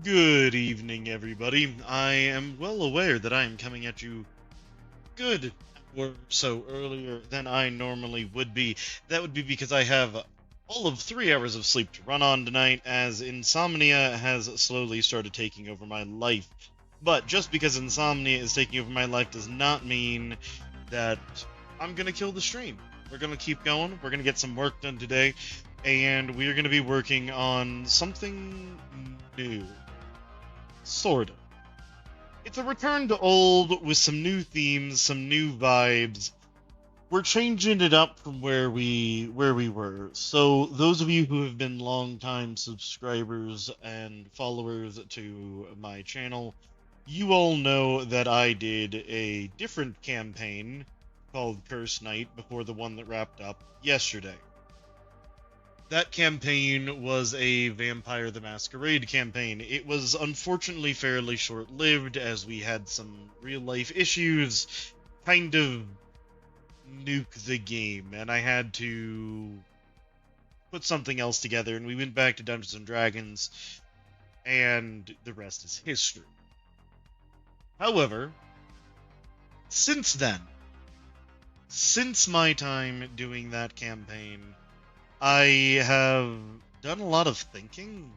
Good evening, everybody. I am well aware that I am coming at you good or so earlier than I normally would be. That would be because I have all of 3 hours of sleep to run on tonight, as insomnia has slowly started taking over my life. But just because insomnia is taking over my life does not mean that I'm gonna kill the stream. We're gonna keep going. We're gonna get some work done today, and we're gonna be working on something new. Sort of. It's a return to old with some new themes, some new vibes. We're changing it up from where we were. So those of you who have been longtime subscribers and followers to my channel, you all know that I did a different campaign called Curse Night before the one that wrapped up yesterday. That campaign was a Vampire the Masquerade campaign. It was unfortunately fairly short lived, as we had some real life issues kind of nuke the game, and I had to put something else together, and we went back to Dungeons and Dragons, and the rest is history. However, since then, since my time doing that campaign, I have done a lot of thinking,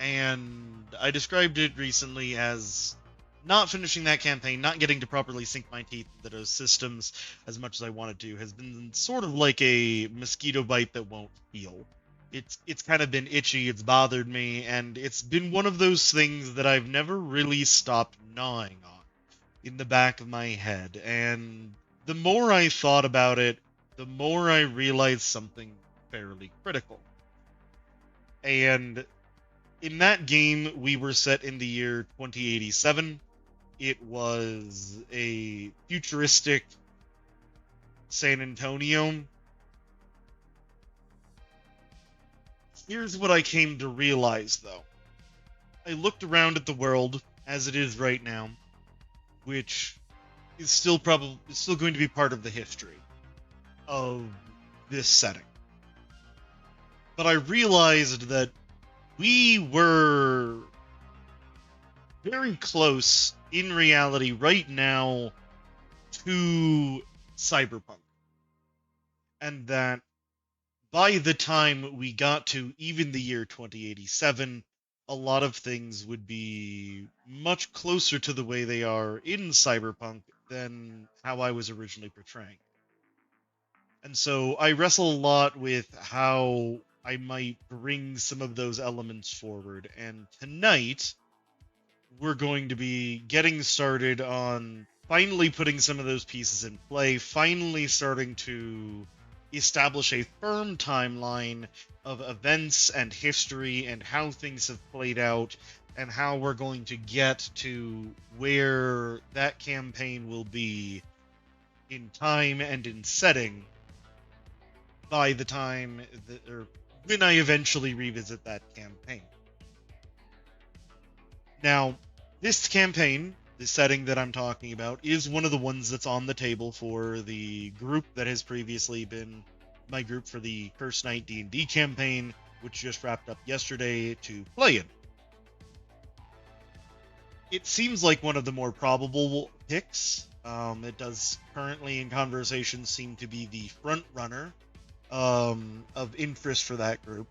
and I described it recently as not finishing that campaign, not getting to properly sink my teeth into those systems as much as I wanted to, has been sort of like a mosquito bite that won't heal. It's kind of been itchy, it's bothered me, and it's been one of those things that I've never really stopped gnawing on in the back of my head. And the more I thought about it, the more I realized something fairly critical. And in that game, we were set in the year 2087. It was a futuristic San Antonio. Here's what I came to realize, though. I looked around at the world as it is right now, which is still going to be part of the history of this setting. But I realized that we were very close in reality right now to cyberpunk. And that by the time we got to even the year 2087, a lot of things would be much closer to the way they are in cyberpunk than how I was originally portraying. And so I wrestle a lot with how I might bring some of those elements forward. And tonight, we're going to be getting started on finally putting some of those pieces in play, finally starting to establish a firm timeline of events and history and how things have played out and how we're going to get to where that campaign will be in time and in setting by the time or when I eventually revisit that campaign. Now, this campaign, the setting that I'm talking about, is one of the ones that's on the table for the group that has previously been my group for the Curse Night D&D campaign, which just wrapped up yesterday, to play in. It seems like one of the more probable picks. It does currently in conversation seem to be the front runner of interest for that group.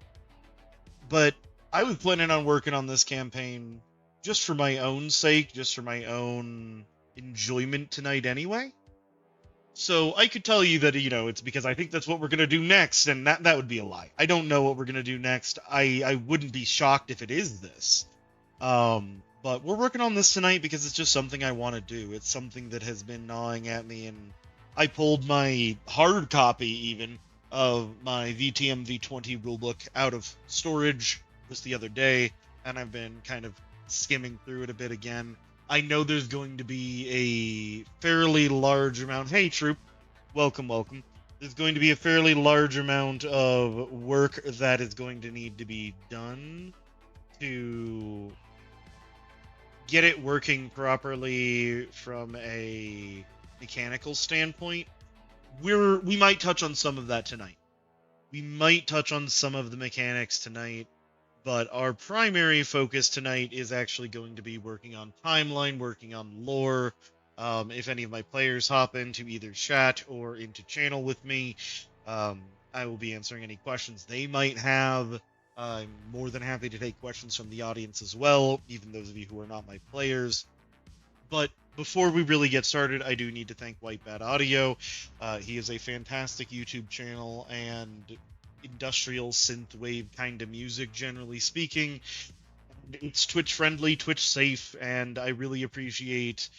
But I was planning on working on this campaign just for my own sake, just for my own enjoyment tonight anyway. So I could tell you that, it's because I think that's what we're going to do next, and that would be a lie. I don't know what we're going to do next. I wouldn't be shocked if it is this. But we're working on this tonight because it's just something I want to do. It's something that has been gnawing at me, and I pulled my hard copy, even, of my VTM V20 rulebook out of storage just the other day, and I've been kind of skimming through it a bit again. I know there's going to be a fairly large amount. Hey, Troop. Welcome. There's going to be a fairly large amount of work that is going to need to be done to get it working properly from a mechanical standpoint. We might touch on some of that tonight. We might touch on some of the mechanics tonight, But our primary focus tonight is actually going to be working on timeline, working on lore. If any of my players hop into either chat or into channel with me, I will be answering any questions they might have. I'm more than happy to take questions from the audience as well, even those of you who are not my players. But before we really get started, I do need to thank White Bat Audio. He is a fantastic YouTube channel and industrial synthwave kind of music, generally speaking. It's Twitch friendly, Twitch safe, and I really appreciate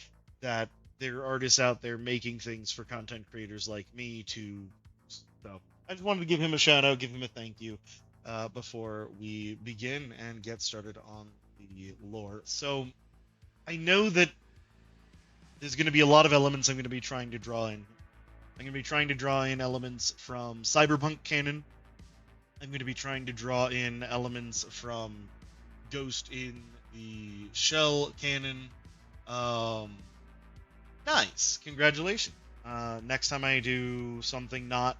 that there are artists out there making things for content creators like me to. So I just wanted to give him a shout out, give him a thank you before we begin and get started on the lore. So I know that there's going to be a lot of elements I'm going to be trying to draw in. I'm going to be trying to draw in elements from cyberpunk canon. I'm going to be trying to draw in elements from Ghost in the Shell canon. Nice. Congratulations. Next time I do something not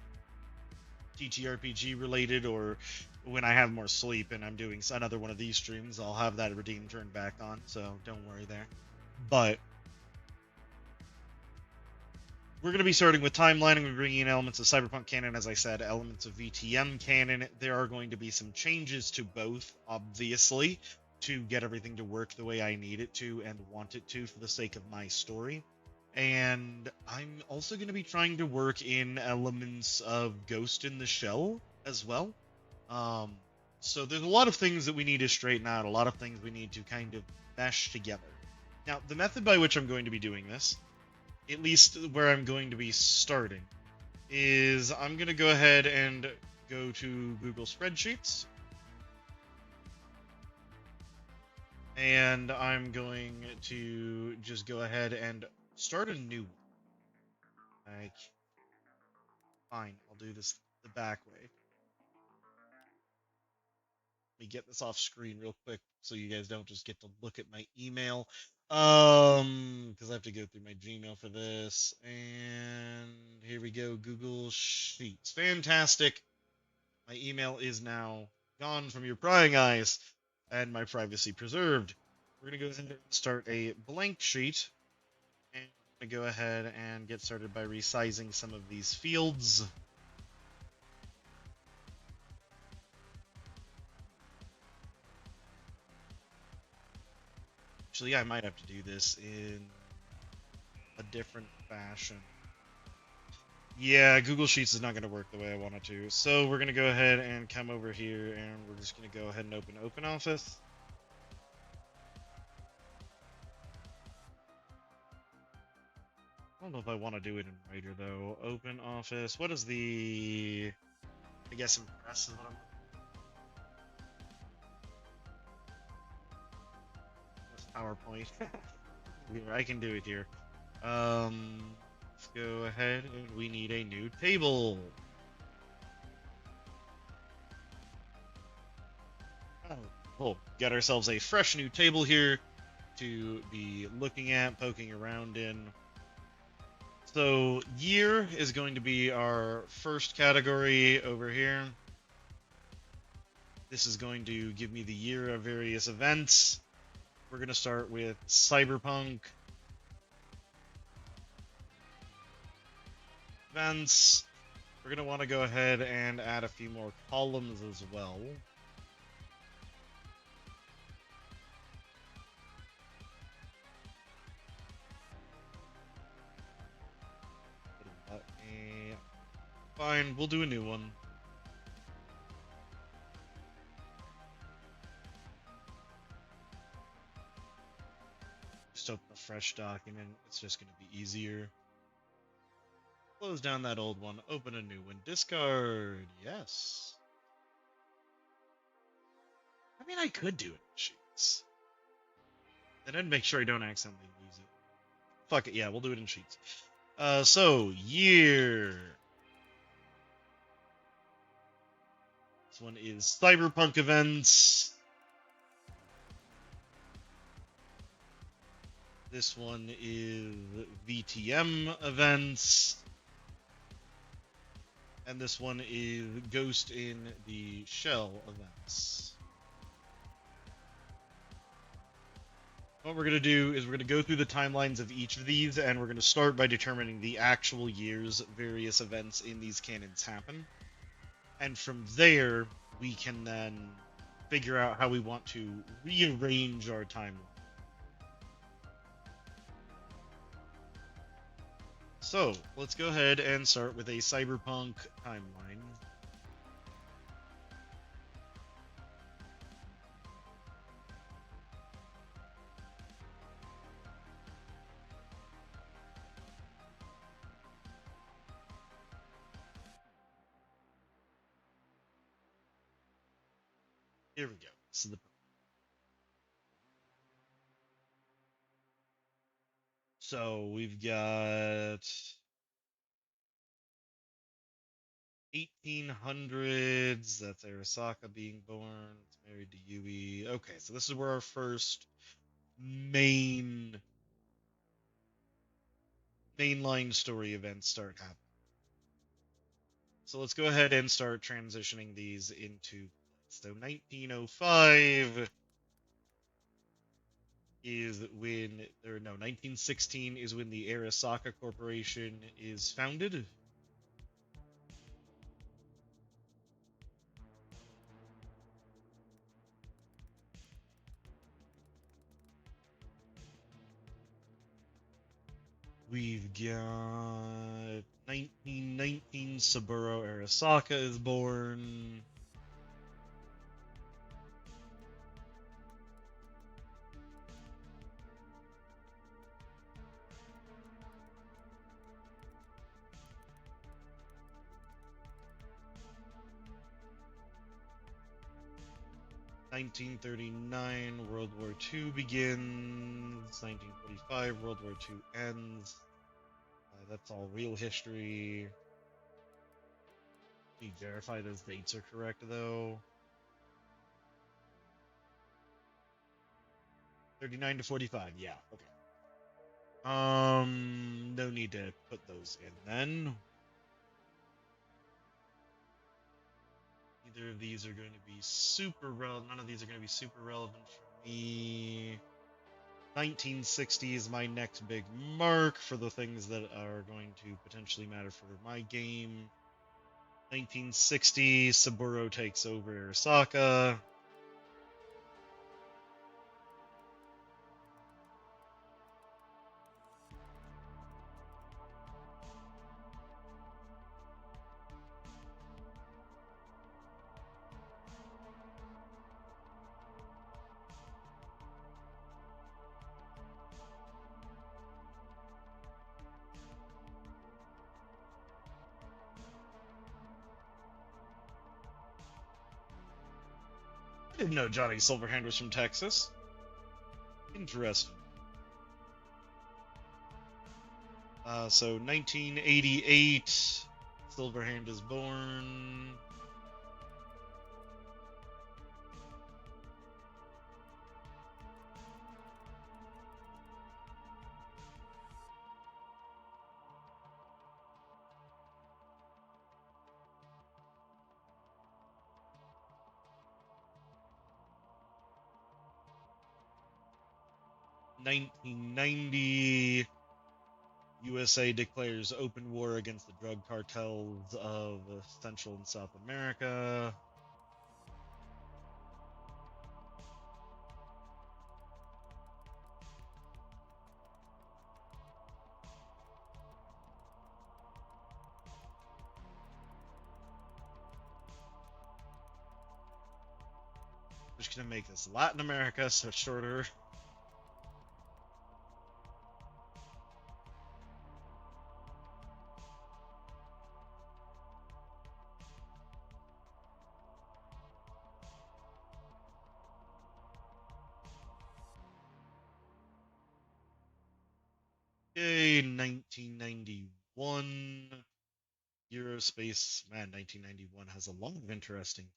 TTRPG related, or when I have more sleep and I'm doing another one of these streams, I'll have that redeem turned back on, so don't worry there. But we're going to be starting with timeline. I'm going to be bringing in elements of cyberpunk canon, as I said, elements of VTM canon. There are going to be some changes to both, obviously, to get everything to work the way I need it to and want it to for the sake of my story. And I'm also going to be trying to work in elements of Ghost in the Shell as well. So there's a lot of things that we need to straighten out, a lot of things we need to kind of mesh together. Now, the method by which I'm going to be doing this, at least where I'm going to be starting, is I'm going to go ahead and go to Google Spreadsheets. And I'm going to just go ahead and start a new one. Fine, I'll do this the back way. Let me get this off screen real quick so you guys don't just get to look at my email. Because I have to go through my Gmail for this. And here we go, Google Sheets. Fantastic. My email is now gone from your prying eyes and my privacy preserved. We're going to go ahead and start a blank sheet. And I'm going to go ahead and get started by resizing some of these fields. Actually, I might have to do this in a different fashion. Yeah, Google Sheets is not going to work the way I want it to. So we're going to go ahead and come over here, and we're just going to go ahead and open OpenOffice. I don't know if I want to do it in Writer, though. OpenOffice. What is the... I guess Impress is what I'm... PowerPoint. I can do it here. Let's go ahead and we need a new table. Oh, cool. Got ourselves a fresh new table here to be looking at, poking around in. So year is going to be our first category over here. This is going to give me the year of various events. We're going to start with cyberpunk events. We're going to want to go ahead and add a few more columns as well. Fine, we'll do a new one. Just open a fresh document. It's just going to be easier. Close down that old one. Open a new one. Discard. Yes. I mean, I could do it in Sheets. Then I'd make sure I don't accidentally lose it. Fuck it. Yeah, we'll do it in Sheets. So, year. This one is cyberpunk events. This one is VTM events. And this one is Ghost in the Shell events. What we're going to do is we're going to go through the timelines of each of these, and we're going to start by determining the actual years various events in these canons happen. And from there, we can then figure out how we want to rearrange our timeline. So, let's go ahead and start with a cyberpunk timeline. Here we go. So we've got 1800s. That's Arasaka being born. It's married to Yui. Okay, so this is where our first main mainline story events start happening. So let's go ahead and start transitioning these into. So 1905 is when, or no, 1916 is when the Arasaka Corporation is founded. We've got 1919, Saburo Arasaka is born. 1939, World War II begins. 1945, World War II ends. That's all real history. Can you verify those dates are correct, though? 39 to 45, yeah, okay. No need to put those in then. Neither of these are going to be super relevant. None of these are going to be super relevant for me. 1960 is my next big mark for the things that are going to potentially matter for my game. 1960, Saburo takes over Arasaka. I didn't know Johnny Silverhand was from Texas. Interesting. So 1988, Silverhand is born. $1990, USA declares open war against the drug cartels of Central and South America. Just gonna make this Latin America, so shorter. Yay, 1991. Eurospace, man, 1991 has a lot of interesting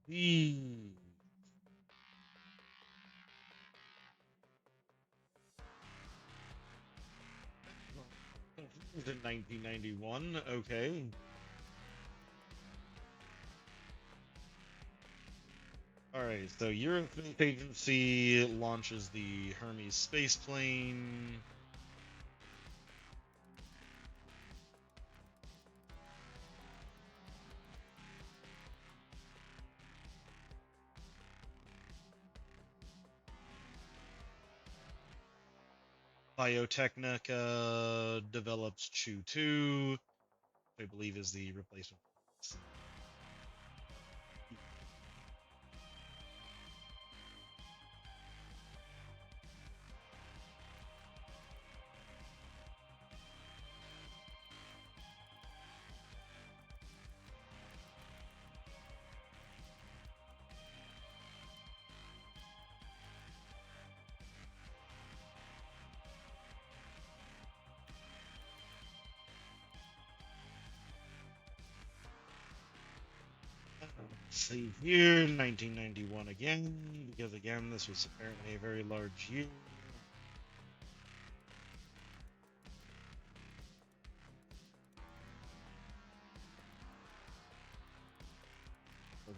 things. in 1991. Okay. Alright, so Europe Space Agency launches the Hermes space plane. Biotechnica develops Chew 2, I believe is the replacement. See here, 1991 again, because again, this was apparently a very large year.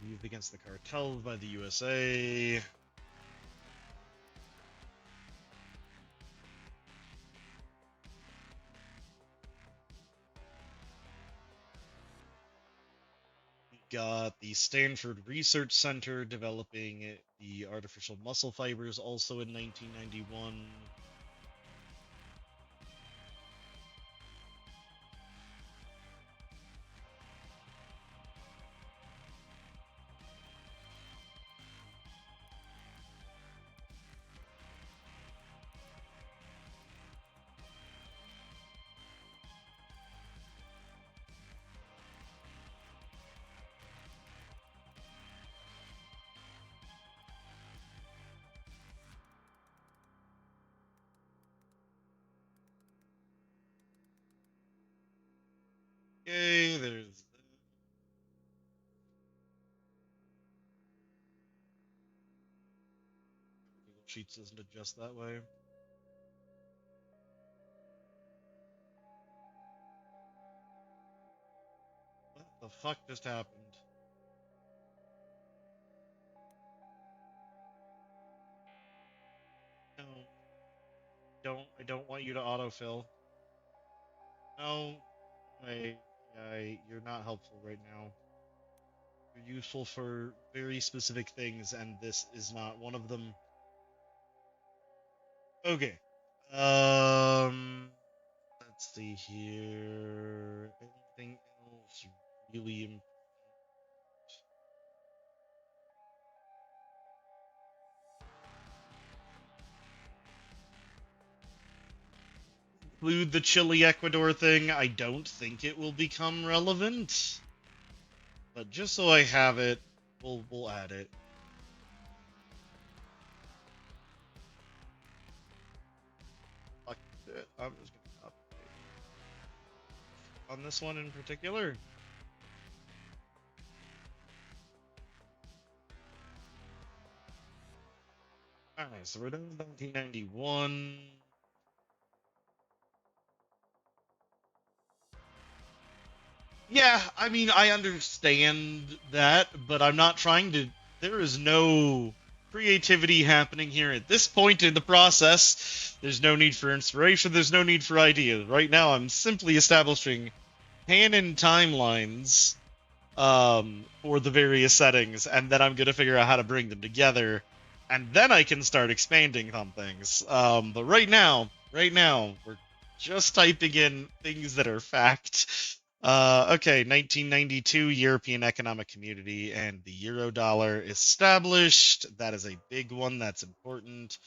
Used against the cartels by the USA. Got the Stanford Research Center developing the artificial muscle fibers also in 1991. Okay, there's Google Sheets doesn't adjust that way. What the fuck just happened? No, I don't want you to autofill. No, you're not helpful right now. You're useful for very specific things, and this is not one of them. Okay. Um, let's see here. Anything else really include the Chile Ecuador thing? I don't think it will become relevant. But just so I have it, we'll add it. Fuck it. I'm just gonna update on this one in particular. Alright, so we're done with 1991. Yeah, I mean, I understand that, but I'm not trying to. There is no creativity happening here at this point in the process. There's no need for inspiration. There's no need for ideas. Right now, I'm simply establishing canon timelines for the various settings, and then I'm gonna figure out how to bring them together, and then I can start expanding on things. But right now, we're just typing in things that are fact. Okay, 1992 European Economic Community and the Eurodollar established. That is a big one. That's important.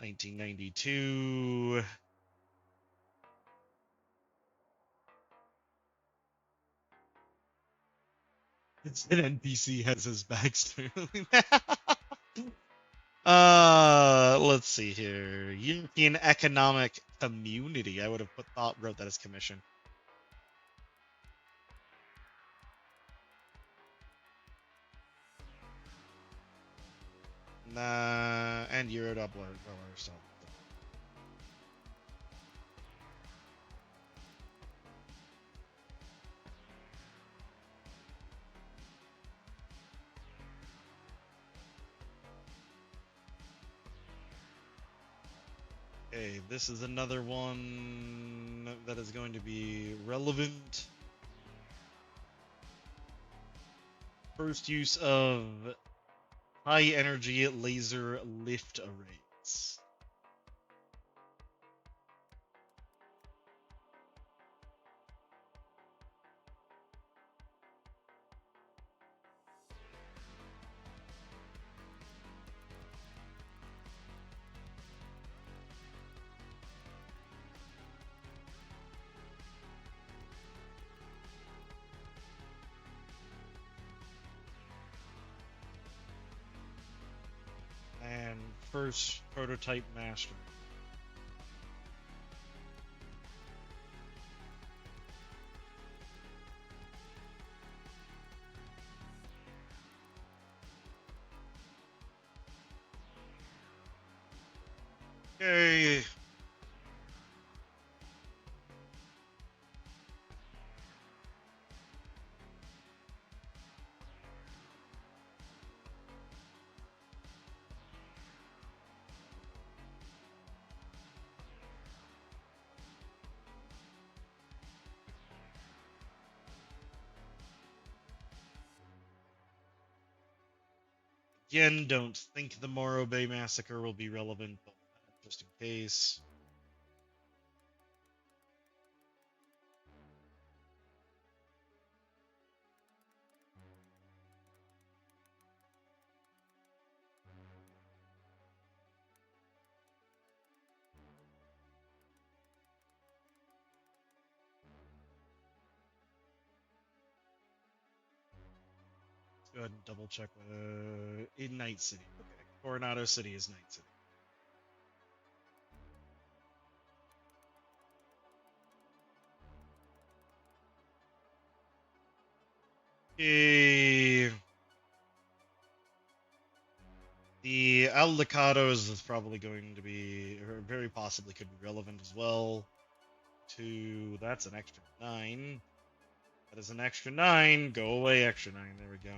1992. It's an NPC has his backstory. Let's see here. European Economic Community. I would have wrote that as commission. Nah, and Eurodollar. So Okay, this is another one that is going to be relevant. First use of high energy laser lift arrays. And first prototype master. Okay. Again, don't think the Morro Bay Massacre will be relevant, but just in case. Let's go ahead and double check in Night City. Okay, Coronado City is Night City. Okay. The Aldecados is probably going to be, or very possibly could be relevant as well. That's an extra 9. That is an extra 9. Go away, extra 9. There we go.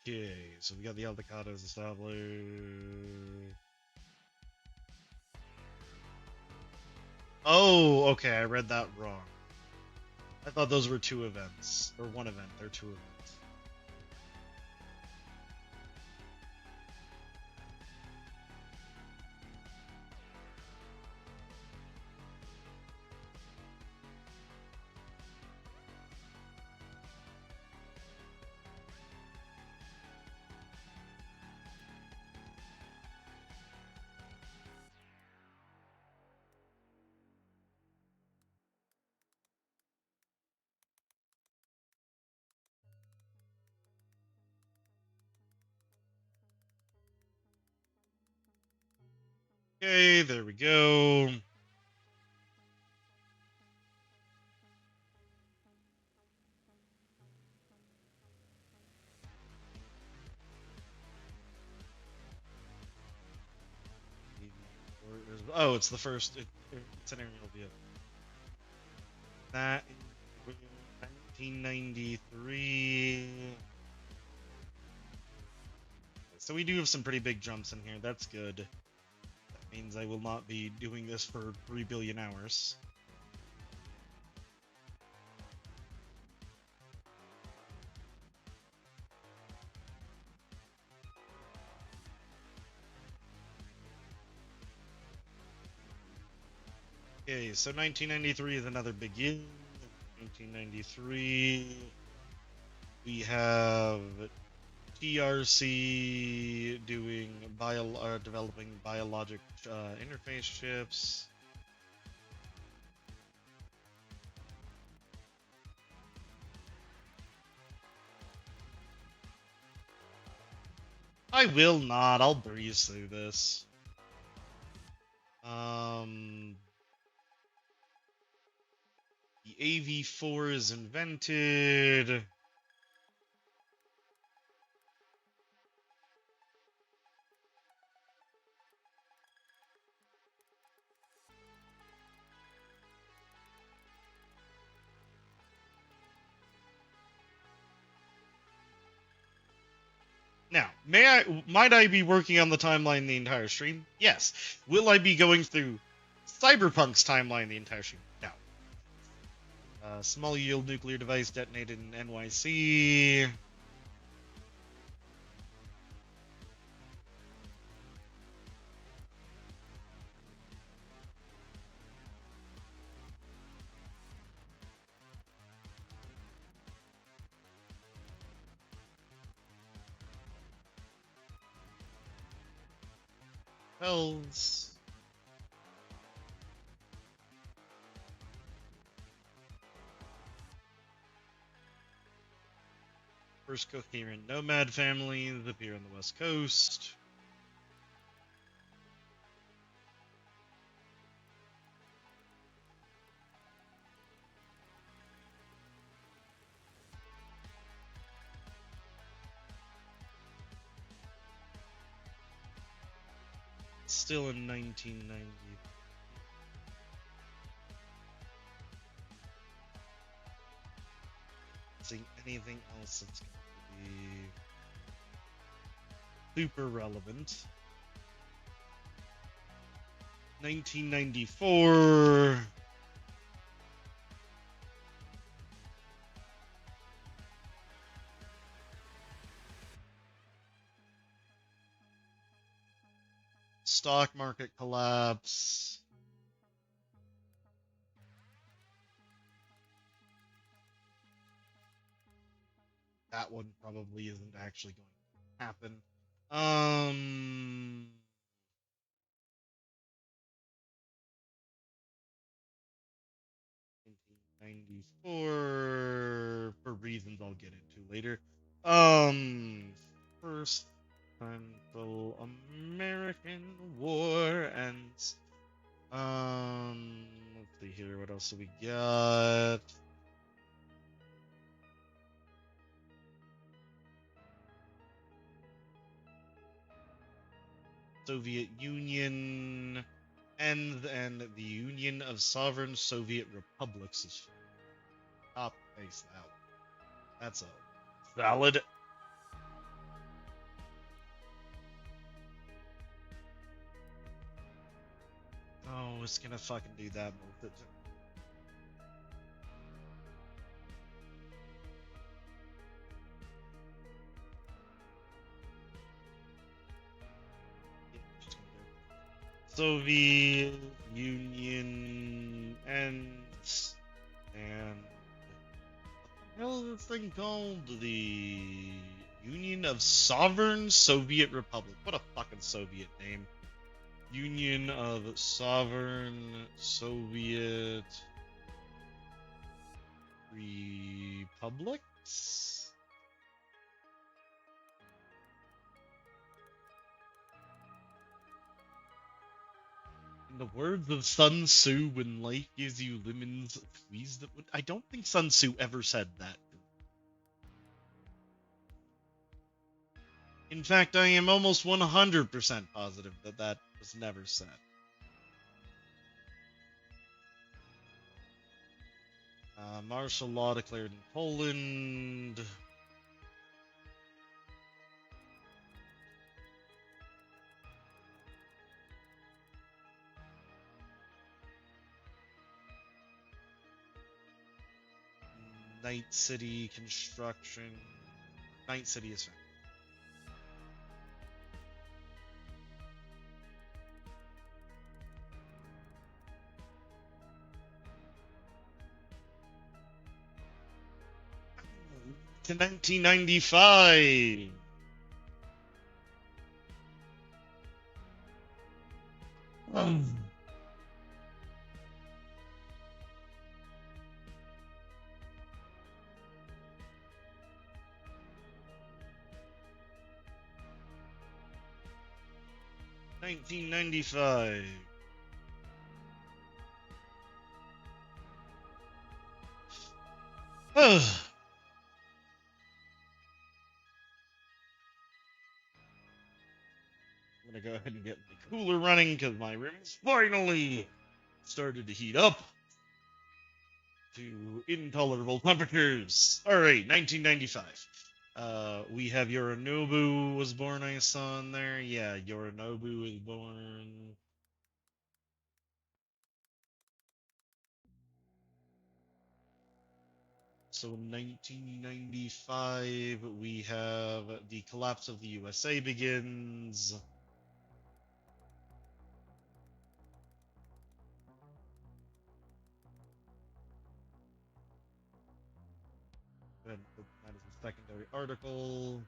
Okay, so we got the Aldecados established. Oh, okay, I read that wrong. I thought those were 2 events. Or 1 event. They're 2 events. Okay, there we go. Oh, it's the first. It's an aerial vehicle. That in 1993. So we do have some pretty big jumps in here. That's good. That means I will not be doing this for 3 billion hours. Okay, so 1993 is another big year. 1993, we have TRC doing developing biologic interface chips. I will not. I'll breeze through this. The AV4 is invented. Now, might I be working on the timeline the entire stream? Yes. Will I be going through Cyberpunk's timeline the entire stream? No. Small yield nuclear device detonated in NYC. Hells. First coherent nomad families appear on the west coast. Still in 1990. Seeing anything else that's going to be super relevant. 1994. Stock market collapse. That one probably isn't actually going to happen. 1994 for reasons I'll get into later. First Central American War ends. Let's see here. What else do we got? Soviet Union ends, and the Union of Sovereign Soviet Republics is top face out. That's a valid. Oh, it's gonna fucking do that. Soviet Union ends, and what the hell is this thing called? The Union of Sovereign Soviet Republic. What a fucking Soviet name. Union of Sovereign Soviet Republics? In the words of Sun Tzu, when life gives you lemons, squeeze them. I don't think Sun Tzu ever said that. In fact, I am almost 100% positive that that was never said. Martial law declared in Poland. Night City construction. Night City is fine. To 1995. Oh. 1995. I'm gonna go ahead and get the cooler running because my room is finally started to heat up to intolerable temperatures. All right, 1995. We have Yorinobu was born, I saw in there. Yeah, Yorinobu was born. So in 1995, we have the collapse of the USA begins. That is a secondary article.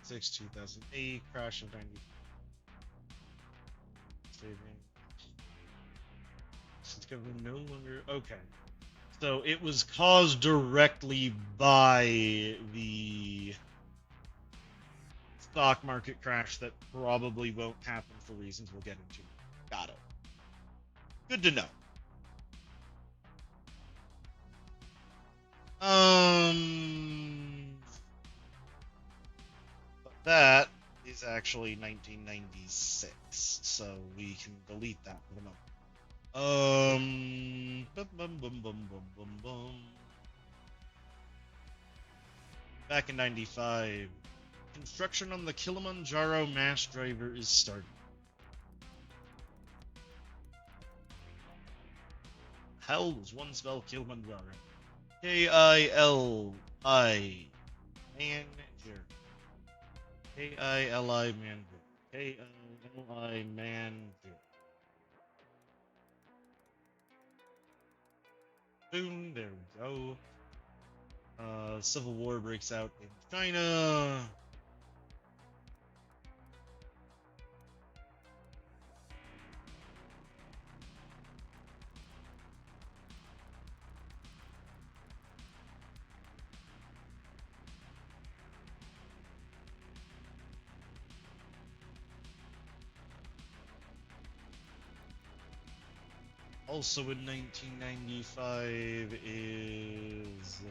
Six 2008 crash of 90. It's gonna be no longer okay. So it was caused directly by the stock market crash that probably won't happen for reasons we'll get into. Got it. Good to know. But that is actually 1996, so we can delete that for the moment. Bum, bum, bum, bum, bum, bum, bum. Back in 95, construction on the Kilimanjaro mass driver is starting. Hell was one spell Kilimanjaro. K-I-L-I manager. K-I-L-I manager. K-I-L-I manager. Boom, there we go. Civil war breaks out in China. Also in 1995 is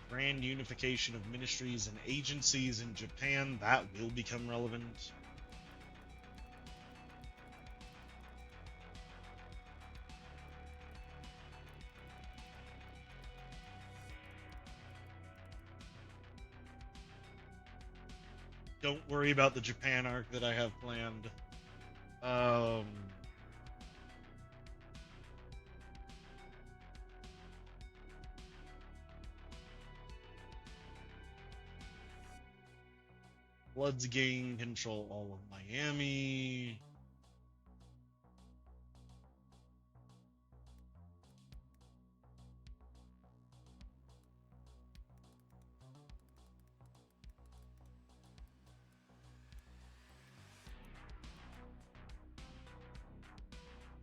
grand unification of ministries and agencies in Japan. That will become relevant. Don't worry about the Japan arc that I have planned. Bloods gain control all of Miami.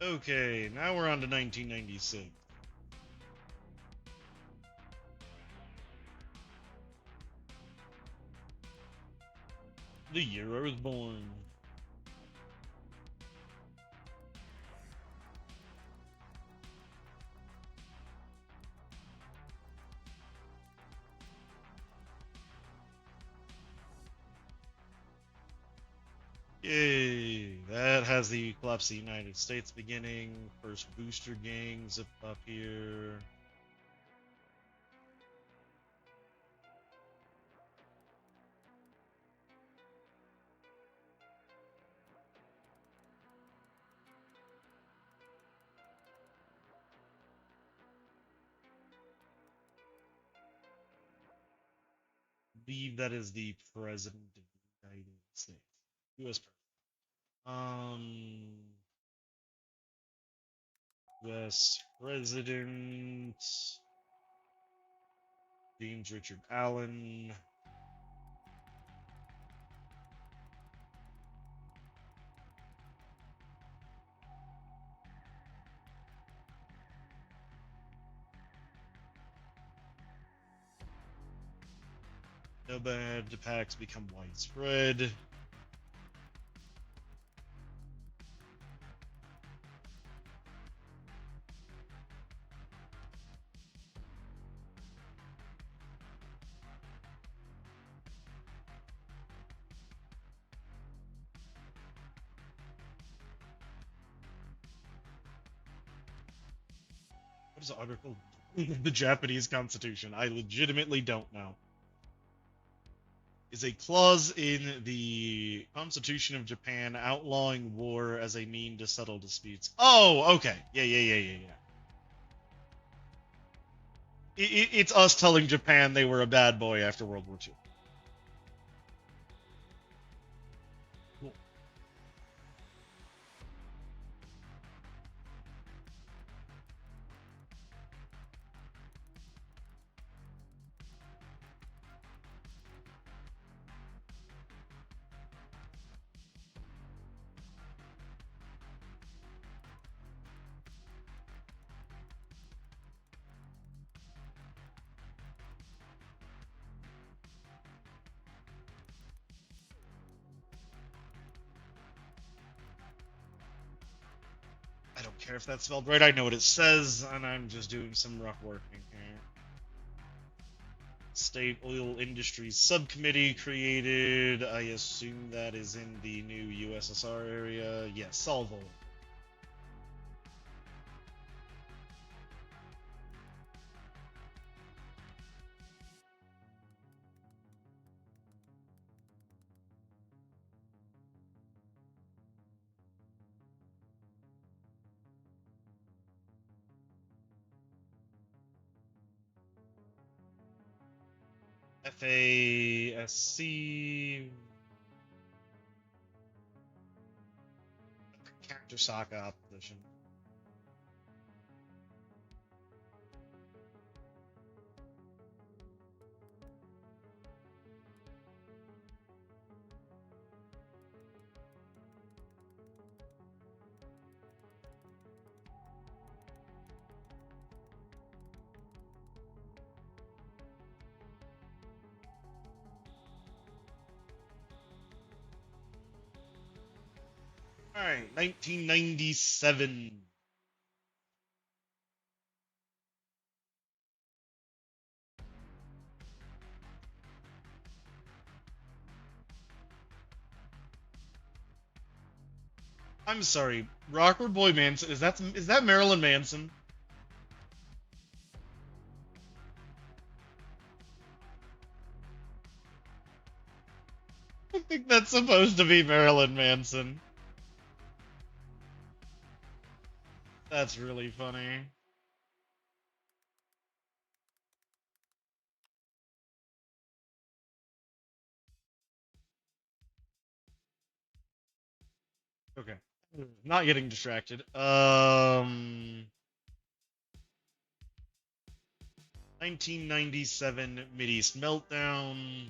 Okay, now we're on to 1996. The year I was born. Yay! That has the collapse of the United States beginning. First booster gangs up here. I believe that is the President of the United States. U.S. U.S. President James Richard Allen. No bad packs become widespread. What is Article the Japanese Constitution? I legitimately don't know. Is a clause in the Constitution of Japan outlawing war as a mean to settle disputes. Oh, okay. Yeah. It's us telling Japan they were a bad boy after World War II. Cool. I don't care if that's spelled right. I know what it says, and I'm just doing some rough working here. State Oil Industries Subcommittee created. I assume that is in the new USSR area. Yes, Salvo. FASC. Counter Sokka opposition. Alright, 1997. I'm sorry, Rocker Boy Manson. Is that Marilyn Manson? I think that's supposed to be Marilyn Manson. That's really funny. Okay. Not getting distracted. 1997 Mideast Meltdown.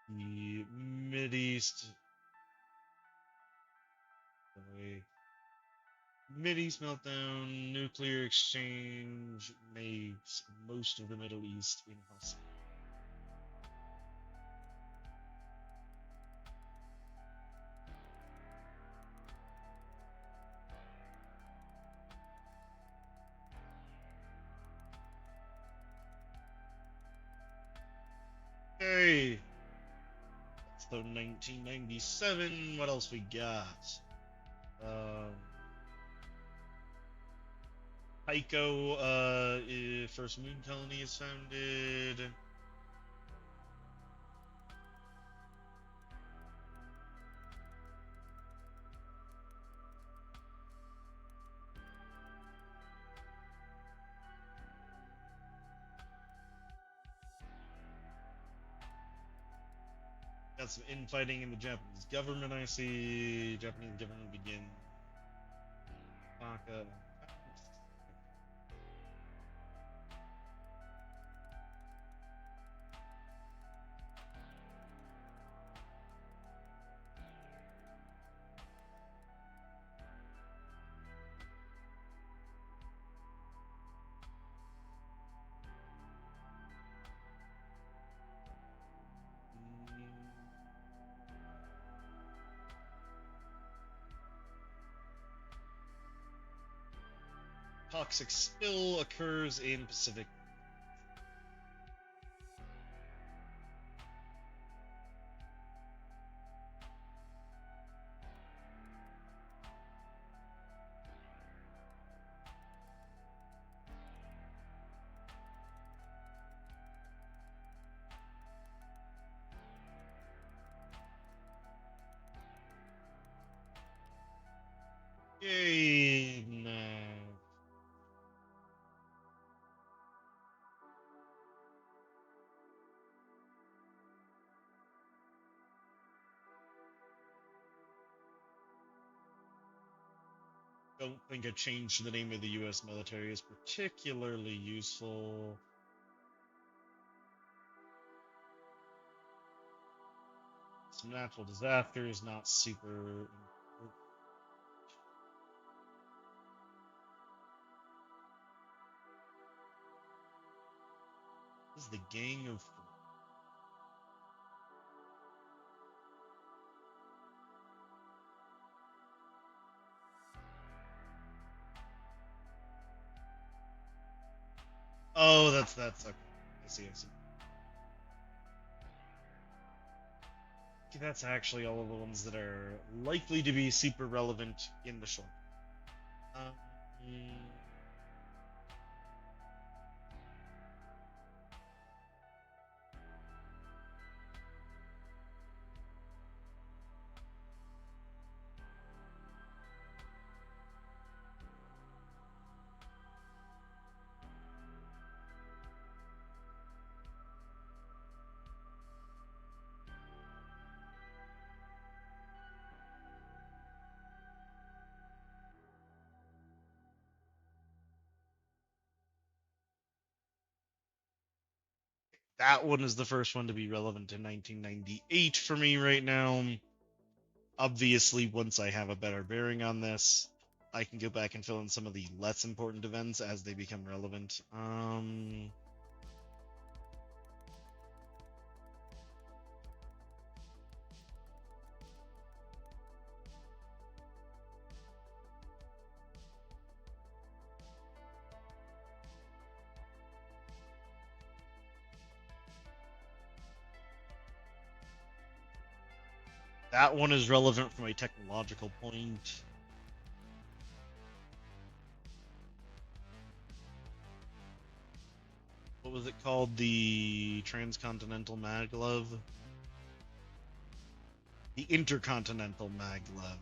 The Mideast. Mideast Meltdown. Nuclear exchange makes most of the Middle East inhospitable. Hey! So 1997, what else we got? Tycho, first moon colony is founded. Got some infighting in the Japanese government, I see. Japanese government begin. Baka. toxic spill occurs in Pacific. Yay, no. Don't think a change to the name of the U.S. military is particularly useful. Some natural disasters, not super important. This is the Gang of Four. Oh, that's okay. I see. Okay, that's actually all of the ones that are likely to be super relevant in the short. Mm, that one is the first one to be relevant in 1998 for me right now. Obviously, once I have a better bearing on this, I can go back and fill in some of the less important events as they become relevant. That one is relevant from a technological point. What was it called? The Transcontinental Maglev? The Intercontinental Maglev.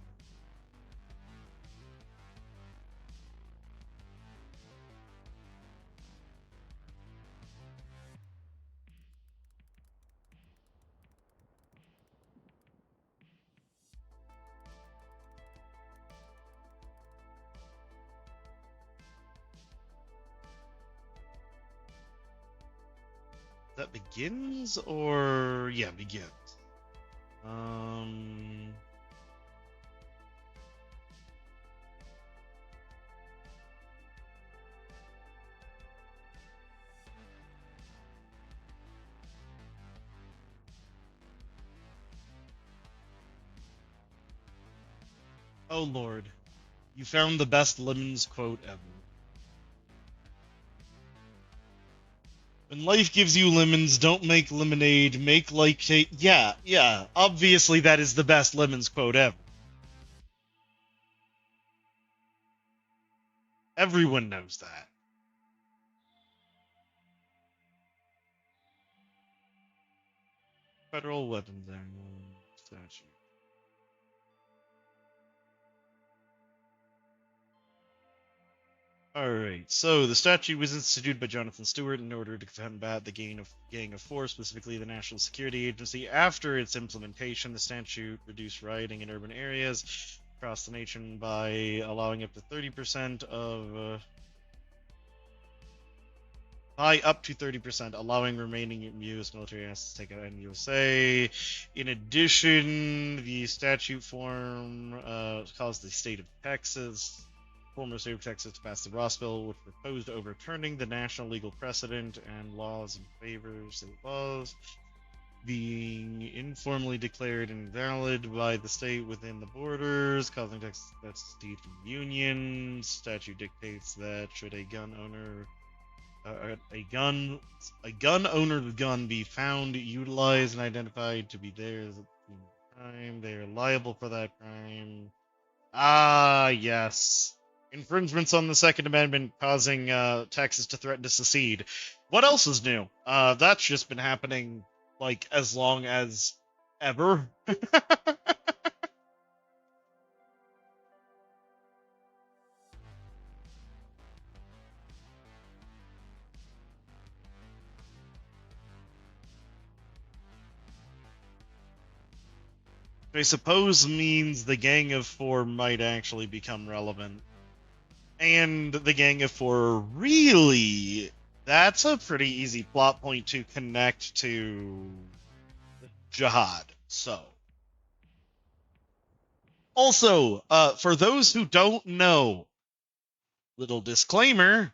That begins, or yeah, begins. Oh Lord, you found the best lemons quote ever. When life gives you lemons, don't make lemonade. Make like yeah. Obviously, that is the best lemons quote ever. Everyone knows that. Federal weapons statute. Alright, so the statute was instituted by Jonathan Stewart in order to combat the Gang of Four, specifically the National Security Agency. After its implementation, the statute reduced rioting in urban areas across the nation by allowing up to 30% of by up to 30%, allowing remaining U.S. military assets to take out in USA. In addition, the statute form caused the state of Texas, former state of Texas, to pass the Ross Bill, which proposed overturning the national legal precedent and laws in favor of state laws. being informally declared invalid by the state within the borders, causing Texas to secede from the Union. Statute dictates that should a gun owner a gun owner's gun be found, utilized, and identified to be theirs at the time, they are liable for that crime. Ah, yes. Infringements on the Second Amendment causing Texas to threaten to secede. What else is new? That's just been happening like as long as ever. I suppose means the Gang of Four might actually become relevant. And the Gang of Four really, that's a pretty easy plot point to connect to Jihad. So, also, for those who don't know, little disclaimer,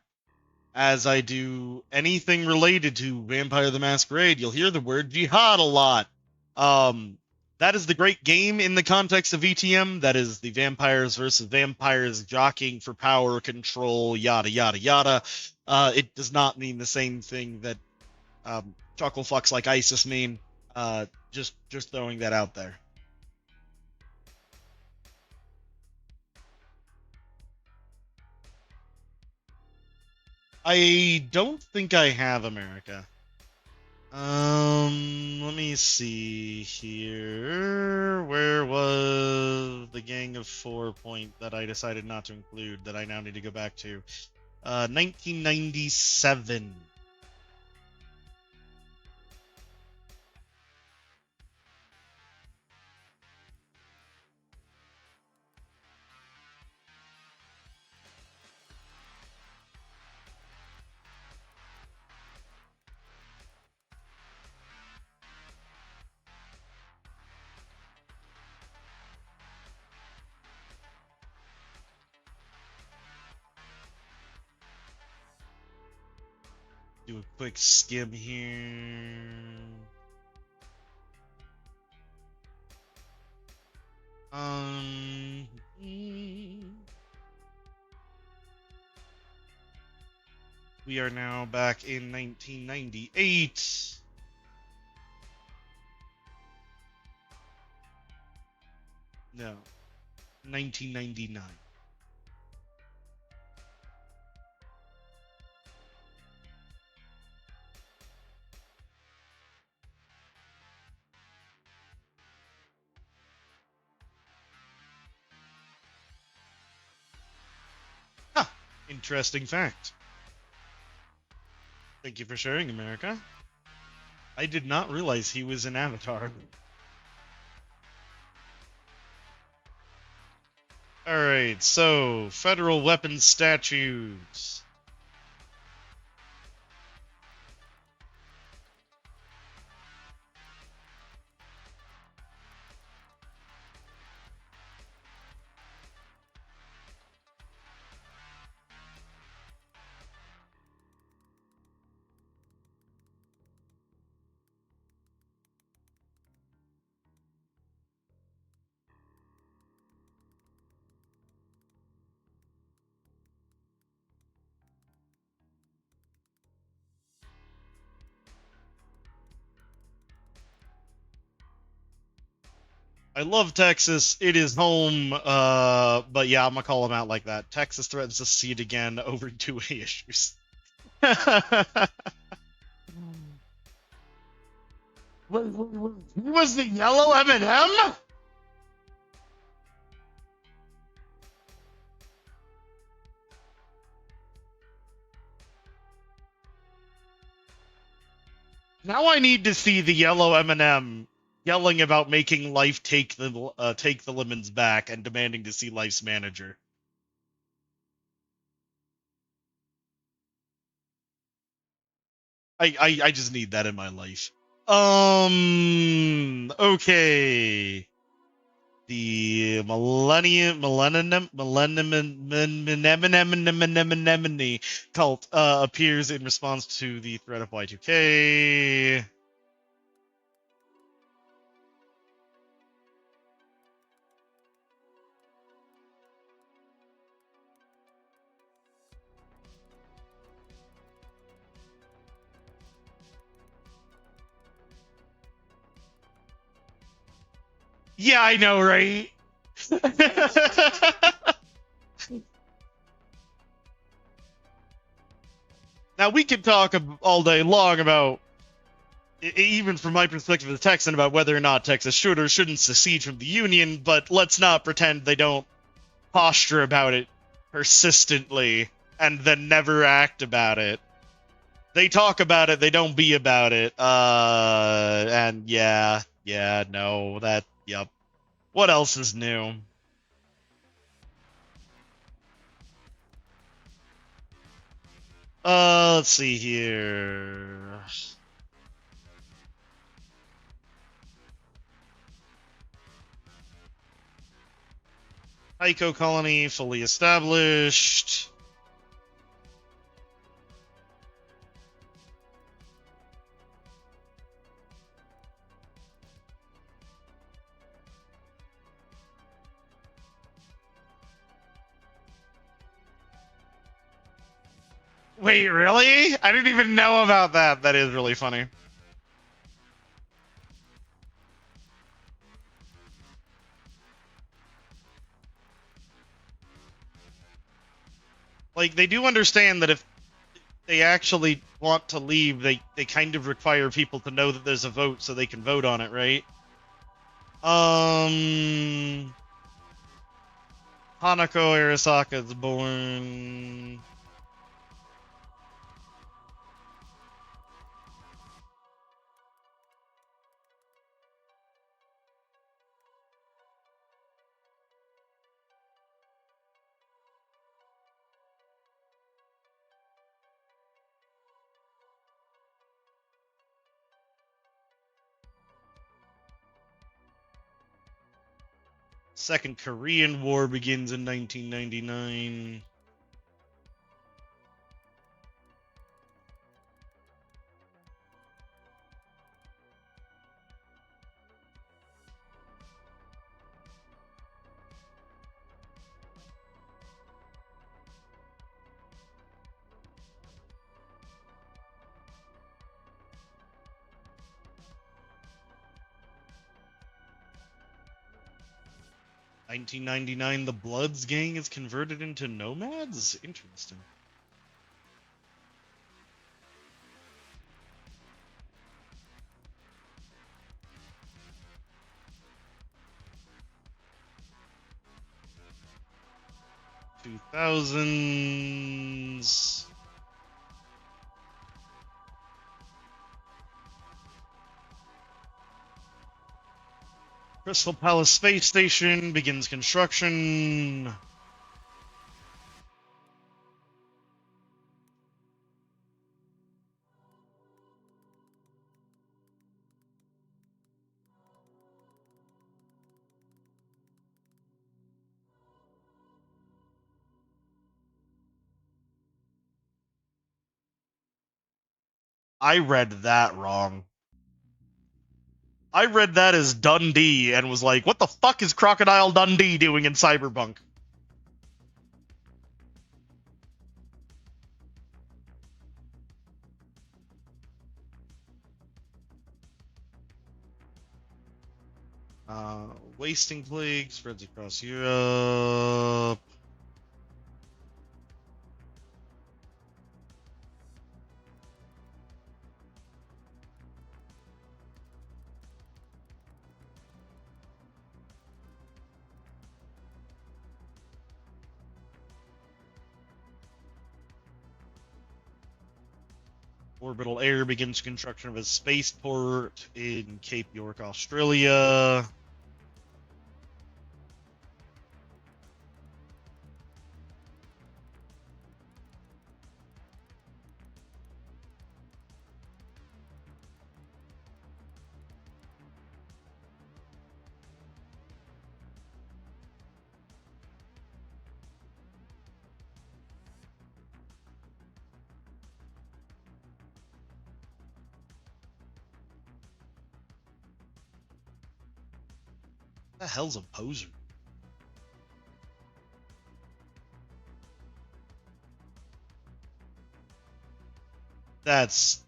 as I do anything related to Vampire the Masquerade, you'll hear the word jihad a lot. Um, that is the great game in the context of VTM. That is the vampires versus vampires jockeying for power, control, yada yada yada. It does not mean the same thing that chuckle fucks like ISIS mean. Just throwing that out there. I don't think I have America. Let me see here. Where was the Gang of Four point that I decided not to include that I now need to go back to? 1997. Do a quick skim here. Um. We are now back in 1998. No, 1999. Huh. Interesting fact. Thank you for sharing, America. I did not realize he was an Avatar. Alright, so, federal weapons statutes. I love Texas. It is home. But yeah, I'm gonna call him out like that. Texas threatens to secede again over 2A issues. Was the yellow M&M? Now I need to see the yellow M&M yelling about making life take the lemons back and demanding to see life's manager. I just need that in my life. Okay. The millennium cult appears in response to the threat of Y2K. Yeah, I know, right? Now we could talk all day long about, even from my perspective as a Texan, about whether or not Texas should or shouldn't secede from the Union, but let's not pretend they don't posture about it persistently and then never act about it. They talk about it, they don't be about it. And yeah, no, yep. What else is new? Let's see here. Tycho colony fully established. Wait, really? I didn't even know about that. That is really funny. Like, they do understand that if they actually want to leave, they kind of require people to know that there's a vote so they can vote on it, right? Hanako Arasaka is born. Second Korean War begins in 1999. "1999, the Bloods gang is converted into nomads? Interesting. "2000s. Crystal Palace Space Station begins construction. I read that wrong. I read that as Dundee and was like, what the fuck is Crocodile Dundee doing in Cyberpunk? Wasting plague spreads across Europe. Orbital Air begins construction of a spaceport in Cape York, Australia. What the hell's a poser? That's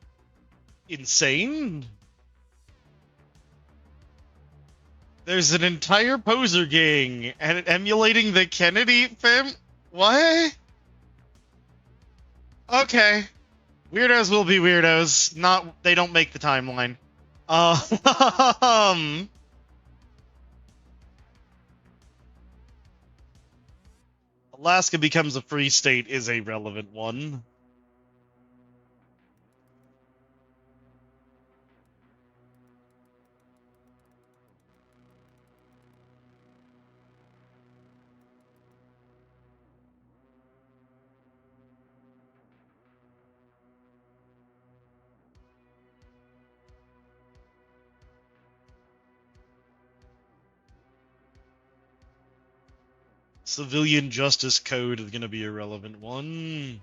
insane. There's an entire poser gang and emulating the Kennedy fam. What? Okay. Weirdos will be weirdos. Not they don't make the timeline. Um Alaska becomes a free state is a relevant one. Civilian Justice Code is going to be a relevant one.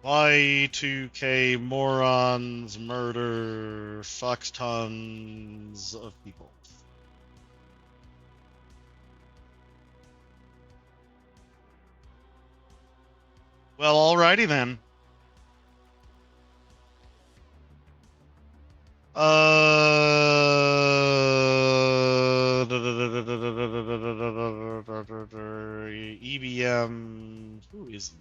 Y2K morons murder fucks tons of people. Well, alrighty then. EBM. Who is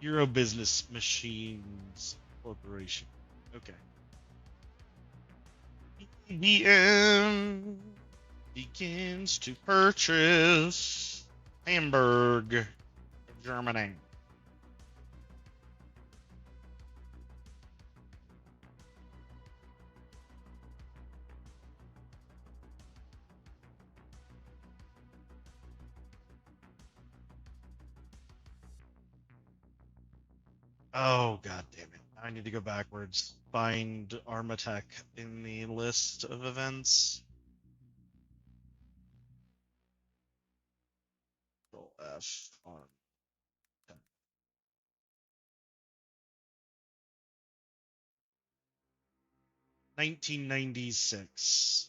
Euro Business Machines Corporation? Okay. EBM begins to purchase Hamburg, Germany. Oh, god damn it. I need to go backwards. Find Armatech in the list of events. Control F on 1996.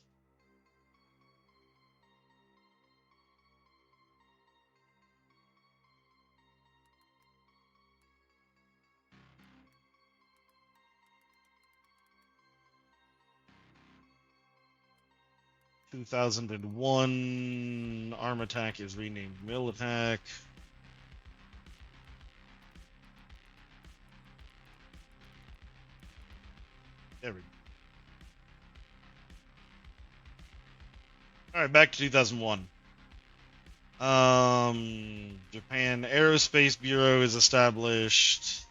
(2001) Armatech is renamed Militech. There we go. All right, back to 2001. Japan Aerospace Bureau is established.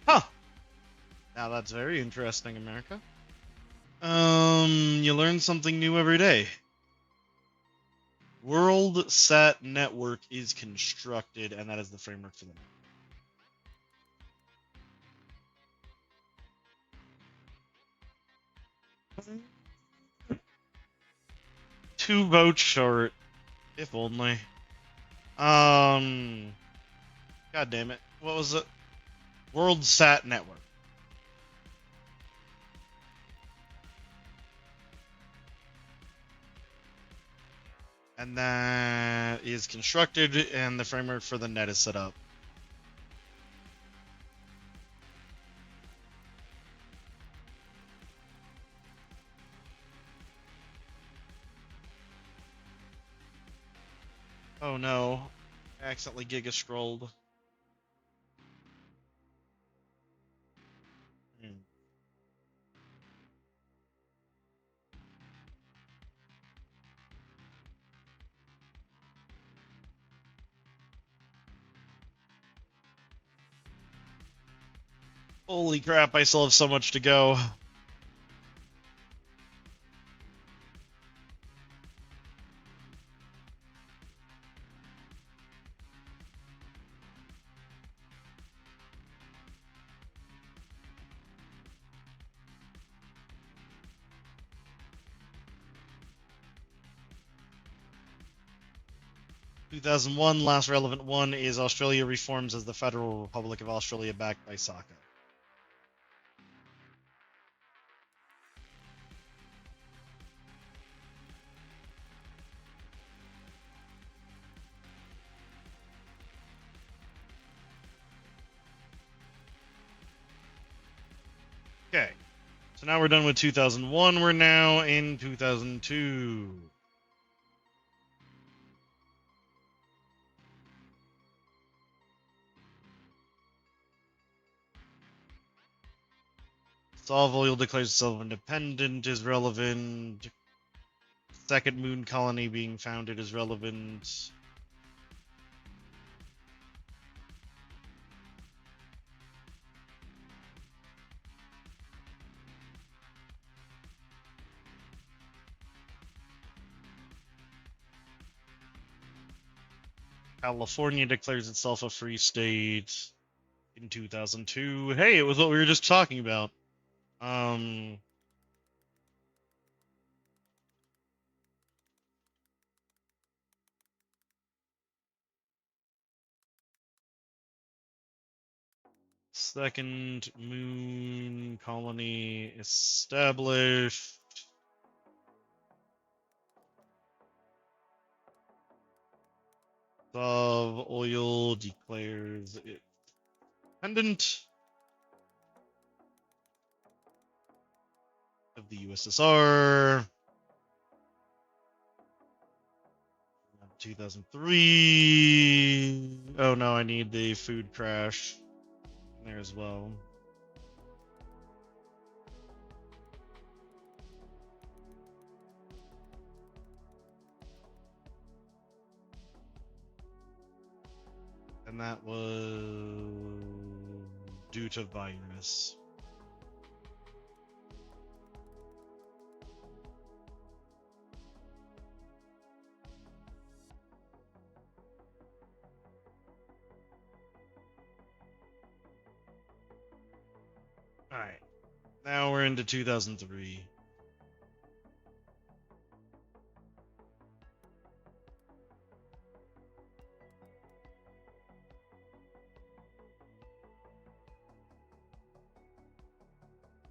Huh. Now that's very interesting, America. You learn something new every day. World Sat Network is constructed, and that is the framework for the network. 2 votes short. If only. God damn it. What was it? World Sat Network. And that is constructed, and the framework for the net is set up. Oh no. I accidentally giga scrolled. Holy crap, I still have so much to go. 2001, last relevant one is Australia reforms as the Federal Republic of Australia backed by Saka. Okay. So now we're done with 2001. We're now in 2002. Solve Oil declares itself independent is relevant. Second moon colony being founded is relevant. California declares itself a free state in 2002. Hey, it was what we were just talking about. Second moon colony established. Sov Oil declares it independent of the USSR. 2003. Oh no, I need the food crash in there as well. And that was due to virus. Alright. Now we're into 2003.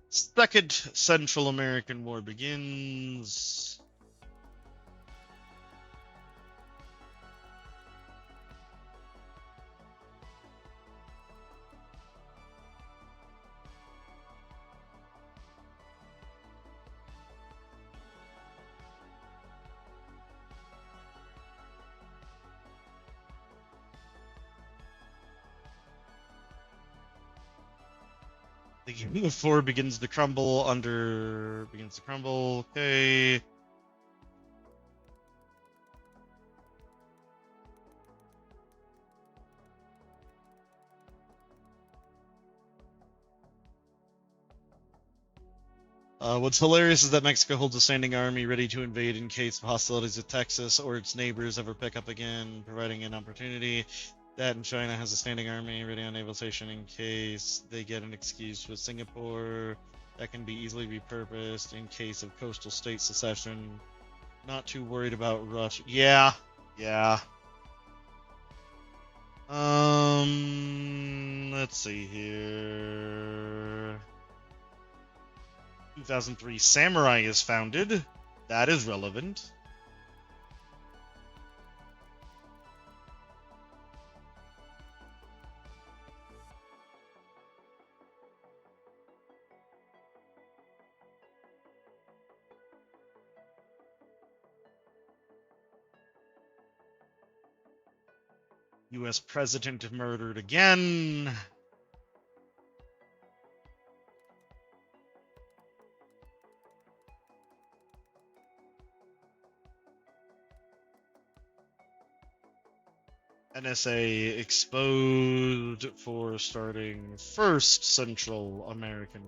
Second Central American War begins. The game of four begins to crumble. Okay. What's hilarious is that Mexico holds a standing army ready to invade in case of hostilities with Texas or its neighbors ever pick up again, providing an opportunity. That and China has a standing army ready on naval station in case they get an excuse with Singapore. That can be easily repurposed in case of coastal state secession. Not too worried about Russia. Yeah. Let's see here. 2003 Samurai is founded. That is relevant. US president murdered again. NSA exposed for starting first Central American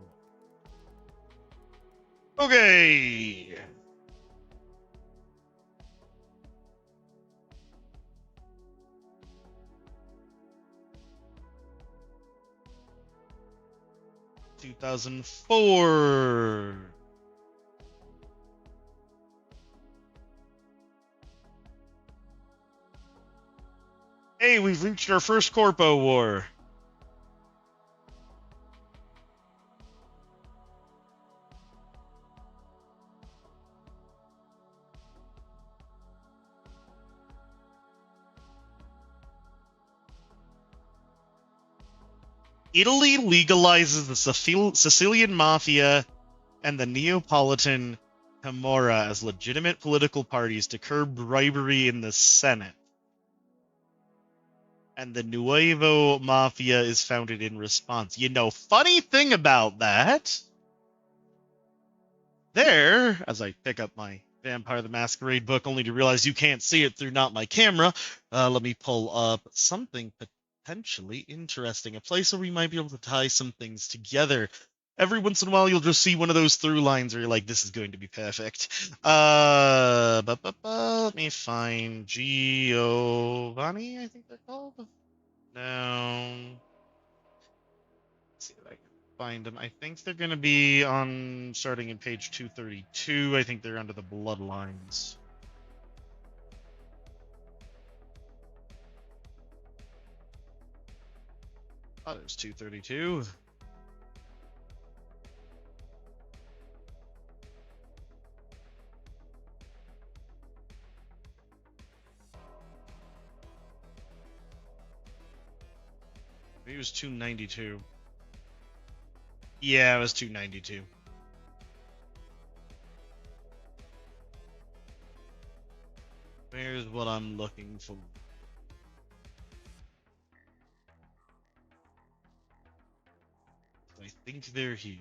War. Okay. Two 2004. Hey, we've reached our first Corpo war. Italy legalizes the Sicilian mafia and the Neapolitan Camorra as legitimate political parties to curb bribery in the Senate. And the Nuevo Mafia is founded in response. You know, funny thing about that, there, as I pick up my Vampire the Masquerade book, only to realize you can't see it through not my camera, let me pull up something potentially interesting. A place where we might be able to tie some things together. Every once in a while, you'll just see one of those through lines where you're like, this is going to be perfect. Let me find Giovanni, I think they're called. No. Let's see if I can find them. I think they're going to be on starting in page 232. I think they're under the bloodlines. Oh, there's 232. Maybe it was 292. Yeah, it was 292. Where's what I'm looking for? I think they're here.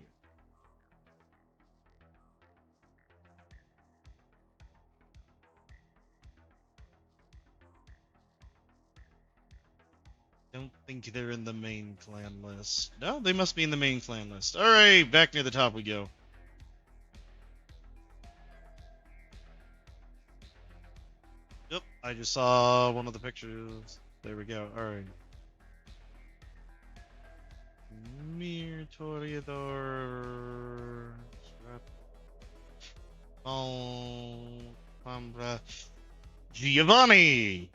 Don't think they're in the main clan list. No, they must be in the main clan list. Alright, back near the top we go. Yep, I just saw one of the pictures. There we go. Alright. Mir Toreador. Pambra. Giovanni!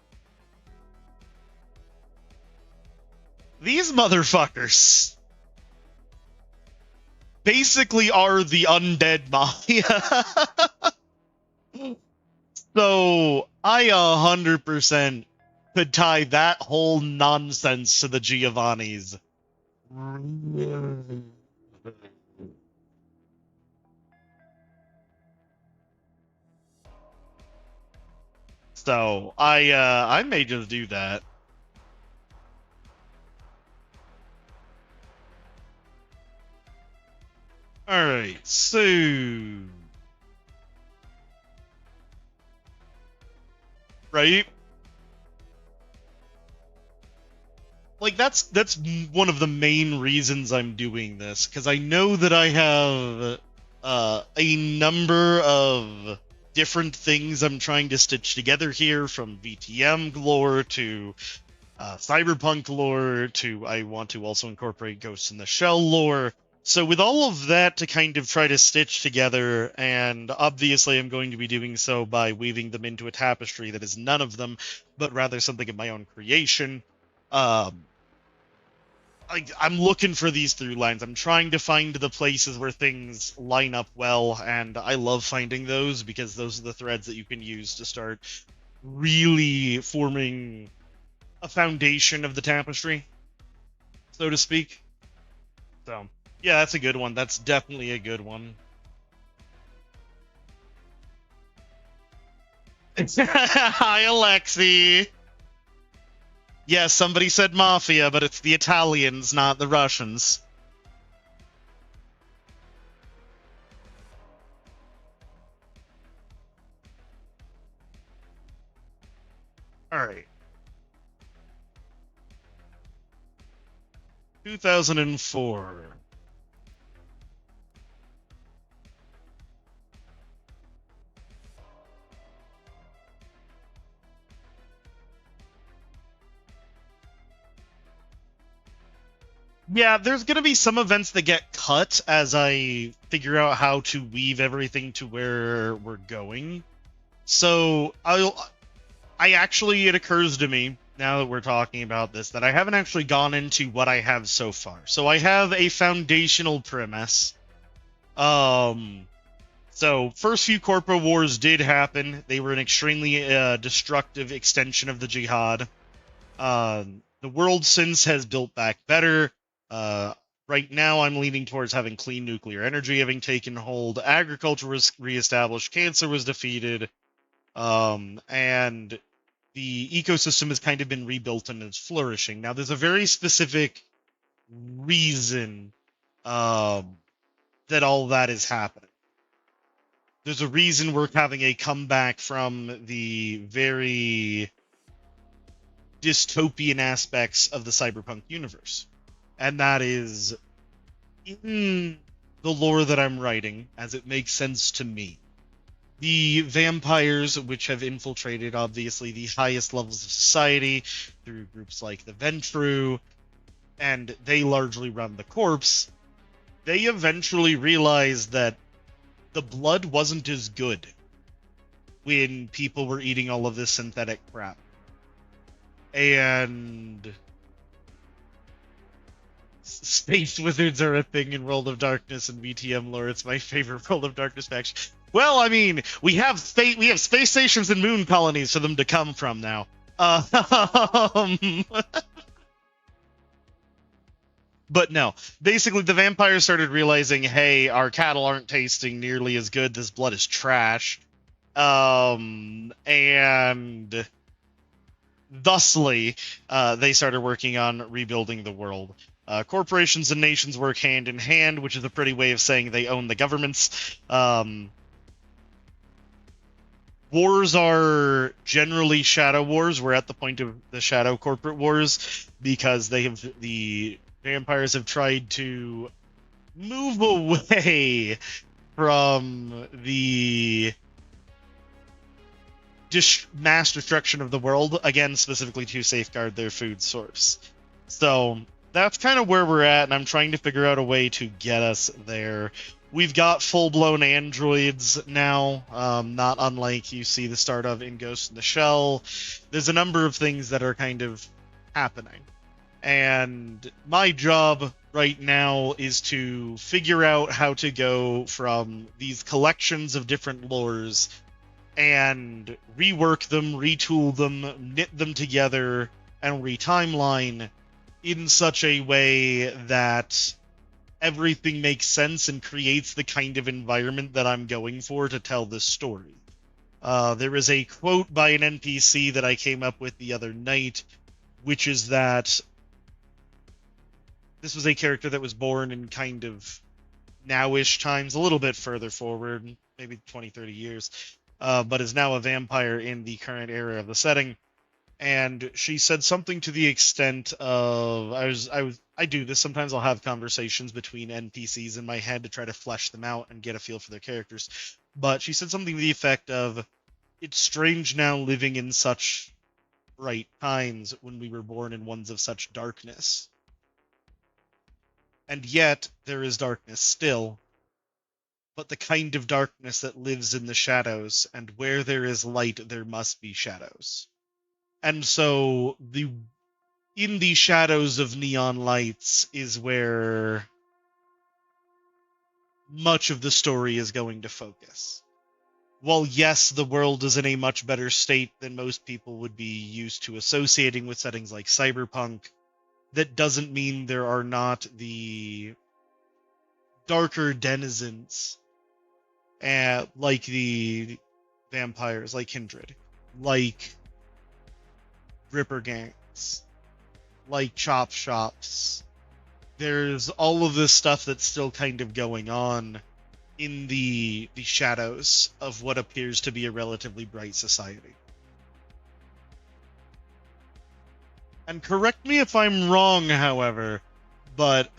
These motherfuckers basically are the undead mafia. So I 100% could tie that whole nonsense to the Giovannis. So I may just do that. Alright, so right? Like that's one of the main reasons I'm doing this, because I know that I have a number of different things I'm trying to stitch together here, from VTM lore to cyberpunk lore to I want to also incorporate Ghost in the Shell lore. So with all of that to kind of try to stitch together, and obviously I'm going to be doing so by weaving them into a tapestry that is none of them, but rather something of my own creation. I'm looking for these through lines. I'm trying to find the places where things line up well, and I love finding those because those are the threads that you can use to start really forming a foundation of the tapestry, so to speak. So, yeah, that's a good one. That's definitely a good one. Hi, Alexi. Yeah, somebody said mafia, but it's the Italians, not the Russians. Alright. 2004. Yeah, there's gonna be some events that get cut as I figure out how to weave everything to where we're going. So it occurs to me now that we're talking about this, that I haven't actually gone into what I have so far. So I have a foundational premise. So first few Corpo wars did happen. They were an extremely destructive extension of the Jihad. The world since has built back better. Right now, I'm leaning towards having clean nuclear energy having taken hold. Agriculture was reestablished. Cancer was defeated. And the ecosystem has kind of been rebuilt and is flourishing. Now, there's a very specific reason that all that is happening. There's a reason we're having a comeback from the very dystopian aspects of the cyberpunk universe. And that is in the lore that I'm writing, as it makes sense to me. The vampires, which have infiltrated, obviously, the highest levels of society through groups like the Ventru, and they largely run the Corpos, they eventually realized that the blood wasn't as good when people were eating all of this synthetic crap. And space wizards are a thing in World of Darkness and BTM lore. It's my favorite World of Darkness faction. Well, I mean, we have space stations and moon colonies for them to come from now. But no, basically the vampires started realizing, hey, our cattle aren't tasting nearly as good. This blood is trash. And thusly, they started working on rebuilding the world. Corporations and nations work hand in hand, which is a pretty way of saying they own the governments. Wars are generally shadow wars. We're at the point of the shadow corporate wars because the vampires have tried to move away from the mass destruction of the world, again, specifically to safeguard their food source. So that's kind of where we're at, and I'm trying to figure out a way to get us there. We've got full-blown androids now, not unlike you see the start of in Ghost in the Shell. There's a number of things that are kind of happening. And my job right now is to figure out how to go from these collections of different lores and rework them, retool them, knit them together, and re-timeline in such a way that everything makes sense and creates the kind of environment that I'm going for to tell this story. There is a quote by an NPC that I came up with the other night, which is that this was a character that was born in kind of now-ish times, a little bit further forward, maybe 20, 30 years, but is now a vampire in the current era of the setting. And she said something to the extent of, I do this, sometimes I'll have conversations between NPCs in my head to try to flesh them out and get a feel for their characters. But she said something to the effect of, it's strange now living in such bright times when we were born in ones of such darkness. And yet, there is darkness still, but the kind of darkness that lives in the shadows, and where there is light, there must be shadows. And so, in the shadows of neon lights is where much of the story is going to focus. While yes, the world is in a much better state than most people would be used to associating with settings like cyberpunk, that doesn't mean there are not the darker denizens, like the vampires, like Kindred, like Ripper gangs, like chop shops. There's all of this stuff that's still kind of going on in the shadows of what appears to be a relatively bright society. And correct me if I'm wrong, however, but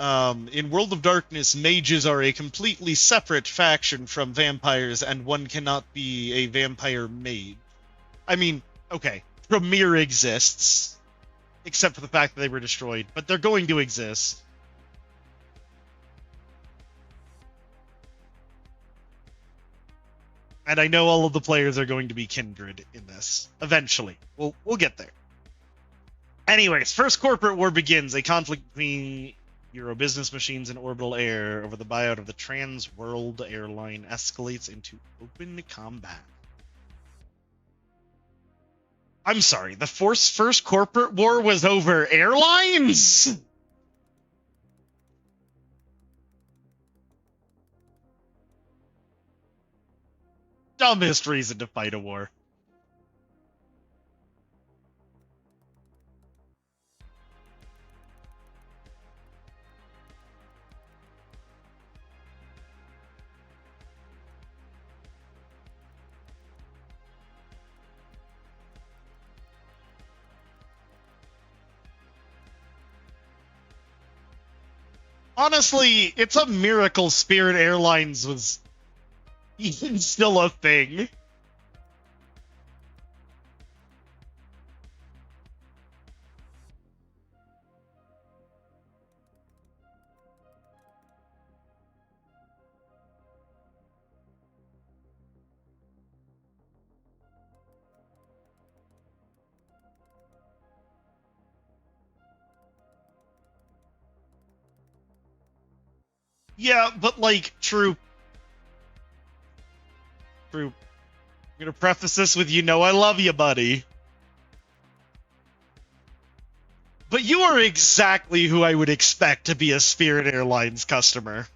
in World of Darkness, mages are a completely separate faction from vampires, and one cannot be a vampire mage. I mean, okay, Premier exists, except for the fact that they were destroyed, but they're going to exist. And I know all of the players are going to be kindred in this. Eventually. We'll get there. Anyways, first corporate war begins. A conflict between Euro business machines and orbital air over the buyout of the Trans World airline escalates into open combat. I'm sorry, the first corporate war was over airlines? Dumbest reason to fight a war. Honestly, it's a miracle Spirit Airlines was even still a thing. Yeah, but like, true. I'm gonna preface this with, I love you, buddy. But you are exactly who I would expect to be a Spirit Airlines customer.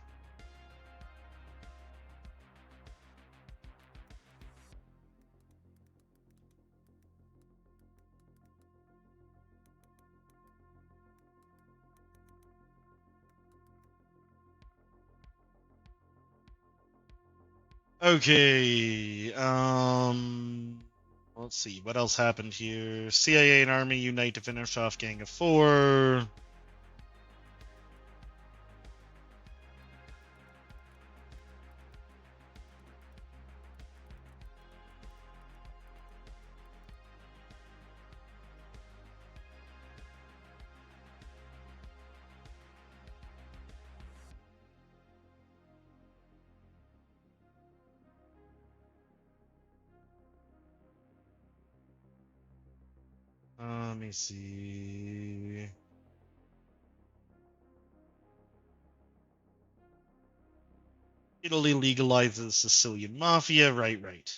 Okay, let's see, what else happened here? CIA and Army unite to finish off Gang of Four. Let me see. Italy legalizes Sicilian mafia. Right.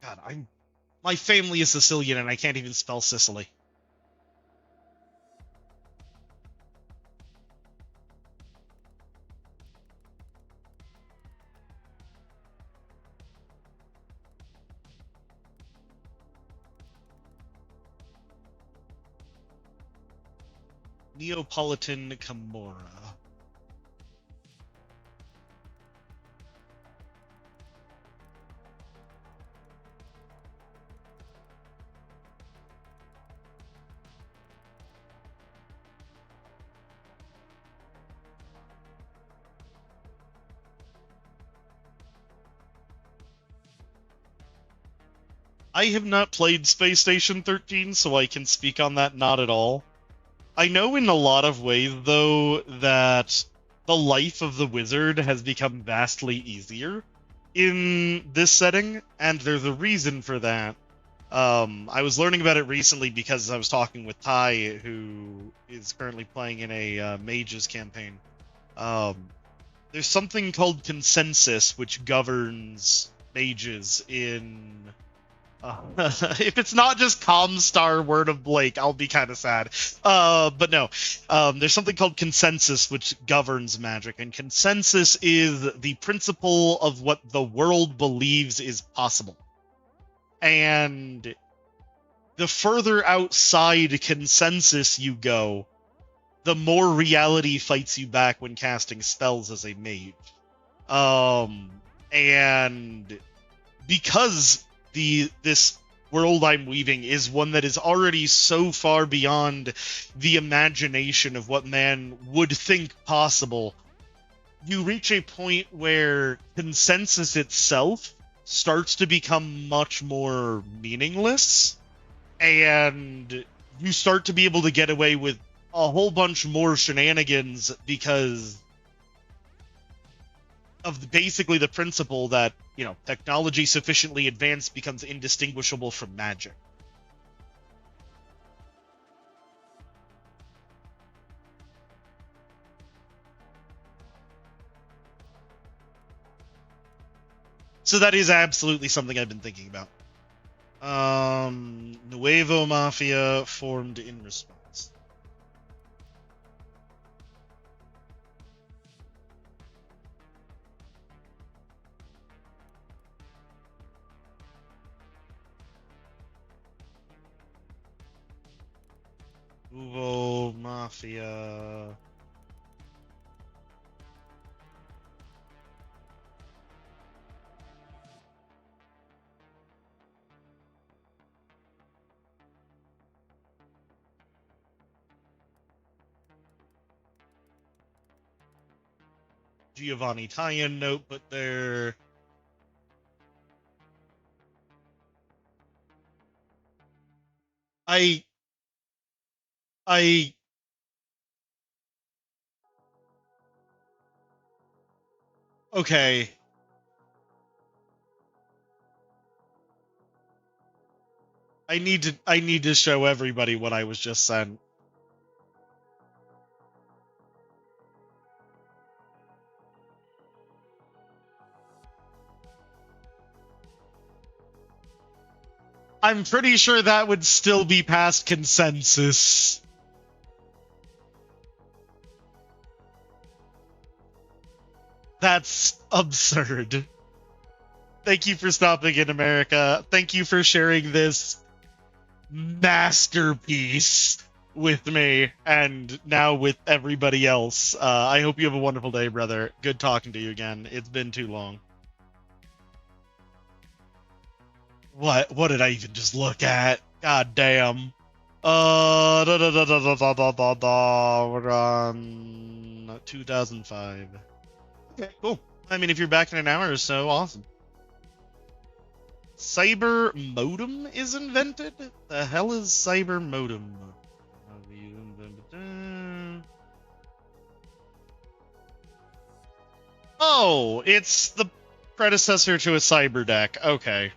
God, my family is Sicilian and I can't even spell Sicily. Neapolitan Camorra. I have not played Space Station 13, so I can speak on that not at all. I know in a lot of ways, though, that the life of the wizard has become vastly easier in this setting, and there's a reason for that. I was learning about it recently because I was talking with Ty, who is currently playing in a Mages campaign. There's something called consensus, which governs mages in if it's not just Comstar Word of Blake, I'll be kind of sad. But no, there's something called consensus which governs magic, and consensus is the principle of what the world believes is possible. And the further outside consensus you go, the more reality fights you back when casting spells as a mage. And because this world I'm weaving is one that is already so far beyond the imagination of what man would think possible, you reach a point where consensus itself starts to become much more meaningless, and you start to be able to get away with a whole bunch more shenanigans because of basically the principle that, technology sufficiently advanced becomes indistinguishable from magic. So that is absolutely something I've been thinking about. Nuevo Mafia formed in response. Nuevo Mafia. Giovanni tie-in note, but they're... I okay. I need to show everybody what I was just sent. I'm pretty sure that would still be past consensus. That's absurd. Thank you for stopping in, America. Thank you for sharing this masterpiece with me and now with everybody else. I hope you have a wonderful day, brother. Good talking to you again. It's been too long. What did I even just look at? God damn. We're on 2005. Okay, cool. I mean, if you're back in an hour or so, awesome. Cyber modem is invented? The hell is cyber modem? Oh, it's the predecessor to a cyber deck. Okay.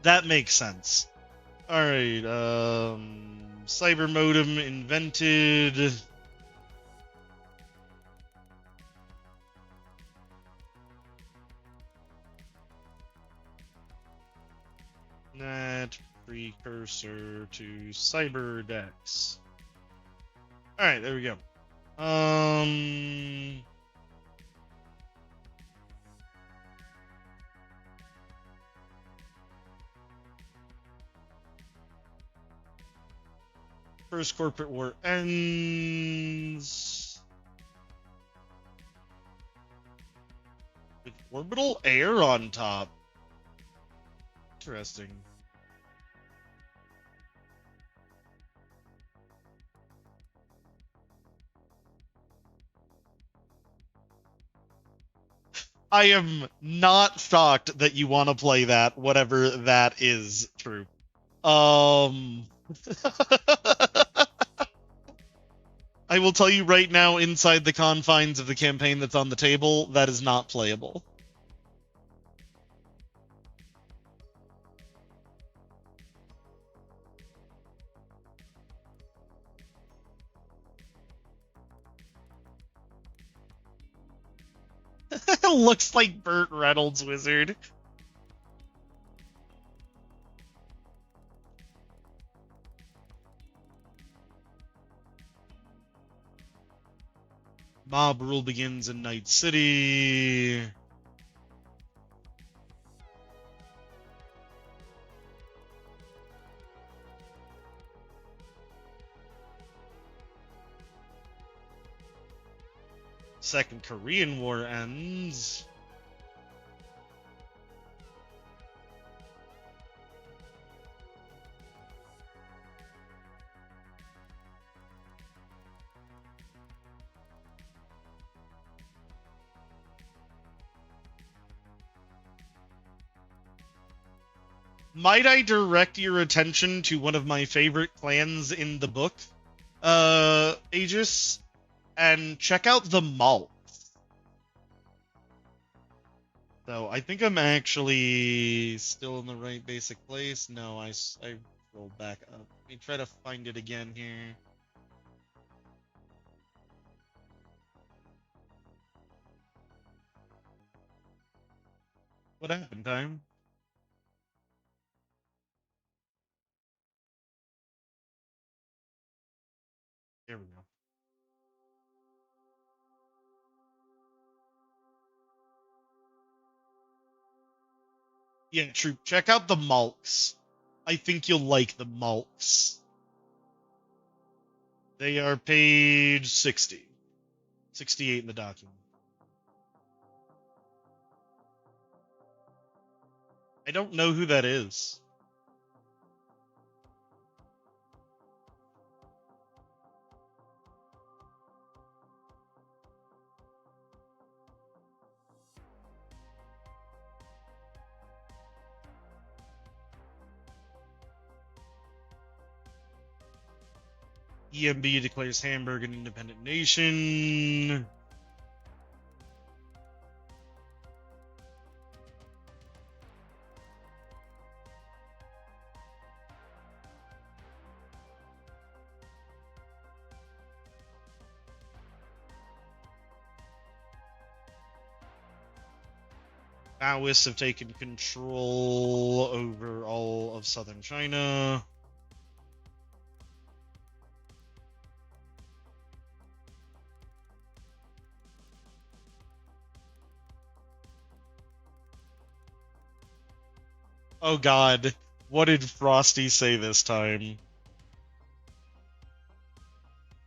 That makes sense. Alright, cyber modem invented. That precursor to cyber decks. Alright, there we go. First corporate war ends with orbital air on top. Interesting. I am not shocked that you want to play that, whatever that is true. I will tell you right now, inside the confines of the campaign that's on the table, that is not playable. Looks like Burt Reynolds Wizard. Mob rule begins in Night City. Second Korean War ends. Might I direct your attention to one of my favorite clans in the book, Aegis, and check out the Malt. So I think I'm actually still in the right basic place. No, I rolled back up. Let me try to find it again here. What happened, time? There we go. Yeah, true. Check out the Malks. I think you'll like the Malks. They are page 60. 68 in the document. I don't know who that is. EMB declares Hamburg an independent nation. Maoists have taken control over all of southern China. Oh god, what did Frosty say this time?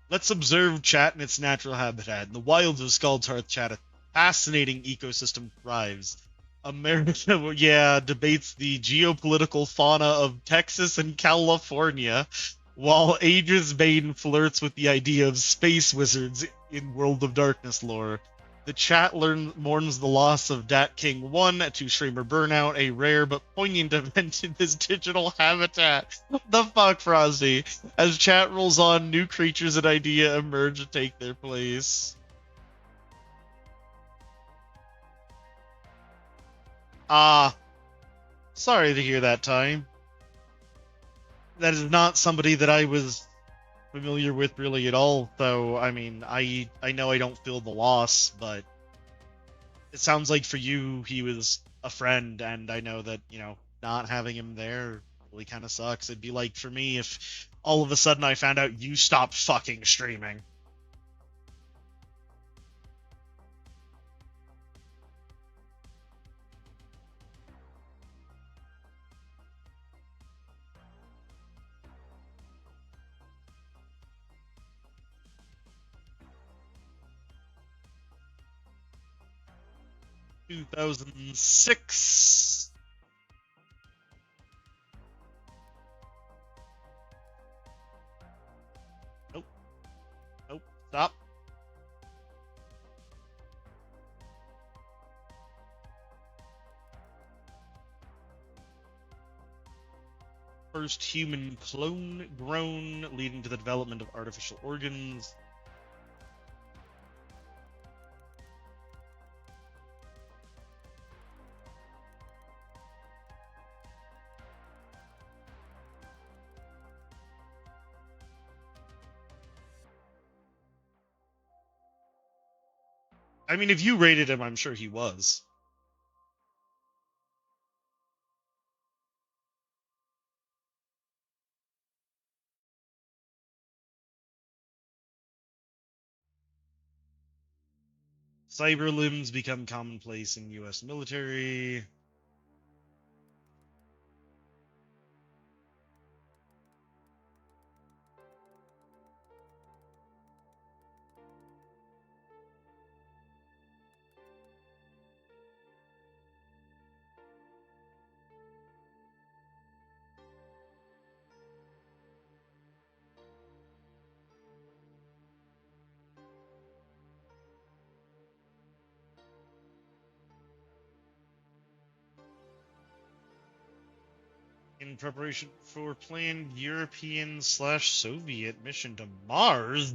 Let's observe chat in its natural habitat. In the wilds of Scald's Hearth chat, a fascinating ecosystem thrives. America, yeah, debates the geopolitical fauna of Texas and California, while Aegis Bane flirts with the idea of space wizards in World of Darkness lore. The chat mourns the loss of Dat King 1 to streamer burnout, a rare but poignant event in this digital habitat. The fuck, Frosty? As chat rolls on, new creatures and idea emerge to take their place. Ah, sorry to hear that, Time. That is not somebody that I was familiar with really at all, though. I mean, I know I don't feel the loss, but it sounds like for you he was a friend, and I know that, not having him there really kind of sucks. It'd be like for me if all of a sudden I found out you stopped fucking streaming. Two 2006. Nope. Nope. Stop. First human clone grown, leading to the development of artificial organs. I mean, if you rated him, I'm sure he was. Cyber limbs become commonplace in U.S. military. In preparation for planned European/Soviet mission to Mars.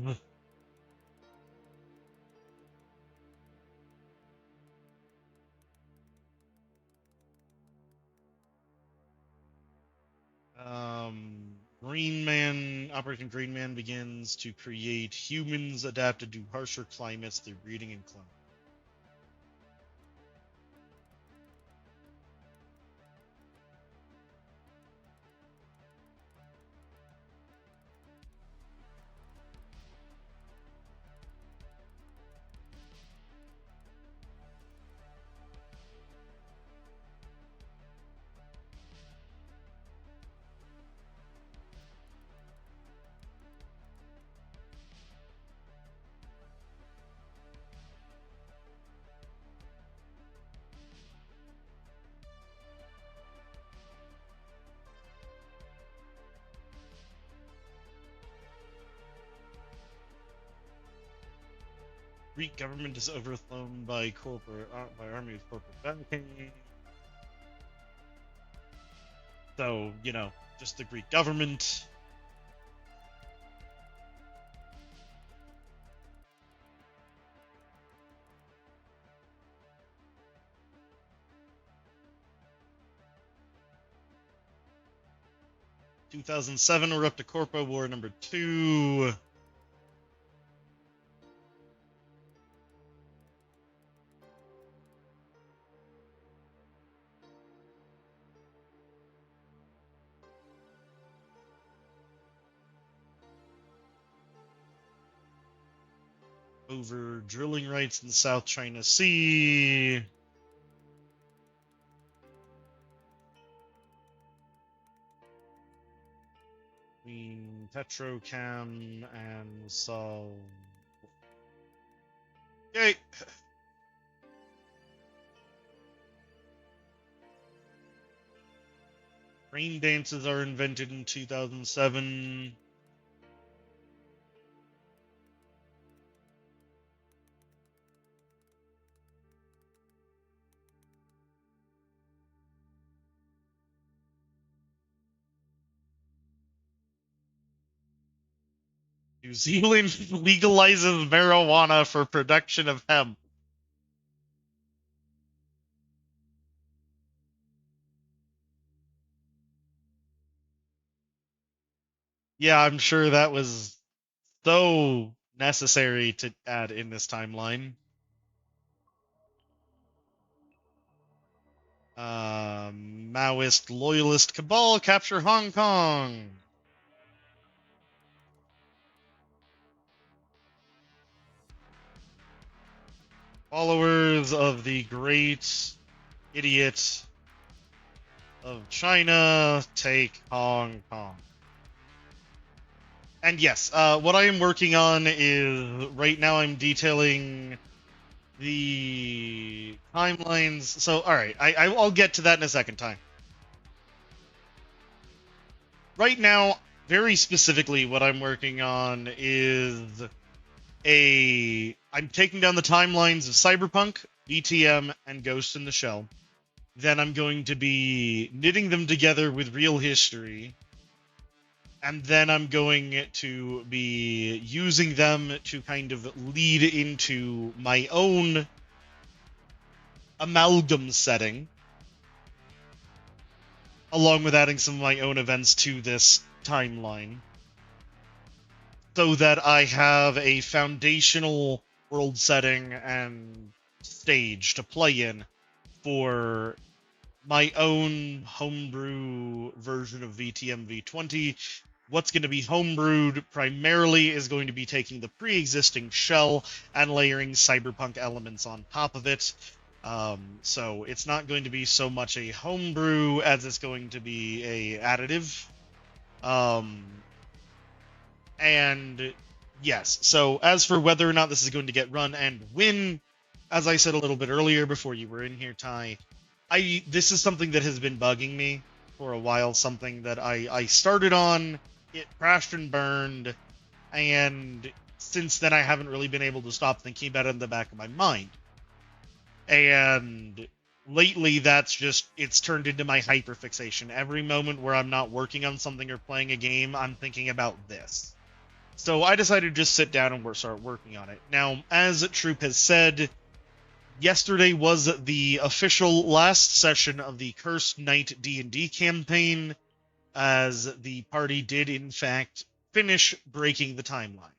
Operation Green Man begins to create humans adapted to harsher climates through breeding and cloning. Greek government is overthrown by army of corporate backing. So, just the Greek government. In 2007, we're up to Corpo War number 2. Over drilling rights in the South China Sea. Between Petrochem and Sol. Okay. Rain dances are invented in 2007. New Zealand legalizes marijuana for production of hemp. Yeah, I'm sure that was so necessary to add in this timeline. Maoist loyalist cabal capture Hong Kong. Followers of the great idiot of China take Hong Kong. And yes, what I am working on is right now I'm detailing the timelines. So, all right, I'll get to that in a second time. Right now, very specifically, what I'm working on is I'm taking down the timelines of Cyberpunk, BTM, and Ghost in the Shell. Then I'm going to be knitting them together with real history. And then I'm going to be using them to kind of lead into my own amalgam setting, along with adding some of my own events to this timeline, so that I have a foundational world setting and stage to play in for my own homebrew version of VTM V20. What's going to be homebrewed primarily is going to be taking the pre-existing shell and layering cyberpunk elements on top of it. So it's not going to be so much a homebrew as it's going to be a additive. And yes, so as for whether or not this is going to get run and when, as I said a little bit earlier before you were in here, Ty, this is something that has been bugging me for a while, something that I started on, it crashed and burned, and since then I haven't really been able to stop thinking about it in the back of my mind. And lately it's turned into my hyperfixation. Every moment where I'm not working on something or playing a game, I'm thinking about this. So I decided to just sit down and start working on it. Now, as Troop has said, yesterday was the official last session of the Cursed Knight D&D campaign, as the party did in fact finish breaking the timeline.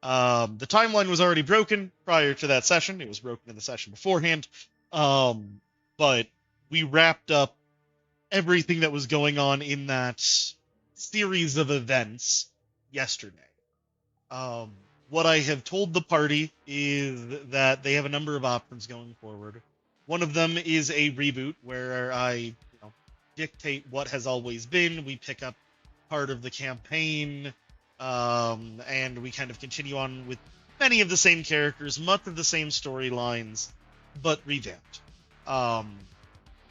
The timeline was already broken prior to that session. It was broken in the session beforehand. But we wrapped up everything that was going on in that series of events yesterday. Um, what I have told the party is that they have a number of options going forward. One of them is a reboot where I dictate what has always been. We pick up part of the campaign, and we kind of continue on with many of the same characters, much of the same storylines, but revamped. Um,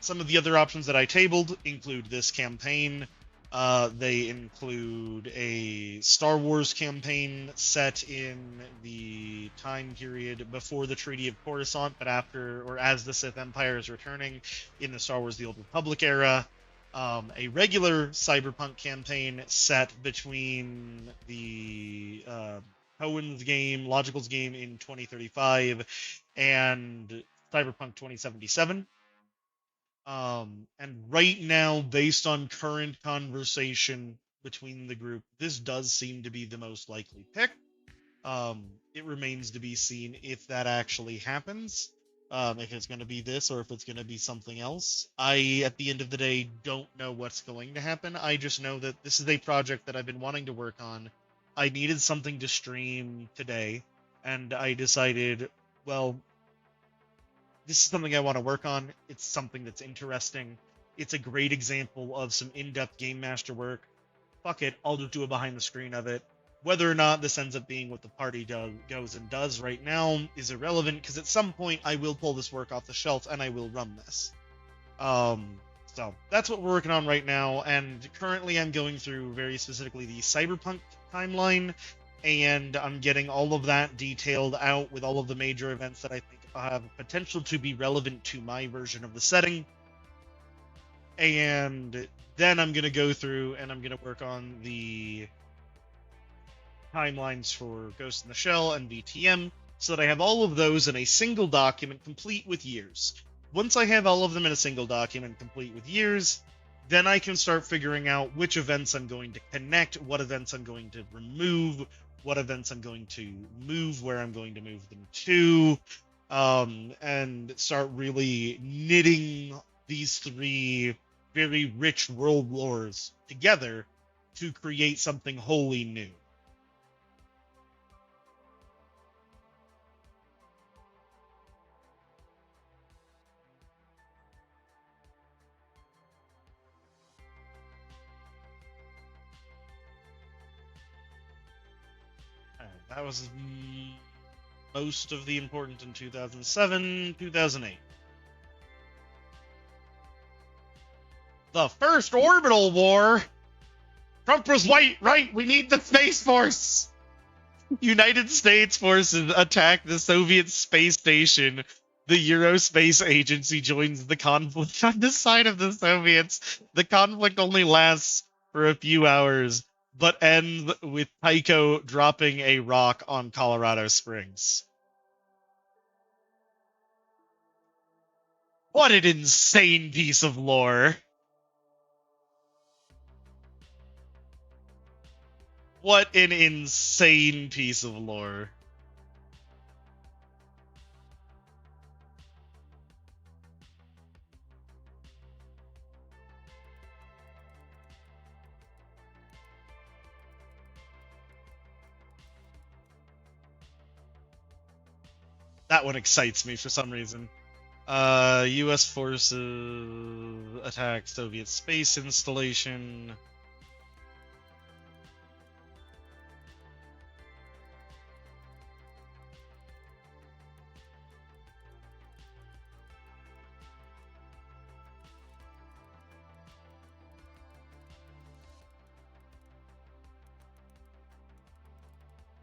some of the other options that I tabled include this campaign. They include a Star Wars campaign set in the time period before the Treaty of Coruscant, but after or as the Sith Empire is returning in the Star Wars: The Old Republic era. A regular cyberpunk campaign set between the Cohen's game, Logical's game in 2035, and Cyberpunk 2077. And right now, based on current conversation between the group, this does seem to be the most likely pick. It remains to be seen if that actually happens. If it's going to be this or if it's going to be something else. At the end of the day, don't know what's going to happen. I just know that this is a project that I've been wanting to work on. I needed something to stream today, and I decided, well, this is something I want to work on. It's something that's interesting. It's a great example of some in-depth game master work. Fuck it, I'll just do a behind the screen of it. Whether or not this ends up being what the party goes and does right now is irrelevant, because at some point I will pull this work off the shelf and I will run this. So that's what we're working on right now, and currently I'm going through very specifically the Cyberpunk timeline, and I'm getting all of that detailed out with all of the major events that I think have potential to be relevant to my version of the setting. And then I'm going to go through and I'm going to work on the timelines for Ghost in the Shell and VTM, so that I have all of those in a single document complete with years. Once I have all of them in a single document complete with years, then I can start figuring out which events I'm going to connect, what events I'm going to remove, what events I'm going to move, where I'm going to move them to, and start really knitting these three very rich world lores together to create something wholly new. That was most of the important in 2007, 2008. The First Orbital War? Trump was right, we need the Space Force! United States forces attack the Soviet space station. The Eurospace Agency joins the conflict on the side of the Soviets. The conflict only lasts for a few hours, but ends with Tycho dropping a rock on Colorado Springs. What an insane piece of lore. What an insane piece of lore. That one excites me for some reason. U.S. forces attack Soviet space installation.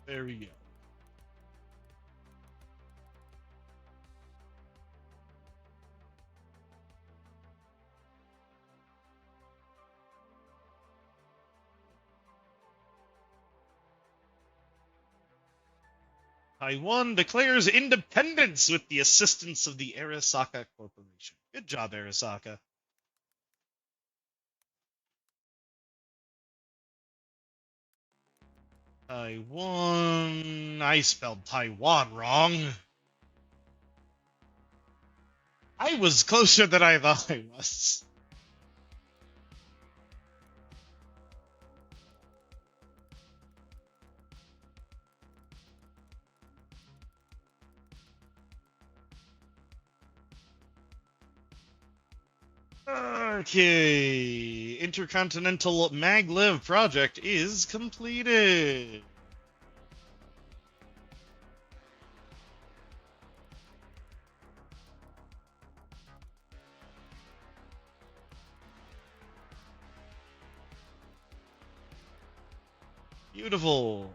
There we go. Taiwan declares independence with the assistance of the Arasaka Corporation. Good job, Arasaka. Taiwan. I spelled Taiwan wrong. I was closer than I thought I was. Okay. Intercontinental maglev project is completed. Beautiful.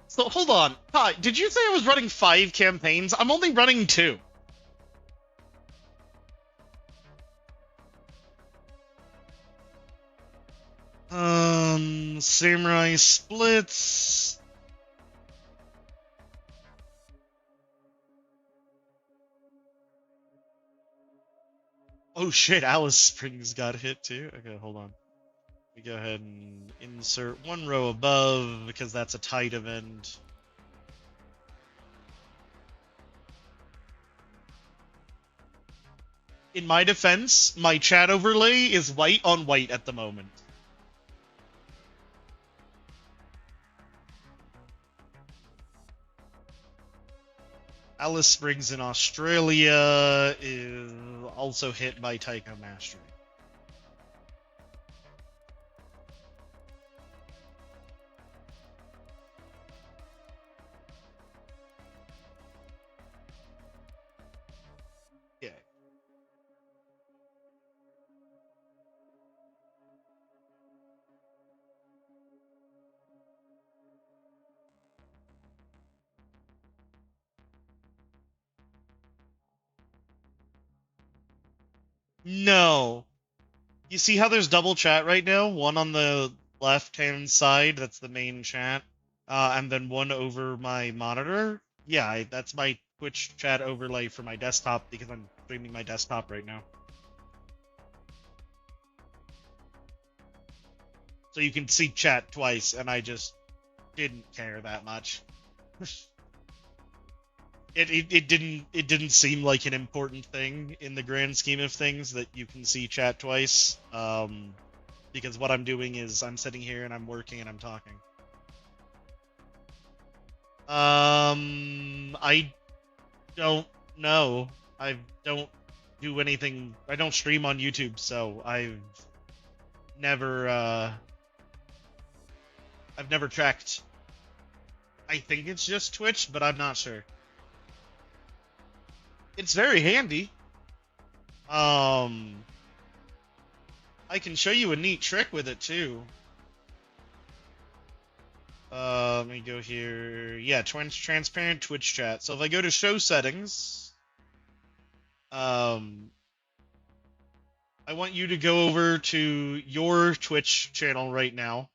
So hold on. Hi, did you say I was running 5 campaigns? I'm only running 2. Samurai Splits. Oh shit, Alice Springs got hit too. Okay, hold on. We go ahead and insert 1 row above because that's a tight event. In my defense, my chat overlay is white on white at the moment. Alice Springs in Australia is also hit by Taiko Mastery. Yeah. No. You see how there's double chat right now? One on the left-hand side, that's the main chat, and then one over my monitor? Yeah, that's my Twitch chat overlay for my desktop because I'm streaming my desktop right now. So you can see chat twice, and I just didn't care that much. It didn't seem like an important thing in the grand scheme of things that you can see chat twice. Because what I'm doing is I'm sitting here and I'm working and I'm talking. I don't know. I don't do anything. I don't stream on YouTube, so never I've never tracked. I think it's just Twitch, but I'm not sure. It's very handy. I can show you a neat trick with it too. Let me go here. Yeah, transparent Twitch chat. So if I go to show settings, I want you to go over to your Twitch channel right now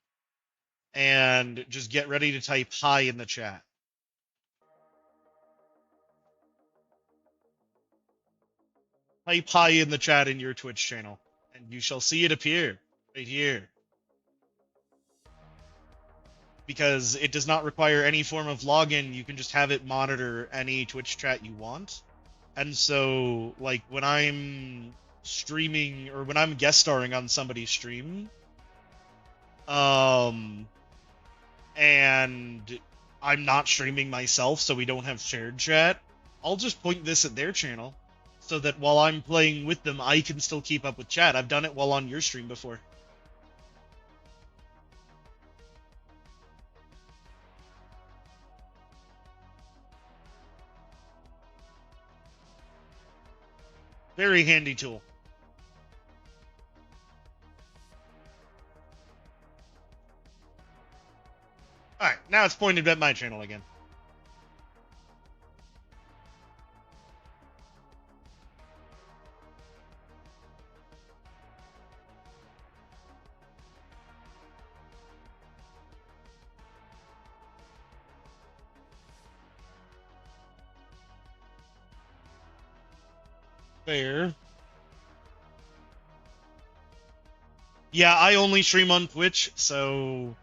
and just get ready to type hi in the chat. Type hi in the chat in your Twitch channel, and you shall see it appear right here. Because it does not require any form of login, you can just have it monitor any Twitch chat you want. And so, like, when I'm streaming or when I'm guest starring on somebody's stream, and I'm not streaming myself, so we don't have shared chat, I'll just point this at their channel so that while I'm playing with them, I can still keep up with chat. I've done it while on your stream before. Very handy tool. Alright, now it's pointed at my channel again. Fair. Yeah, I only stream on Twitch, so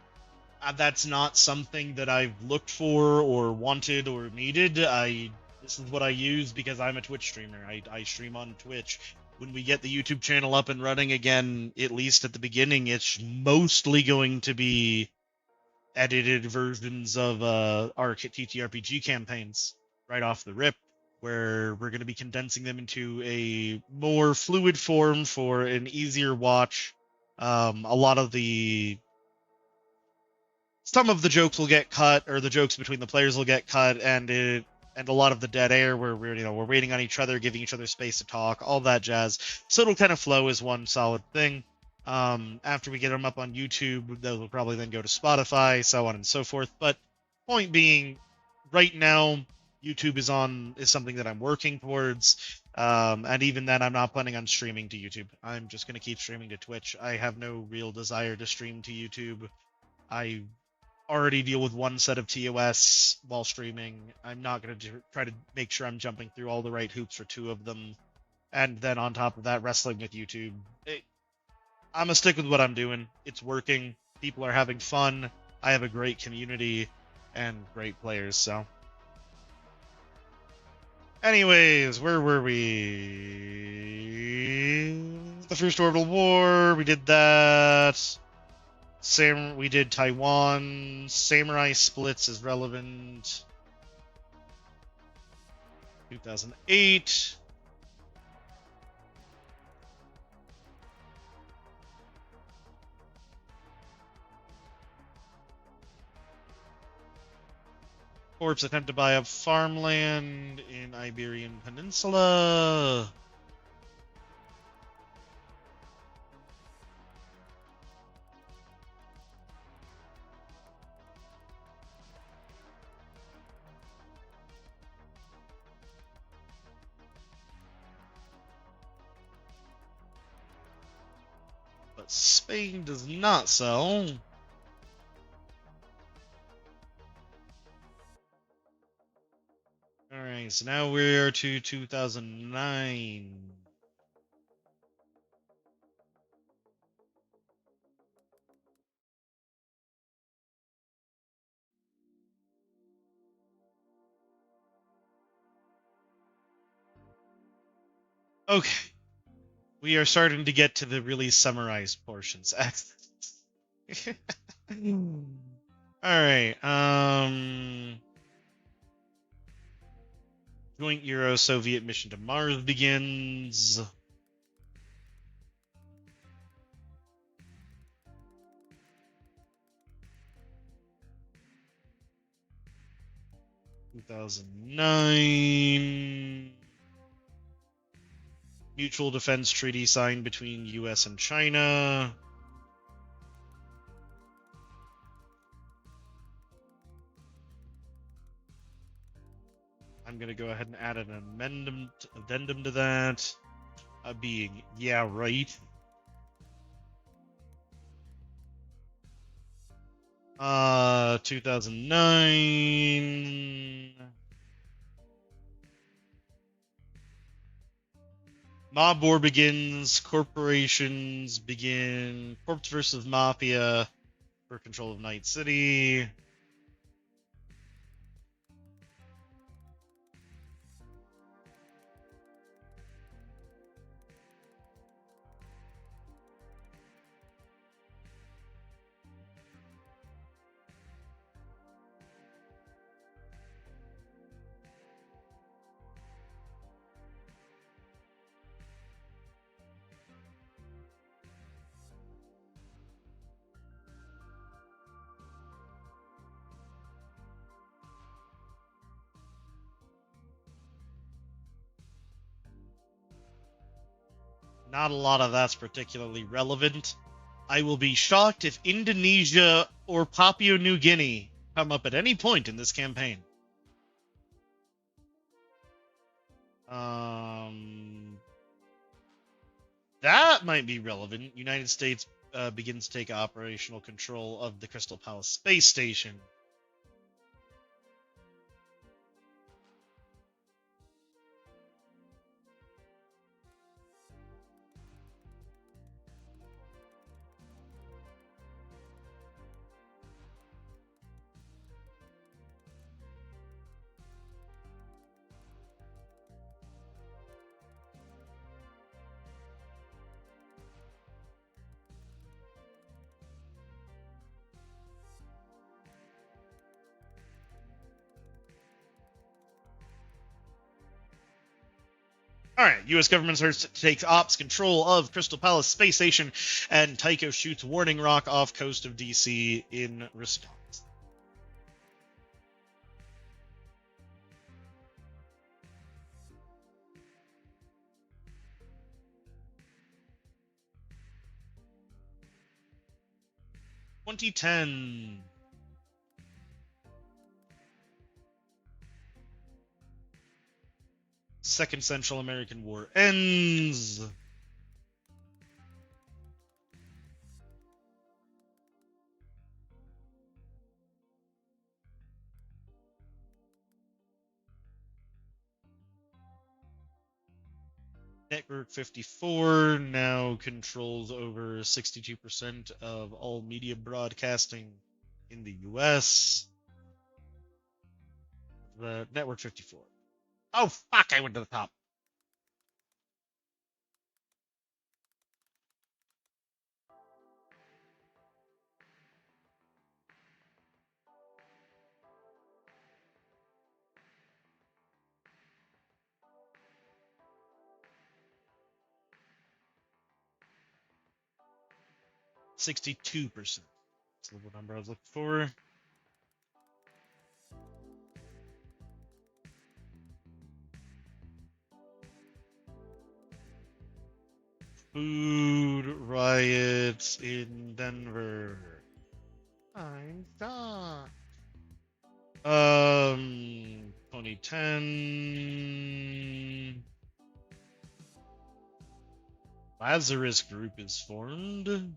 that's not something that I've looked for or wanted or needed. This is what I use because I'm a Twitch streamer. I stream on Twitch. When we get the YouTube channel up and running again, at least at the beginning, it's mostly going to be edited versions of our TTRPG campaigns right off the rip, where we're going to be condensing them into a more fluid form for an easier watch. A lot of the Some of the jokes will get cut, or the jokes between the players will get cut, and a lot of the dead air where we're waiting on each other, giving each other space to talk, all that jazz. So it'll kind of flow as one solid thing. After we get them up on YouTube, those will probably then go to Spotify, so on and so forth. But point being, right now, YouTube is something that I'm working towards. And even then, I'm not planning on streaming to YouTube. I'm just going to keep streaming to Twitch. I have no real desire to stream to YouTube. I already deal with one set of TOS while streaming. I'm not going to try to make sure I'm jumping through all the right hoops for two of them. And then on top of that, wrestling with YouTube. I'm going to stick with what I'm doing. It's working. People are having fun. I have a great community and great players, so. Anyways, where were we? The First Orbital War. We did that. We did Taiwan. Samurai Splits is relevant. 2008. Corps attempt to buy up farmland in Iberian Peninsula. But Spain does not sell. Alright, so now we're to 2009. Okay. We are starting to get to the really summarized portions. Alright, joint Euro-Soviet mission to Mars begins. (2009) Mutual defense treaty signed between US and China. I'm going to go ahead and add an addendum to that. Being, yeah, right. 2009. Mob war begins. Corporations begin. Corpos versus Mafia for control of Night City. Not a lot of that's particularly relevant. I will be shocked if Indonesia or Papua New Guinea come up at any point in this campaign. That might be relevant. United States begins to take operational control of the Crystal Palace space station. All right, U.S. government starts to take ops control of Crystal Palace Space Station, and Tycho shoots Warning Rock off coast of DC in response. (2010). Second Central American War ends. Network 54 now controls over 62% of all media broadcasting in the US. The Network 54. Oh, fuck, I went to the top. (62%). That's the number I was looking for. Food riots in Denver. I'm done. 2010. Lazarus Group is formed.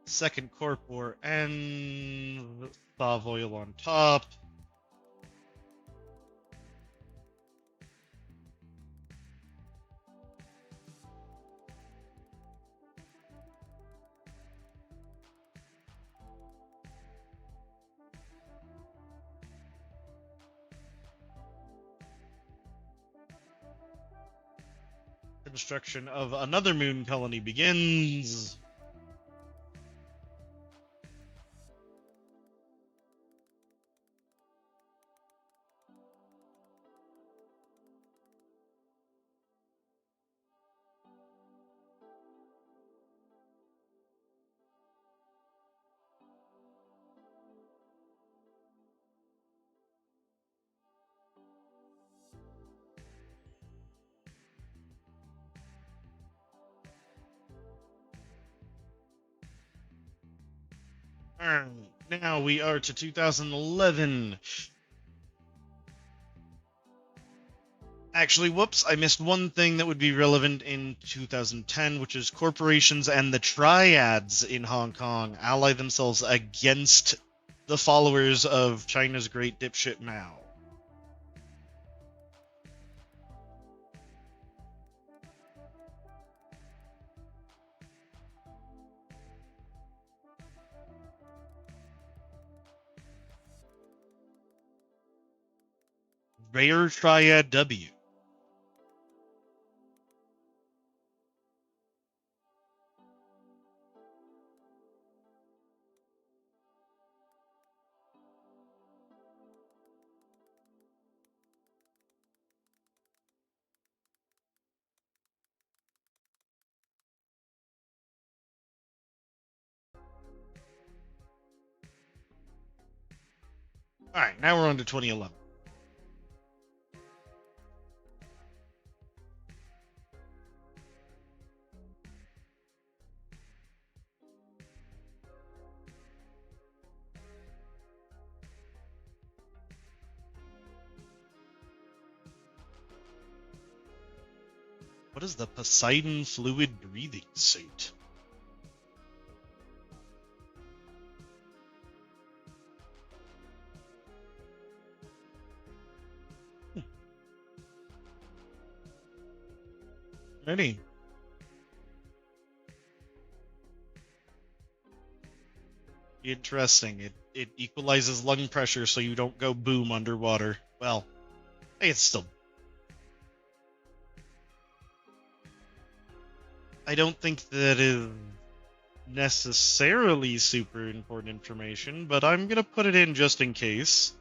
Second Corp War ends. Thaw oil on top. Construction of another moon colony begins. Now we are to 2011. Actually, whoops, I missed one thing that would be relevant in 2010, which is corporations and the triads in Hong Kong ally themselves against the followers of China's great dipshit Mao. Rare Triad W. Alright, now we're on to 2011. What is the Poseidon Fluid Breathing Suit? Ready. Interesting. It equalizes lung pressure so you don't go boom underwater. Well, it's still... I don't think that is necessarily super important information, but I'm gonna put it in just in case.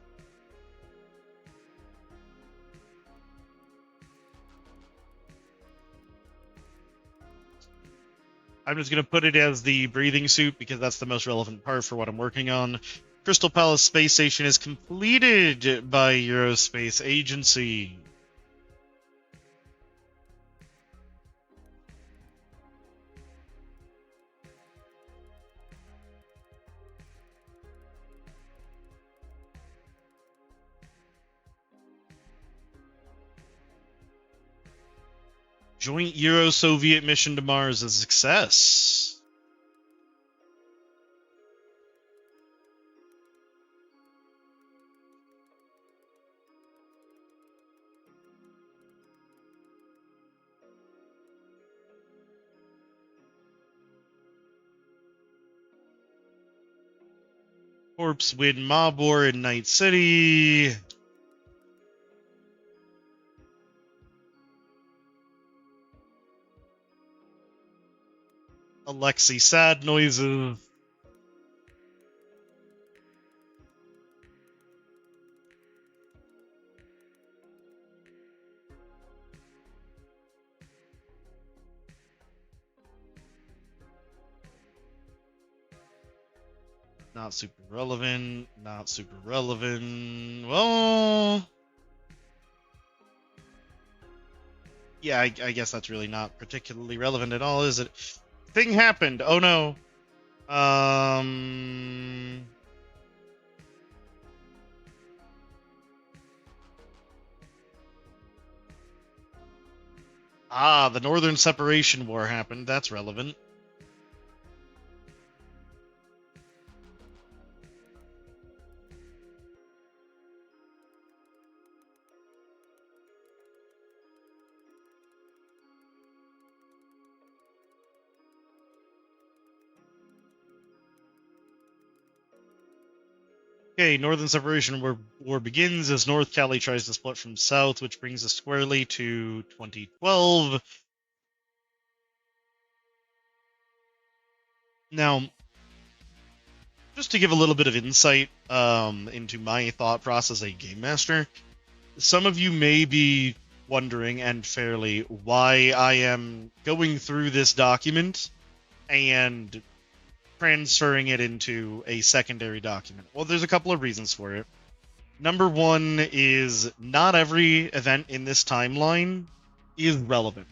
I'm just going to put it as the breathing suit because that's the most relevant part for what I'm working on. Crystal Palace Space Station is completed by Eurospace Agency. Joint Euro-Soviet mission to Mars is a success. Corpos win Mob War in Night City. Alexei sad noises. Not super relevant. Not super relevant. Well... yeah, I guess that's really not particularly relevant at all, is it? Thing happened. Oh no. The Northern Separation War happened. That's relevant. Okay, Northern Separation War begins as North Cali tries to split from South, which brings us squarely to 2012. Now, just to give a little bit of insight into my thought process as a game master, some of you may be wondering, and fairly, why I am going through this document and transferring it into a secondary document. Well, there's a couple of reasons for it. Number one is not every event in this timeline is relevant.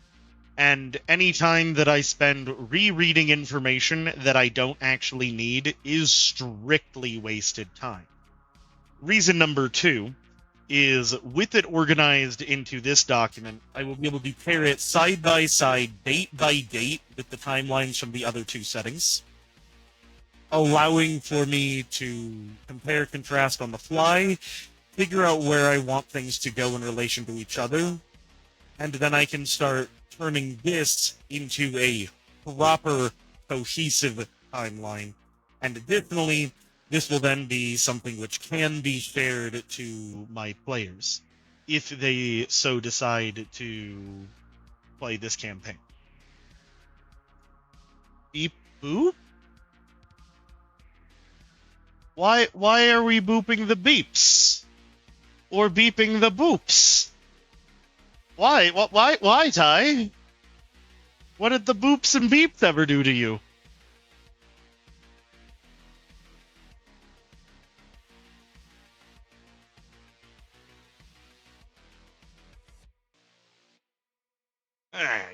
And any time that I spend rereading information that I don't actually need is strictly wasted time. Reason number two is with it organized into this document, I will be able to pair it side by side, date by date, with the timelines from the other two settings, allowing for me to compare, contrast on the fly, figure out where I want things to go in relation to each other, and then I can start turning this into a proper, cohesive timeline. And additionally, this will then be something which can be shared to my players, if they so decide to play this campaign. Beep boop? Why are we booping the beeps? Or beeping the boops? Why, Ty? What did the boops and beeps ever do to you?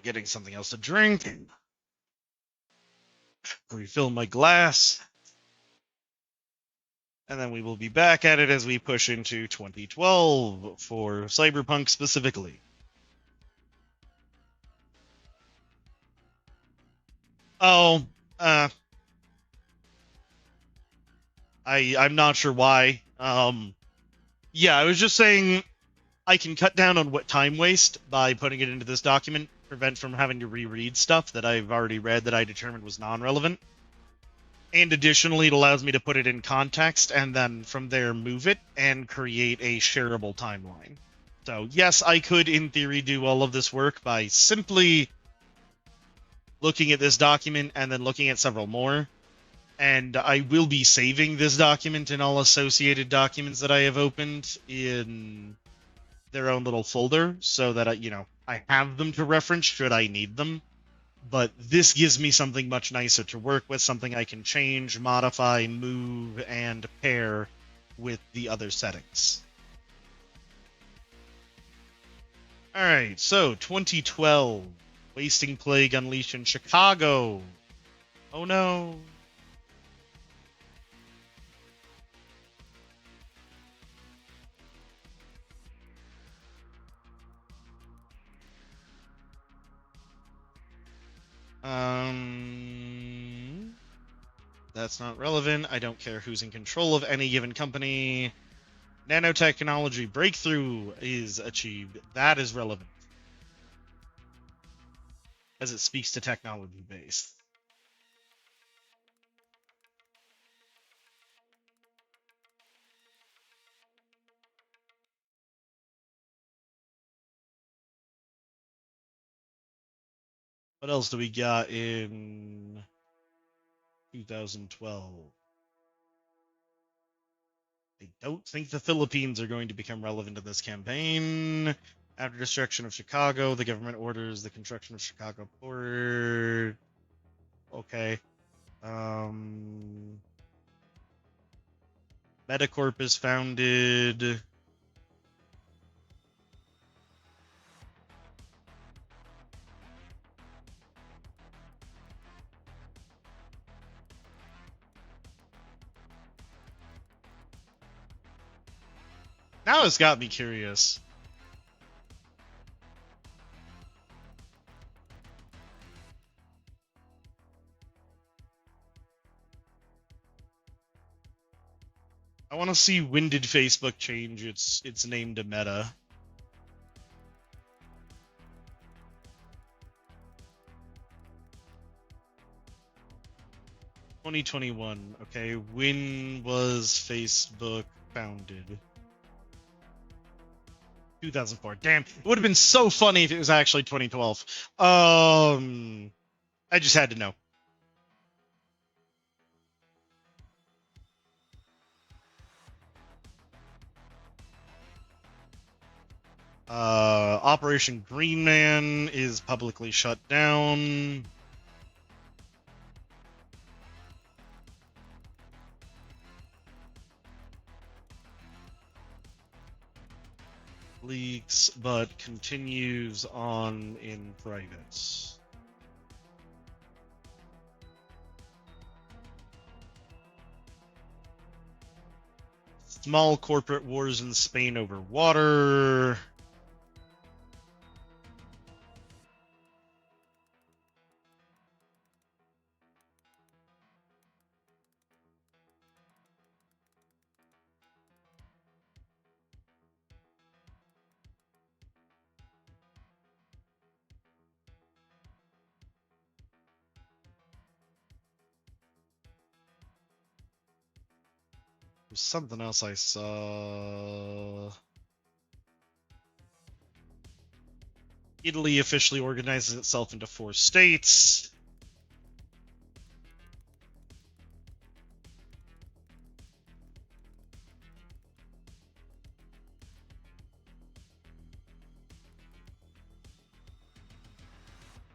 Getting something else to drink. Refill my glass. And then we will be back at it as we push into 2012 for Cyberpunk specifically. Oh, I'm not sure why. Yeah, I was just saying I can cut down on what time waste by putting it into this document, prevent from having to reread stuff that I've already read that I determined was non-relevant. And additionally, it allows me to put it in context and then from there move it and create a shareable timeline. So yes, I could in theory do all of this work by simply looking at this document and then looking at several more. And I will be saving this document and all associated documents that I have opened in their own little folder so that I have them to reference should I need them. But this gives me something much nicer to work with, something I can change, modify, move, and pair with the other settings. Alright, so 2012. Wasting Plague unleashed in Chicago. Oh no. That's not relevant. I don't care who's in control of any given company. Nanotechnology breakthrough is achieved. That is relevant. As it speaks to technology base. What else do we got in 2012? I don't think the Philippines are going to become relevant in this campaign. After destruction of Chicago, the government orders the construction of Chicago Port. Okay. Metacorp is founded. Now it's got me curious. I want to see when did Facebook change its name to Meta. (2021). Okay, when was Facebook founded? 2004. Damn, it would have been so funny if it was actually 2012. I just had to know. Operation Green Man is publicly shut down. Leaks, but continues on in private. Small corporate wars in Spain over water. There's something else I saw. Italy officially organizes itself into 4 states.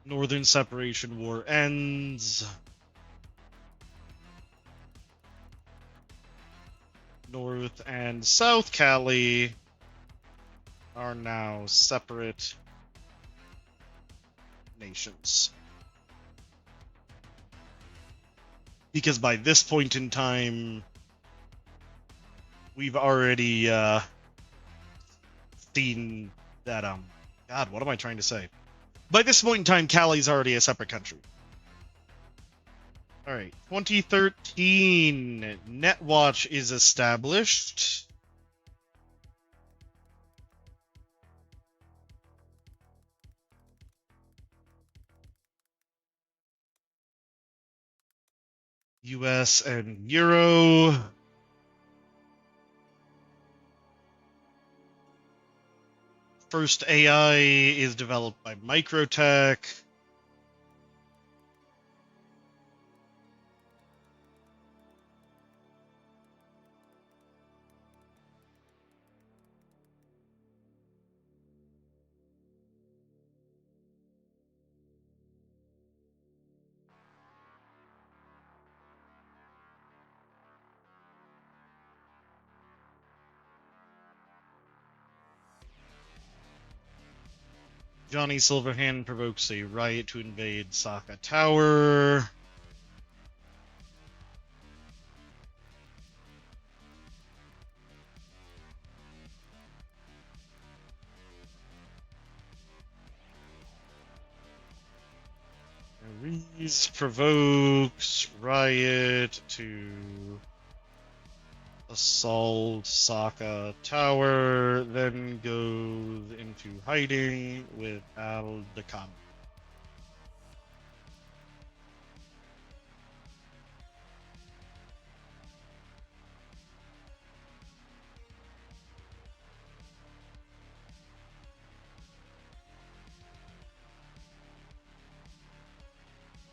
Northern Separation War ends. North and South Cali are now separate nations. Because by this point in time, we've already seen that, God, what am I trying to say? By this point in time, Cali's already a separate country. Alright, 2013, NetWatch is established. US and Euro. First AI is developed by Microtech. Johnny Silverhand provokes a riot to invade Sokka Tower. Reese provokes riot to assault Sokka Tower, then goes into hiding with Al Dakam.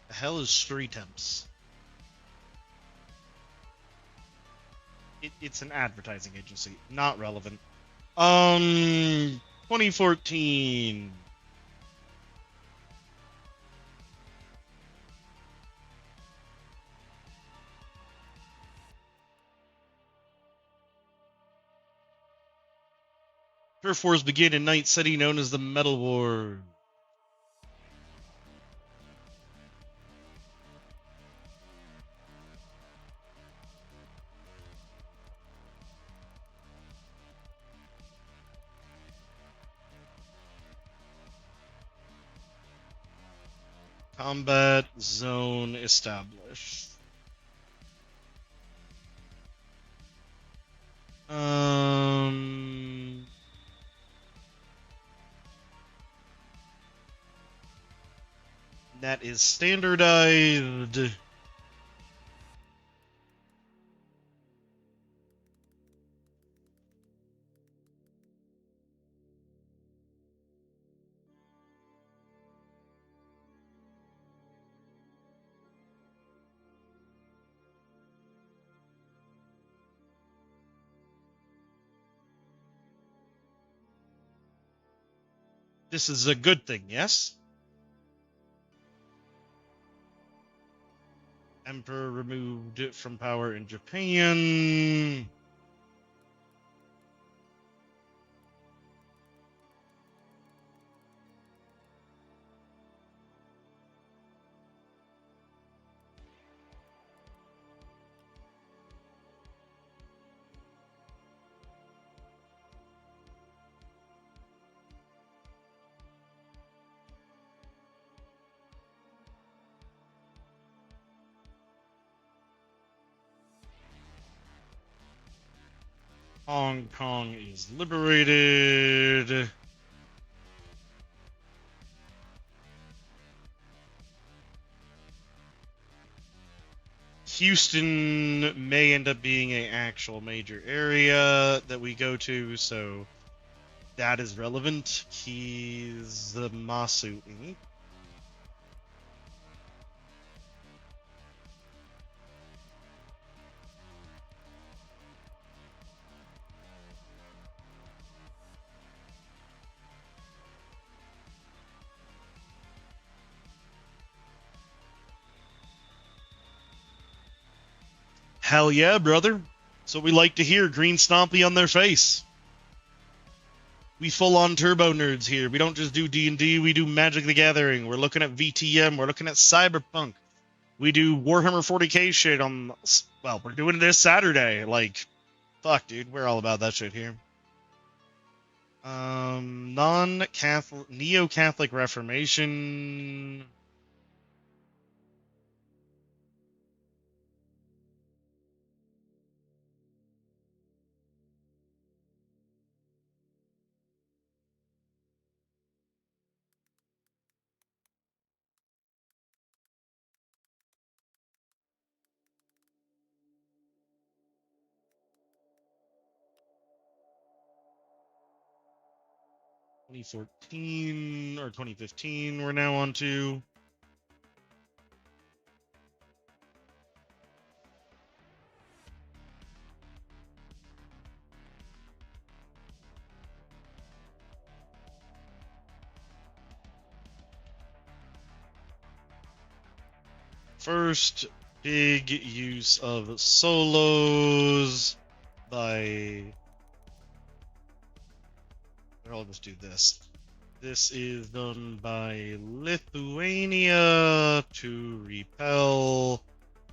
The hell is Street Temps? It's an advertising agency, not relevant. 2014. Turf wars begin in Night City, known as the Metal War. Combat zone established. That is standardized. This is a good thing, yes? Emperor removed from power in Japan. Hong Kong is liberated. Houston may end up being an actual major area that we go to, so that is relevant. He's the Masu Inc. Hell yeah, brother. So we like to hear green stompy on their face. We full-on turbo nerds here. We don't just do D&D, we do Magic the Gathering. We're looking at VTM, we're looking at Cyberpunk. We do Warhammer 40k shit on, well, we're doing this Saturday. Like, fuck, dude, we're all about that shit here. Non-Catholic, Neo-Catholic Reformation. 2014 or 2015 we're now on to. First big use of solos by... I'll just do this. This is done by Lithuania to repel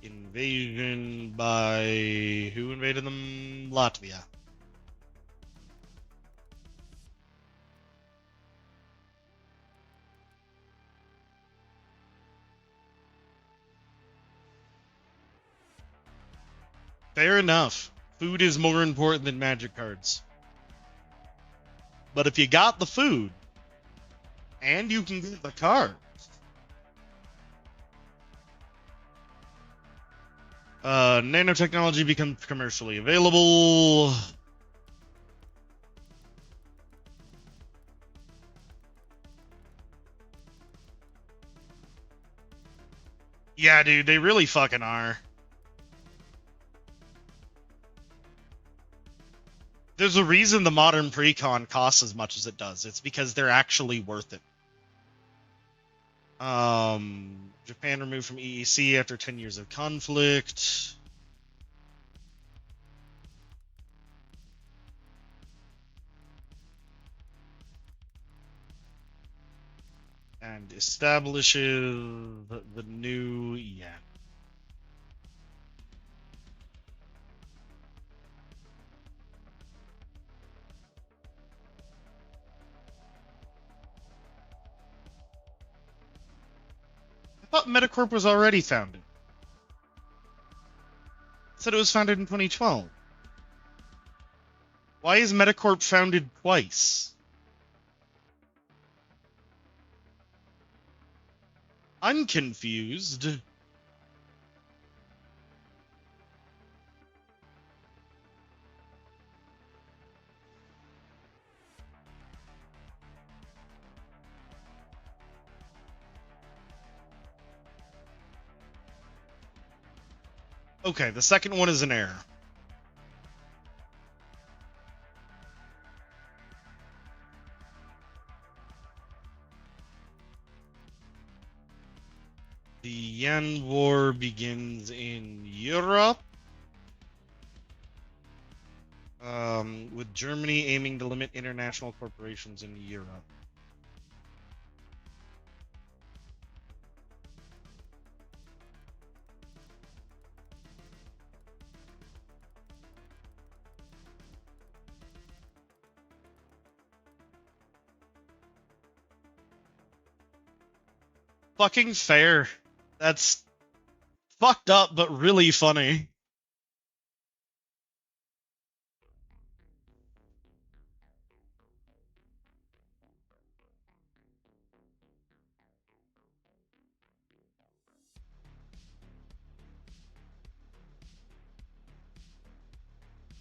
invasion by... Who invaded them? Latvia. Fair enough. Food is more important than magic cards. But if you got the food, and you can get the card, nanotechnology becomes commercially available. Yeah, dude, they really fucking are. There's a reason the modern precon costs as much as it does. It's because they're actually worth it. Japan removed from EEC after 10 years of conflict. And establishes the new yen. I thought Metacorp was already founded. It said it was founded in 2012. Why is Metacorp founded twice? I'm confused. Okay, the second one is an error. The Yen War begins in Europe, with Germany aiming to limit international corporations in Europe. Fucking fair. That's fucked up, but really funny.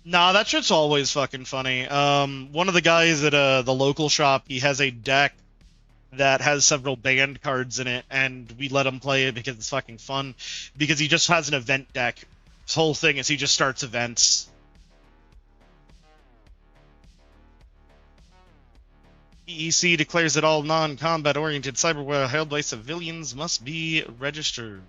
Nah, that shit's always fucking funny. One of the guys at the local shop, he has a deck that has several band cards in it, and we let him play it because it's fucking fun. Because he just has an event deck. His whole thing is he just starts events. EEC declares that all non-combat oriented cyberware held by civilians must be registered.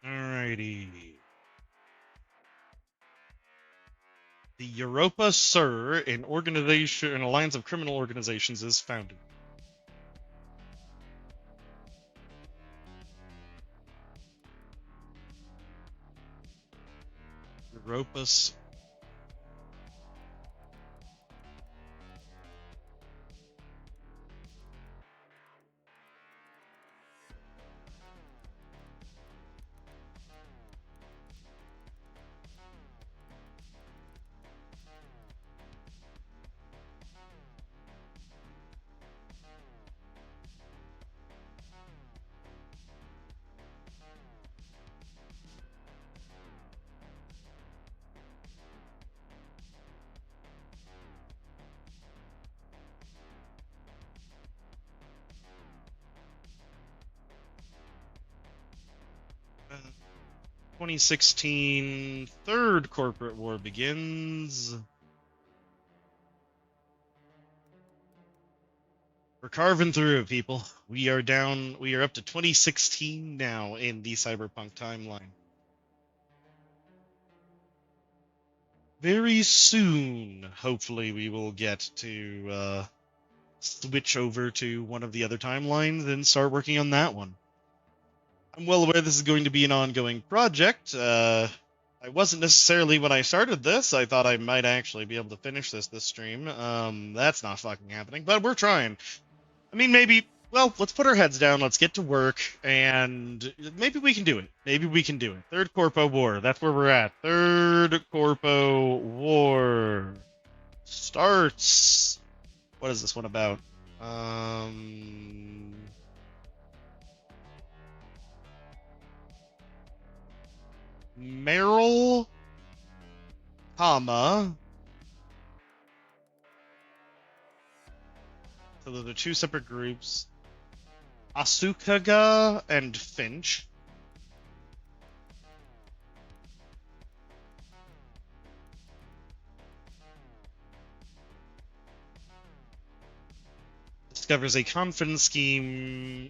Alrighty. The Europa Sur, an organization, an alliance of criminal organizations, is founded. Europa. 2016 third corporate war begins. We're carving through it, people. We are up to 2016 now in the cyberpunk timeline. Very soon, hopefully, we will get to switch over to one of the other timelines and start working on that one. I'm well aware this is going to be an ongoing project. I wasn't necessarily, when I started this, I thought I might actually be able to finish this stream. That's not fucking happening, but we're trying. I mean, let's put our heads down, let's get to work, and maybe we can do it. Third Corpo War, that's where we're at. Third Corpo War starts. What is this one about? Meryl, comma. So those are two separate groups. Asukaga and Finch. Discovers a confidence scheme.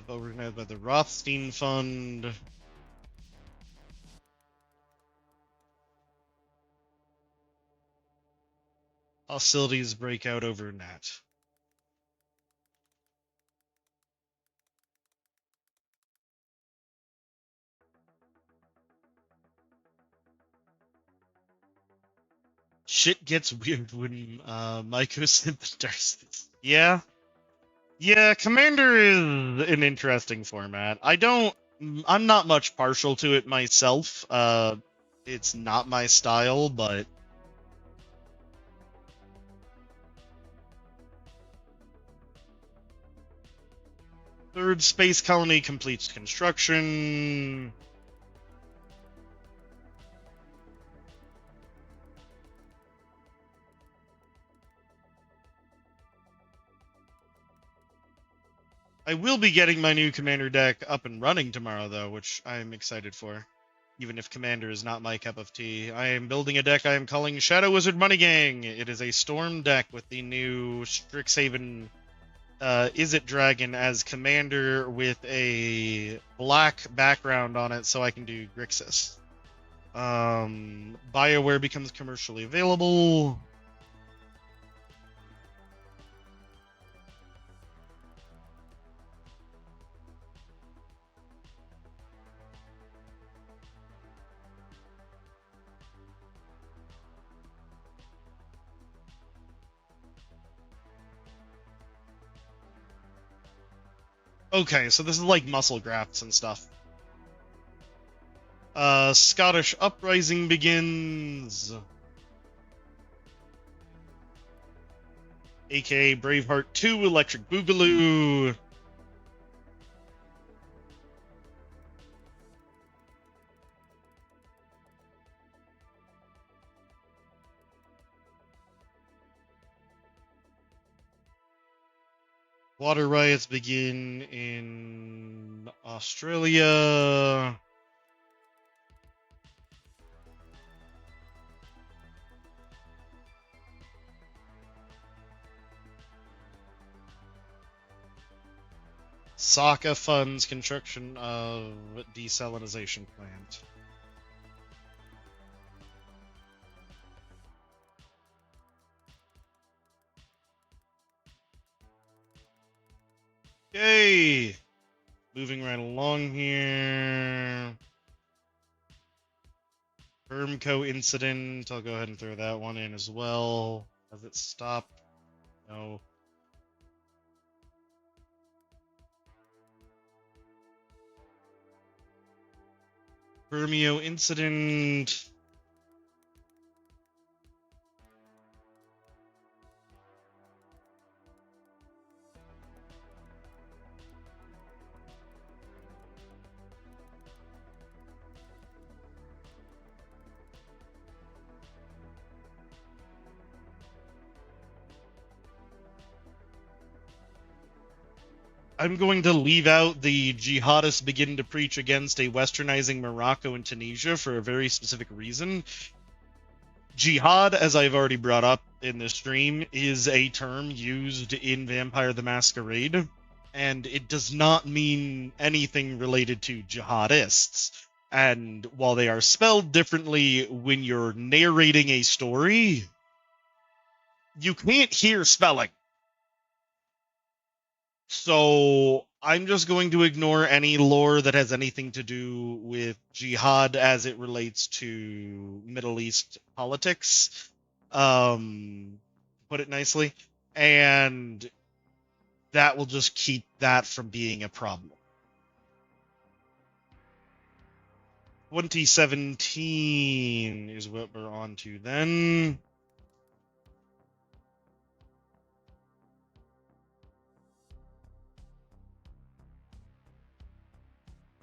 Organized by the Rothstein Fund. Hostilities break out over Nat. Shit gets weird when Maiko starts. Yeah. Yeah, Commander is an interesting format. I'm not much partial to it myself. It's not my style, but third space colony completes construction. I will be getting my new Commander deck up and running tomorrow, though, which I'm excited for. Even if Commander is not my cup of tea. I am building a deck I am calling Shadow Wizard Money Gang. It is a Storm deck with the new Strixhaven Izzet Dragon as Commander with a black background on it so I can do Grixis. BioWare becomes commercially available. Okay, so this is like muscle grafts and stuff. Scottish Uprising begins. AKA Braveheart 2 Electric Boogaloo. Water riots begin in Australia. Sokka funds construction of desalinization plant. Yay! Moving right along here. Firmco incident. I'll go ahead and throw that one in as well. Has it stopped? No. Firmio incident. I'm going to leave out the jihadists begin to preach against a westernizing Morocco and Tunisia for a very specific reason. Jihad, as I've already brought up in this stream, is a term used in Vampire the Masquerade, and it does not mean anything related to jihadists. And while they are spelled differently when you're narrating a story, you can't hear spelling. So I'm just going to ignore any lore that has anything to do with jihad as it relates to Middle East politics. Put it nicely. And that will just keep that from being a problem. 2017 is what we're on to then.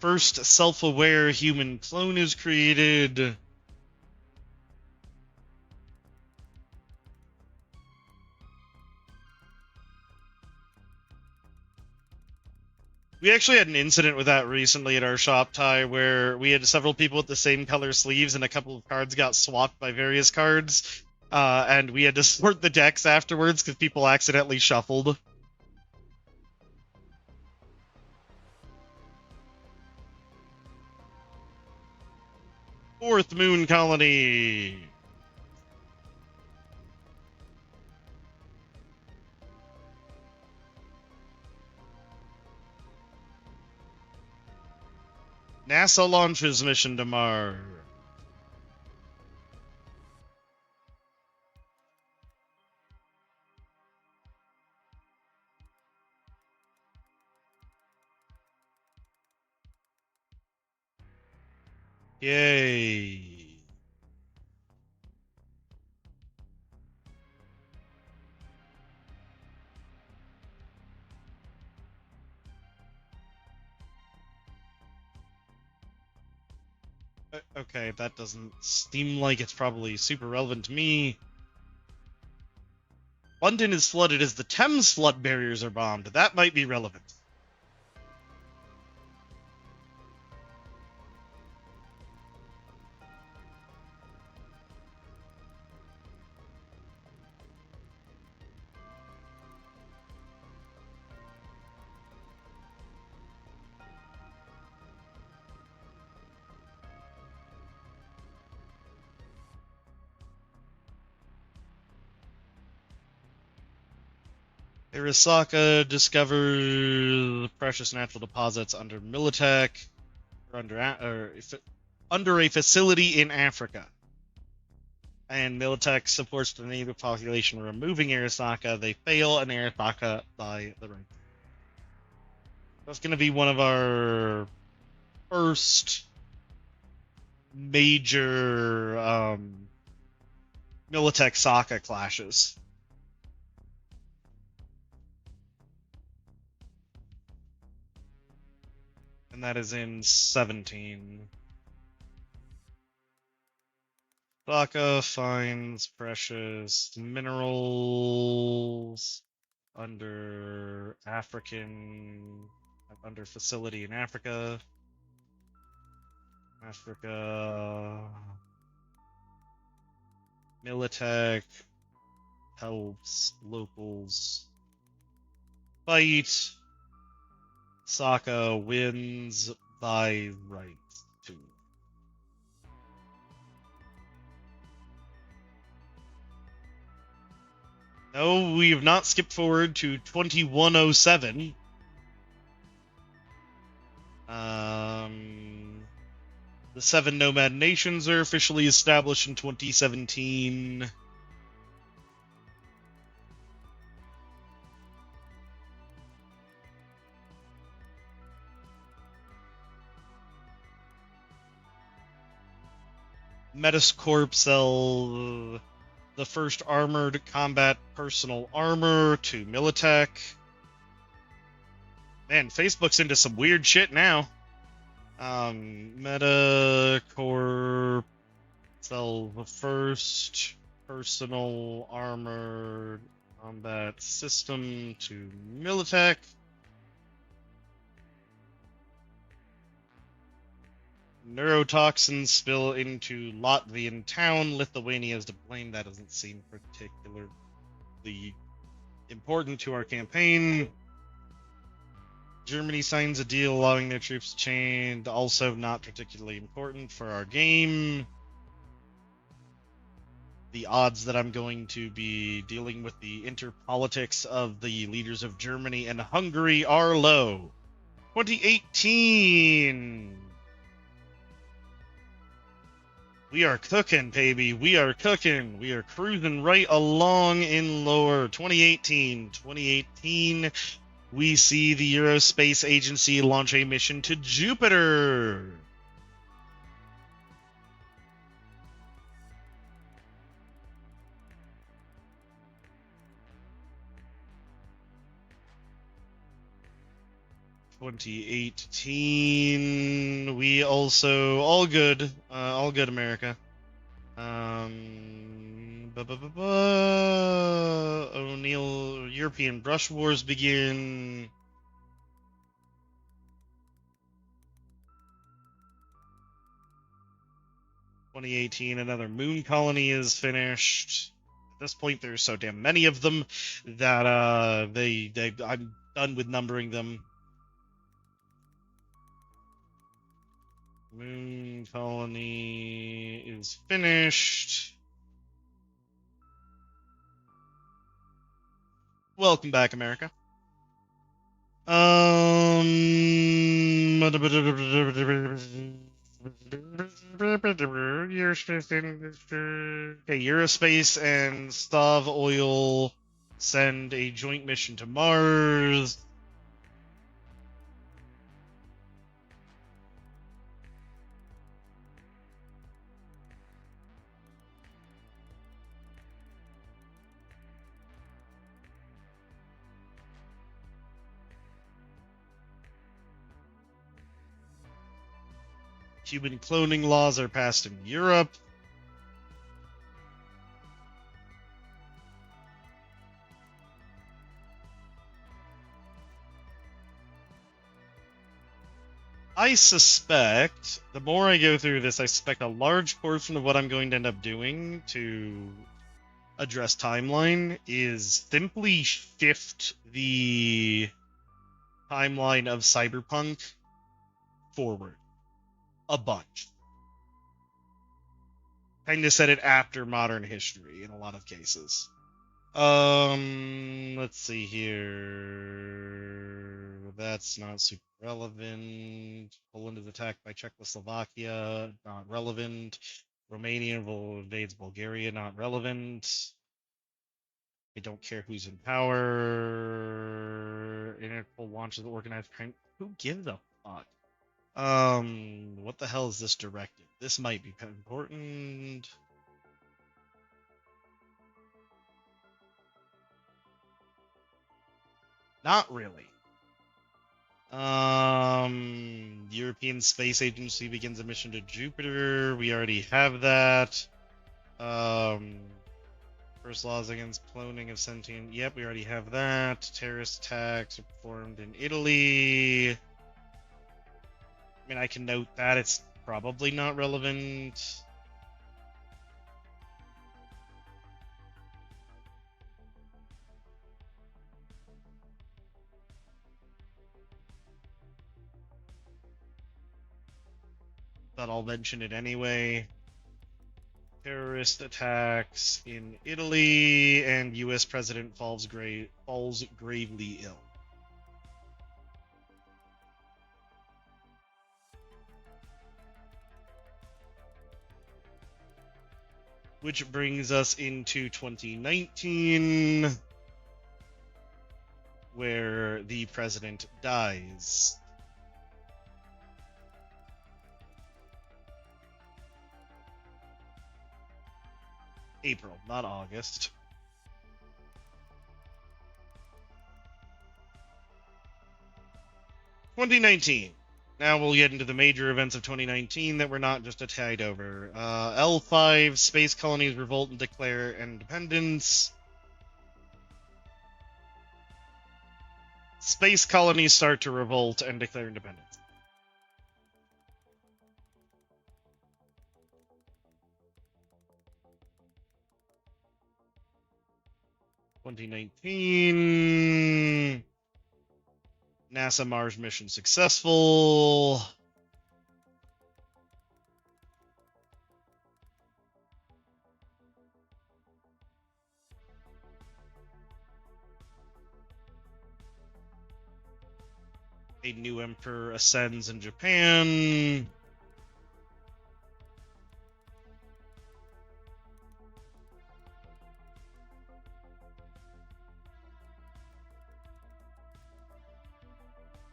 First self-aware human clone is created. We actually had an incident with that recently at our shop, Ty, where we had several people with the same color sleeves and a couple of cards got swapped by various cards, and we had to sort the decks afterwards because people accidentally shuffled. Fourth Moon Colony. NASA launches mission to Mars. Yay. Okay, that doesn't seem like it's probably super relevant to me. London is flooded as the Thames flood barriers are bombed. That might be relevant. Arasaka discovers precious natural deposits under Militech, or under a facility in Africa. And Militech supports the native population removing Arasaka. They fail, and Arasaka die the right. That's going to be one of our first major Militech Sokka clashes. And that is in 17. Sokka finds precious minerals under facility in Africa. Militech helps locals fight. Sokka wins by right to. No, we have not skipped forward to 2107. The 7 nomad nations are officially established in 2017. Metascorp sell the first armored combat personal armor to Militech. Man, Facebook's into some weird shit now. Metacorp sell the first personal armored combat system to Militech. neurotoxins spill into Latvian town. Lithuania is to blame. That doesn't seem particularly important to our campaign. Germany signs a deal allowing their troops to change. Also not particularly important for our game. The odds that I'm going to be dealing with the interpolitics of the leaders of Germany and Hungary are low. 2018. We are cooking, baby. We are cooking. We are cruising right along in lore. 2018. We see the Eurospace Agency launch a mission to Jupiter. We also all good, America. O'Neill, European brush wars begin. Another moon colony is finished. At this point, there's so damn many of them that I'm done with numbering them. Moon colony is finished. Welcome back, America. Eurospace and Stav Oil send a joint mission to Mars. Human cloning laws are passed in Europe. I suspect, the more I go through this, I suspect a large portion of what I'm going to end up doing to address timeline is simply shift the timeline of Cyberpunk forward a bunch. Kind of set it after modern history in a lot of cases. Let's see here. That's not super relevant. Poland is attacked by Czechoslovakia, not relevant. Romania invades Bulgaria, not relevant. I don't care who's in power. Interpol launches organized crime. Who gives a fuck? What the hell is this directive? This might be important. Not really. European Space Agency begins a mission to Jupiter. We already have that. First laws against cloning of sentient. Yep, we already have that. Terrorist attacks are performed in Italy. I mean, I can note that it's probably not relevant. But I'll mention it anyway. Terrorist attacks in Italy, and U.S. President falls gravely ill. Which brings us into 2019, where the president dies. April, not August. (2019). Now we'll get into the major events of 2019 that were not just a tide over. L5, space colonies revolt and declare independence. Space colonies start to revolt and declare independence. 2019. NASA Mars mission successful. A new emperor ascends in Japan.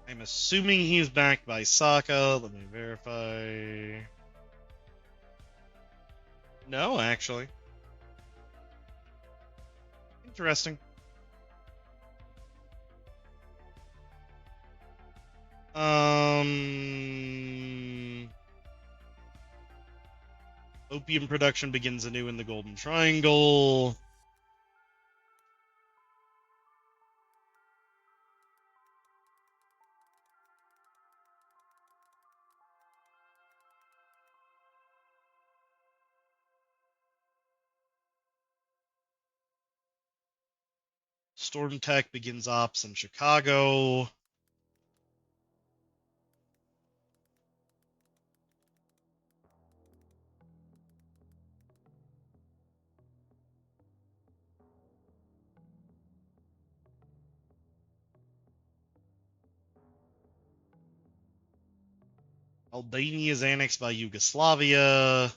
I'm assuming he's backed by Sokka. Let me verify. No, actually. Interesting. Opium production begins anew in the Golden Triangle. Storm Tech begins ops in Chicago. Albania is annexed by Yugoslavia. I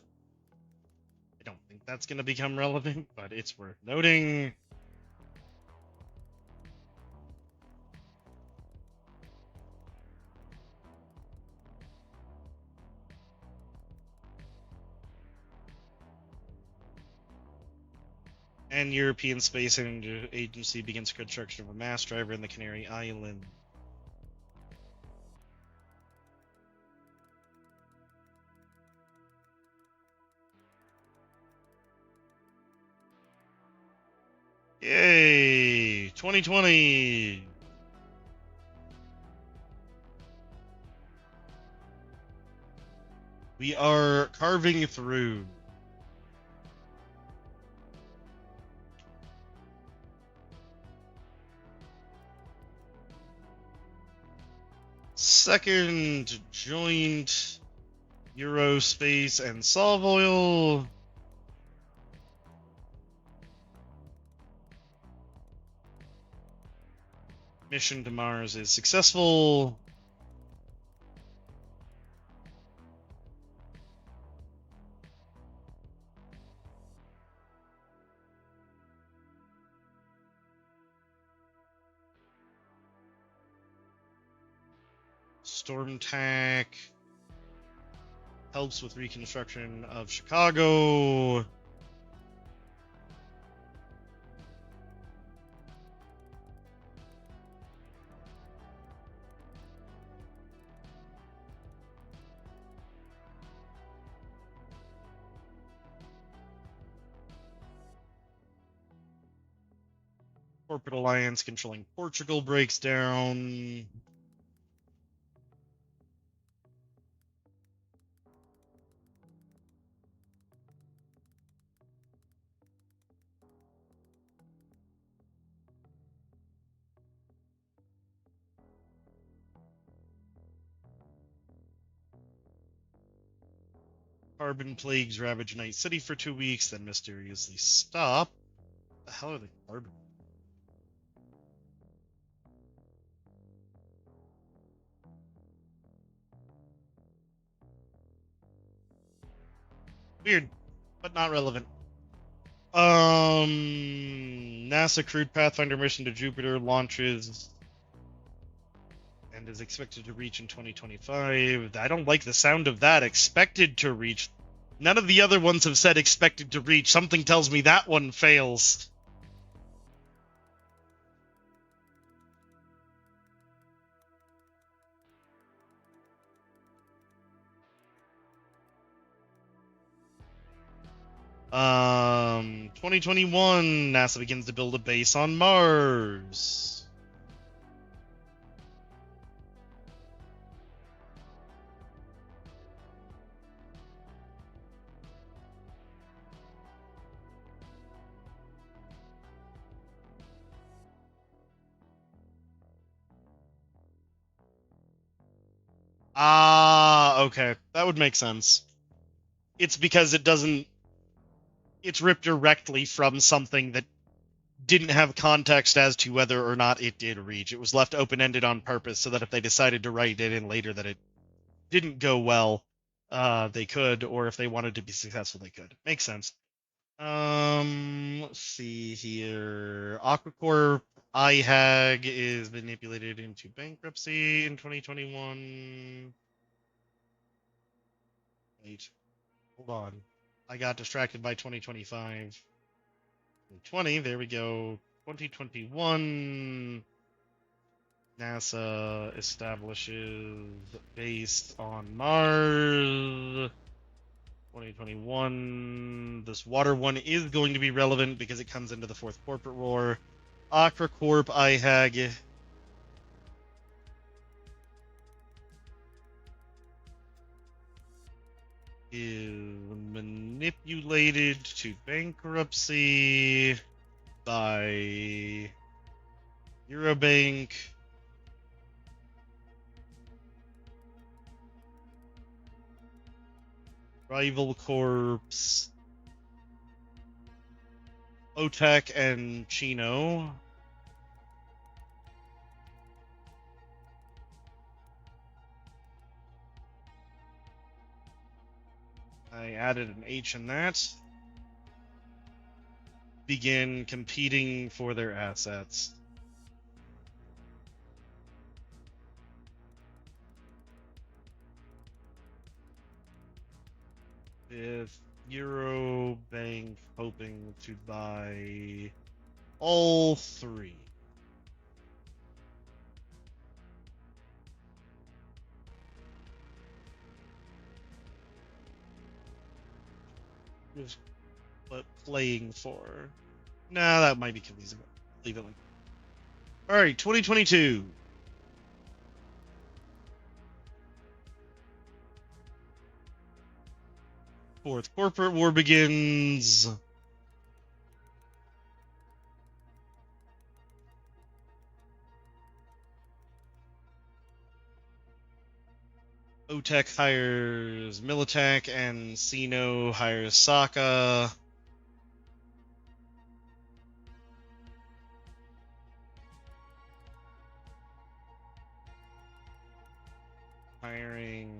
don't think that's going to become relevant, but it's worth noting. And European Space Agency begins construction of a mass driver in the Canary Islands. Yay! 2020! We are carving through. Second joint Eurospace and Solvoil. Mission to Mars is successful. Storm Tack helps with reconstruction of Chicago. Corporate alliance controlling Portugal breaks down. Carbon plagues ravage Night City for 2 weeks, then mysteriously stop. What the hell are the carbon? Weird, but not relevant. NASA crewed Pathfinder mission to Jupiter launches and is expected to reach in 2025. I don't like the sound of that. Expected to reach. None of the other ones have said expected to reach. Something tells me that one fails. Um, 2021, NASA begins to build a base on Mars. Ah, okay. That would make sense. It's because it doesn't. It's ripped directly from something that didn't have context as to whether or not it did reach. It was left open ended on purpose so that if they decided to write it in later that it didn't go well, they could, or if they wanted to be successful, they could. Makes sense. Let's see here. Aquacorp iHag is manipulated into bankruptcy in 2021. Wait, hold on. I got distracted by 2025. 2020, there we go. 2021. NASA establishes base on Mars. 2021. This water one is going to be relevant because it comes into the fourth corporate war. Aquacorp iHag is manipulated to bankruptcy by Eurobank. Rival Corps, OTEC, and Chino. I added an H in that. Begin competing for their assets. With Eurobank hoping to buy all three. Just playing for. Nah, that might be confusing. Leave it like. All right, 2022. Fourth corporate war begins. OTEC hires Militech and Sino hires Saka. Hiring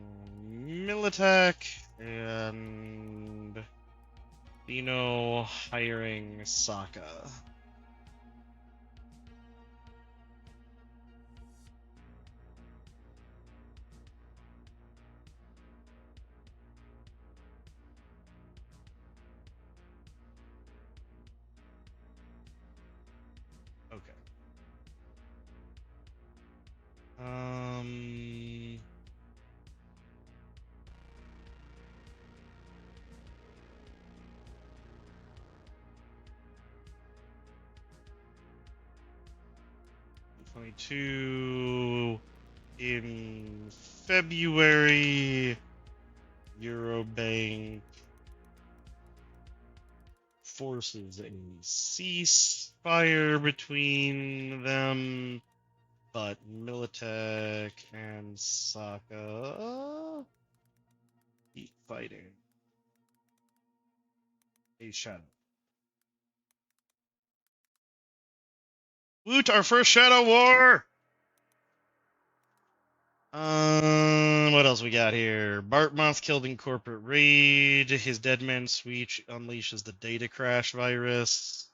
Militech and Sino hiring Saka. Okay. 22 in February. Eurobank forces a ceasefire between them, but Militech and Saka keep fighting. A shadow. Woot, our first Shadow War! What else we got here? Bartmoth's killed in corporate raid. His dead man speech unleashes the data crash virus.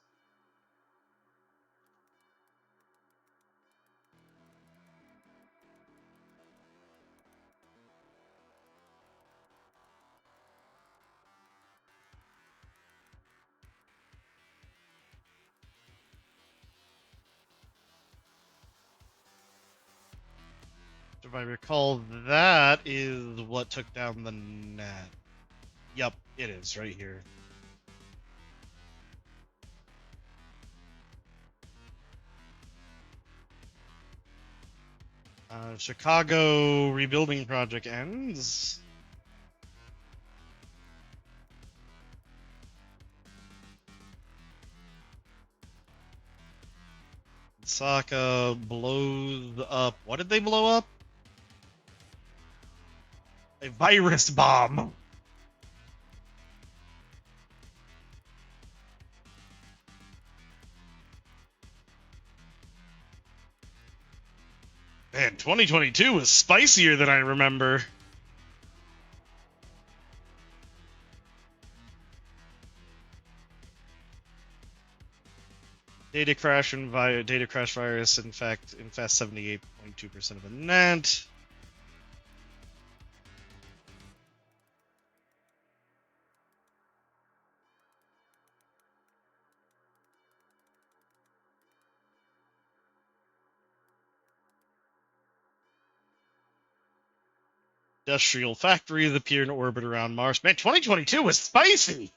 If I recall, that is what took down the net. Yup, it is right here. Chicago rebuilding project ends. Saka blows up. What did they blow up? A virus bomb. Man, 2022 was spicier than I remember. Data crash data crash virus infest 78.2% of the net. Industrial factories appear in orbit around Mars. Man, 2022 was spicy!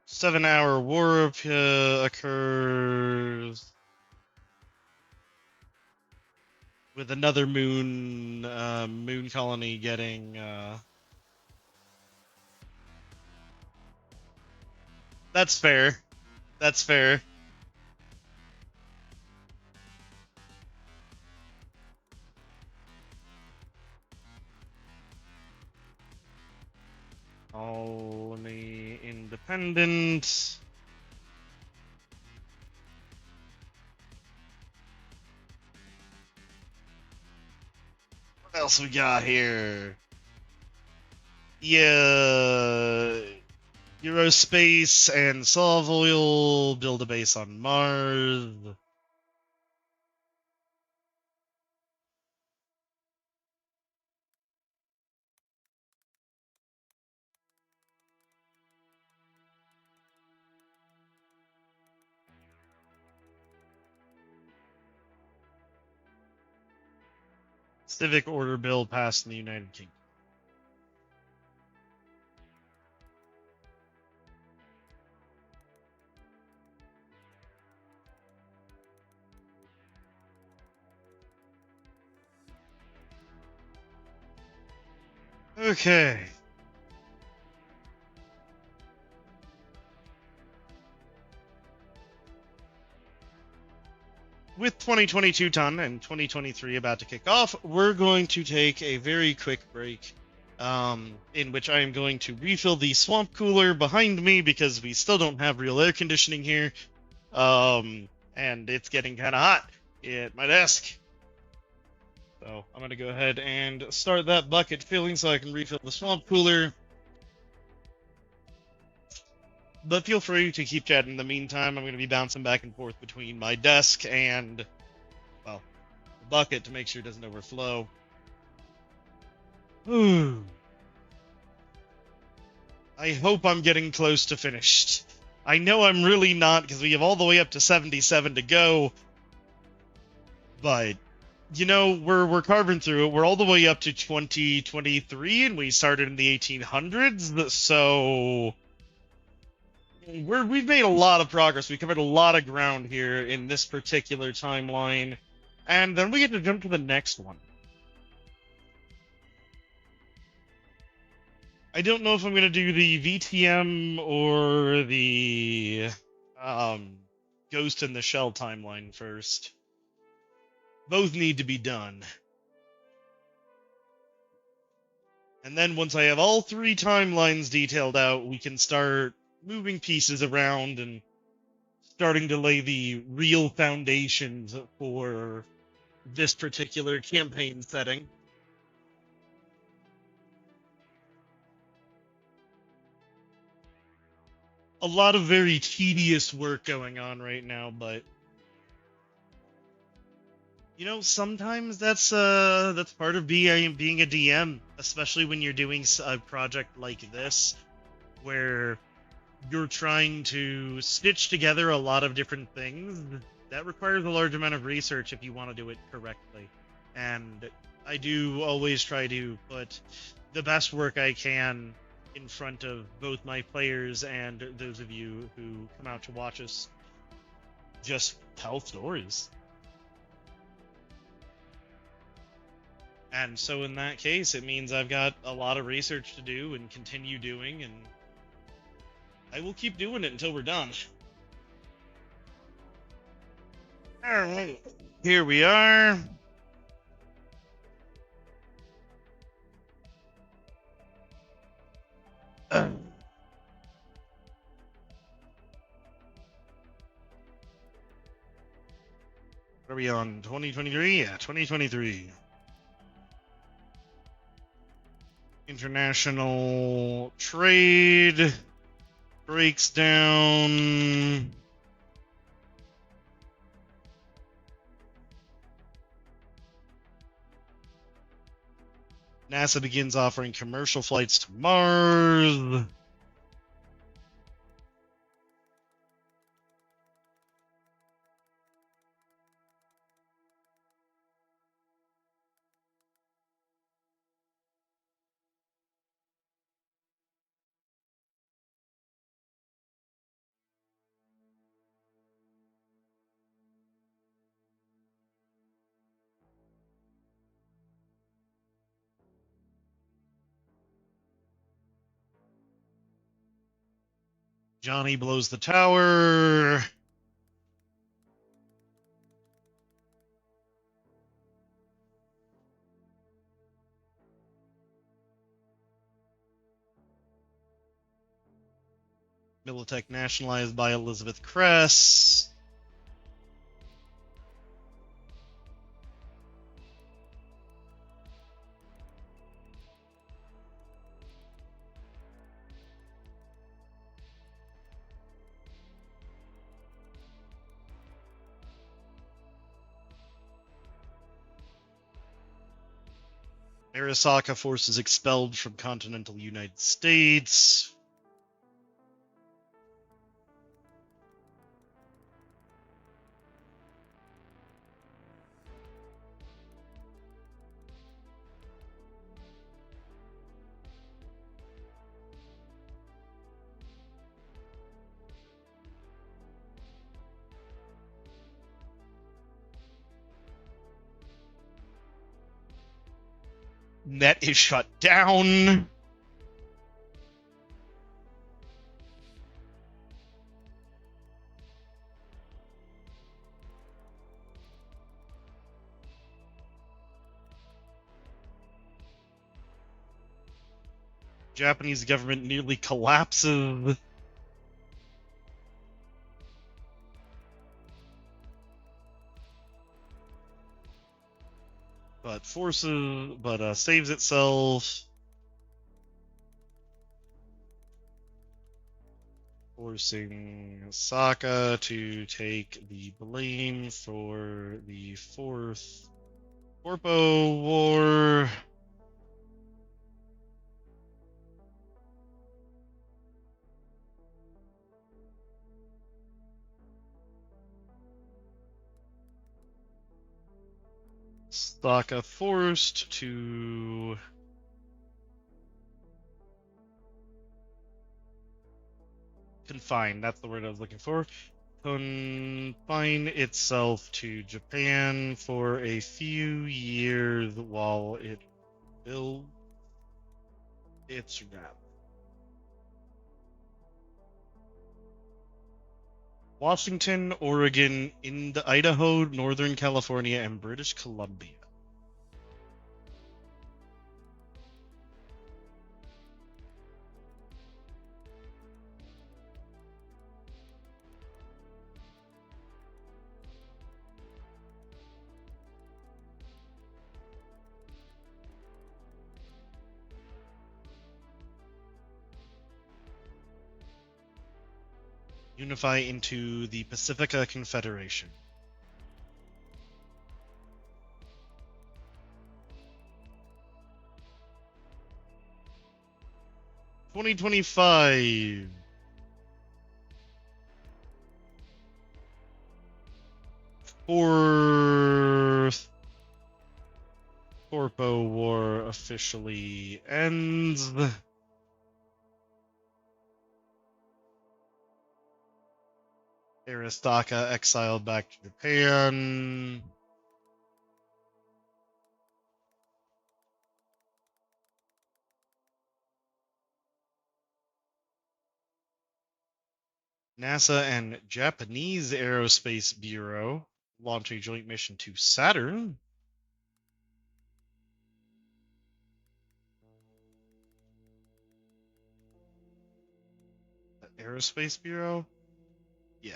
Seven-hour war occurs with another moon colony getting. That's fair. That's fair. Colony independent. What else we got here? Yeah. Eurospace and Solve Oil build a base on Mars. Civic Order bill passed in the United Kingdom. Okay. With 2022 done and 2023 about to kick off, we're going to take a very quick break, in which I am going to refill the swamp cooler behind me because we still don't have real air conditioning here, and it's getting kind of hot at my desk. So I'm going to go ahead and start that bucket filling so I can refill the swamp cooler. But feel free to keep chatting in the meantime. I'm going to be bouncing back and forth between my desk and, well, the bucket to make sure it doesn't overflow. I hope I'm getting close to finished. I know I'm really not because we have all the way up to 77 to go. But, you know, we're carving through it. We're all the way up to 2023 and we started in the 1800s. So we've made a lot of progress. We covered a lot of ground here in this particular timeline, and then we get to jump to the next one. I don't know if I'm going to do the VTM or the Ghost in the Shell timeline first. Both need to be done. And then once I have all three timelines detailed out, we can start moving pieces around and starting to lay the real foundations for this particular campaign setting. A lot of very tedious work going on right now, but you know, sometimes that's part of being a DM, especially when you're doing a project like this, where you're trying to stitch together a lot of different things. That requires a large amount of research if you want to do it correctly. And I do always try to put the best work I can in front of both my players and those of you who come out to watch us just tell stories. And so in that case, it means I've got a lot of research to do and continue doing, and I will keep doing it until we're done. Alright. Here we are. What are we on? 2023? Yeah, 2023. International trade breaks down. NASA begins offering commercial flights to Mars. Johnny blows the tower. Militech nationalized by Elizabeth Kress. Arasaka forces expelled from continental United States. Net is shut down. Japanese government nearly collapses. But saves itself. Forcing Saka to take the blame for the fourth Corpo War. Saka forced to confine, that's the word I was looking for. Confine itself to Japan for a few years while it builds its rep. Washington, Oregon, Idaho, Northern California, and British Columbia. Unify into the Pacifica Confederation. $2025. Fourth Corpo War officially ends. Aristaka exiled back to Japan. NASA and Japanese Aerospace Bureau launch a joint mission to Saturn. The Aerospace Bureau? Yeah.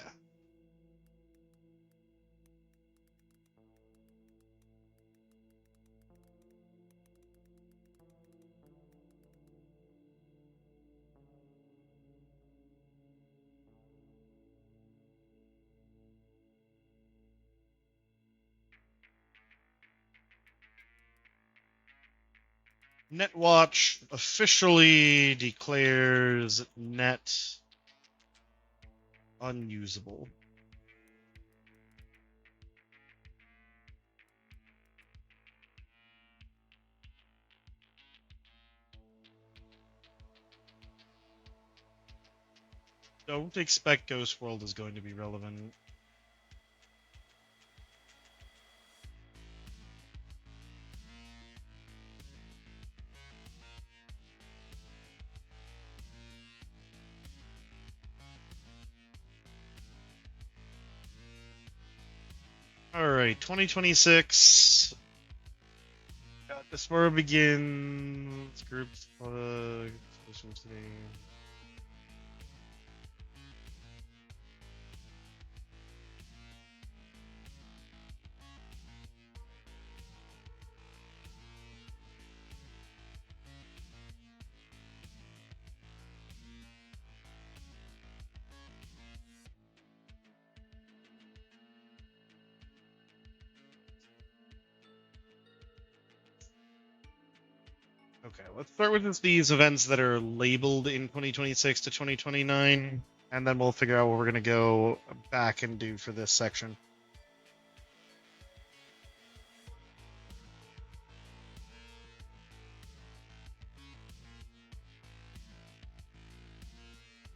NetWatch officially declares Net unusable. Don't expect Ghost World is going to be relevant. Alright, 2026. This where it begins. Groups plug. Okay, let's start with these events that are labeled in 2026 to 2029, and then we'll figure out what we're going to go back and do for this section.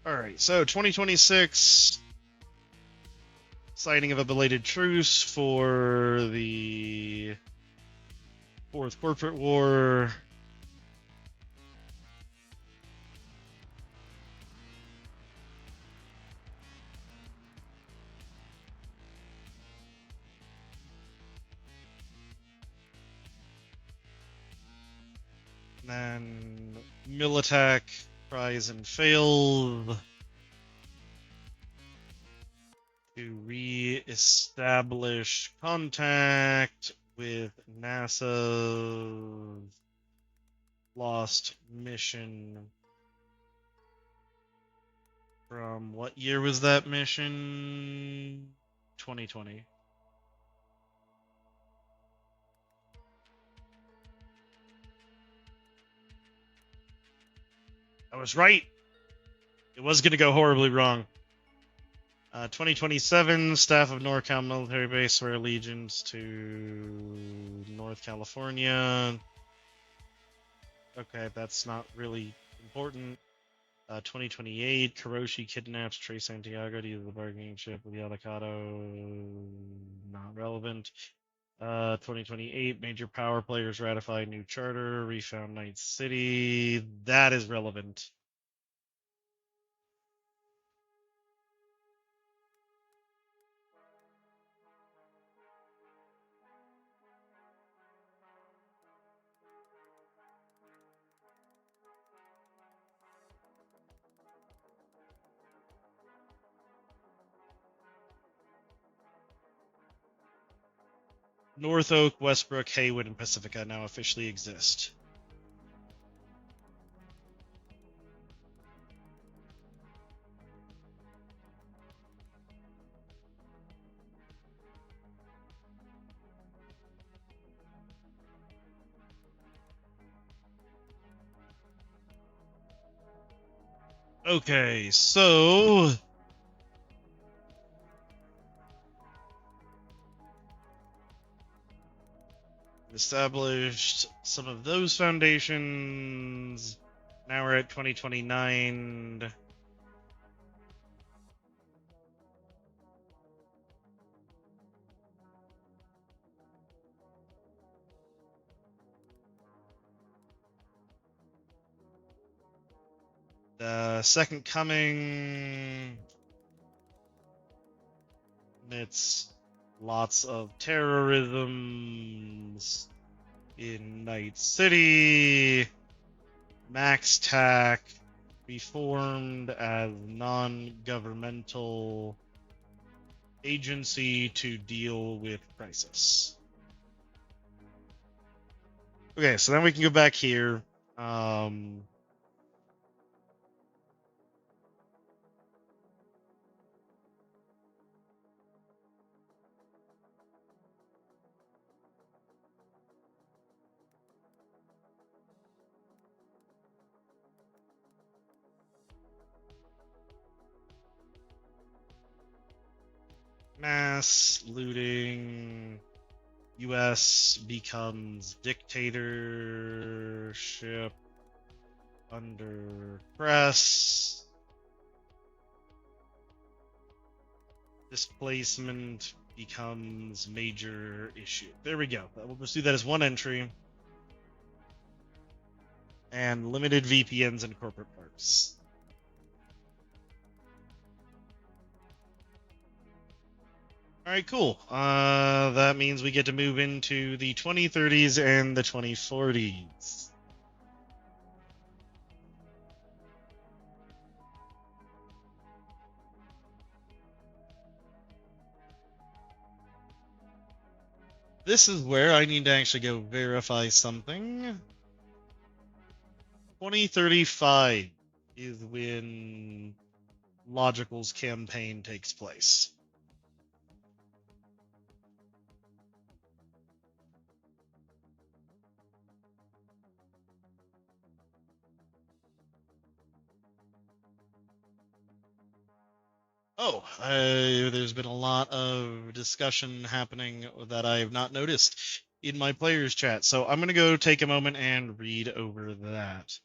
Alright, so 2026, signing of a belated truce for the Fourth Corporate War. Then Militac tries and fails to re-establish contact with NASA's lost mission. From what year was that mission? 2020. I was right. It was going to go horribly wrong. 2027, staff of NorCal military base swear allegiance to North California. Okay, that's not really important. 2028, Kuroshi kidnaps Trey Santiago to use the bargaining chip with Yalikado. Not relevant. 2028, major power players ratify new charter, refound Night City. That is relevant. North Oak, Westbrook, Haywood, and Pacifica now officially exist. Okay, so established some of those foundations. Now we're at 2029. The Second Coming amidst lots of terrorisms in Night City. Max Tac reformed as non-governmental agency to deal with crisis. Okay, so then we can go back here. Mass looting. US becomes dictatorship under press. Displacement becomes major issue. There we go. We'll just do that as one entry. And limited VPNs in corporate parks. Alright, cool. That means we get to move into the 2030s and the 2040s. This is where I need to actually go verify something. 2035 is when Logical's campaign takes place. Oh, there's been a lot of discussion happening that I have not noticed in my players chat, so I'm going to go take a moment and read over that.